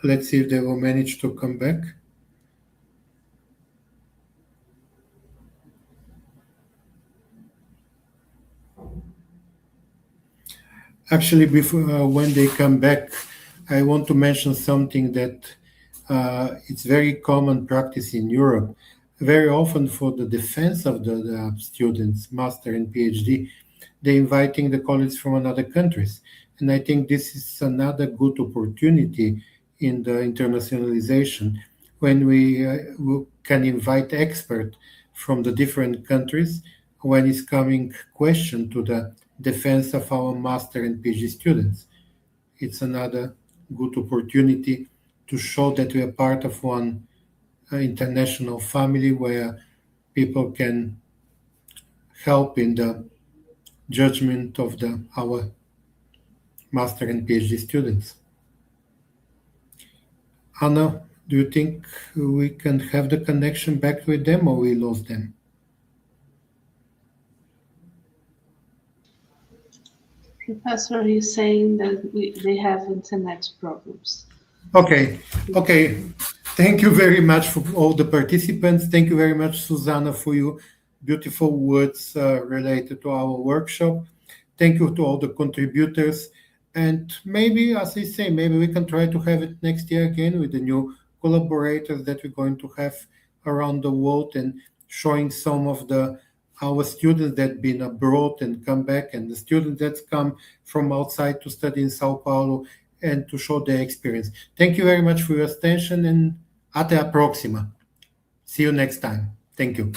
Let's see if they will manage to come back. Actually, before when they come back, I want to mention something that it's very common practice in Europe. Very often for the defense of the students, master and PhD, they're inviting the colleagues from other countries. And I think this is another good opportunity in the internationalization when we can invite experts from the different countries when it's coming question to the defense of our master and PhD students. It's another good opportunity to show that we are part of one international family where people can help in the judgment of our master and PhD students. Anna, do you think we can have the connection back with them, or we lost them? Professor is saying that they have internet problems. Okay. Thank you very much for all the participants. Thank you very much, Susanna, for your beautiful words related to our workshop. Thank you to all the contributors. And maybe, as I say, maybe we can try to have it next year again with the new collaborators that we're going to have around the world, and showing some of our students that been abroad and come back, and the students that come from outside to study in Sao Paulo, and to show their experience. Thank you very much for your attention, and até a próxima. See you next time. Thank you.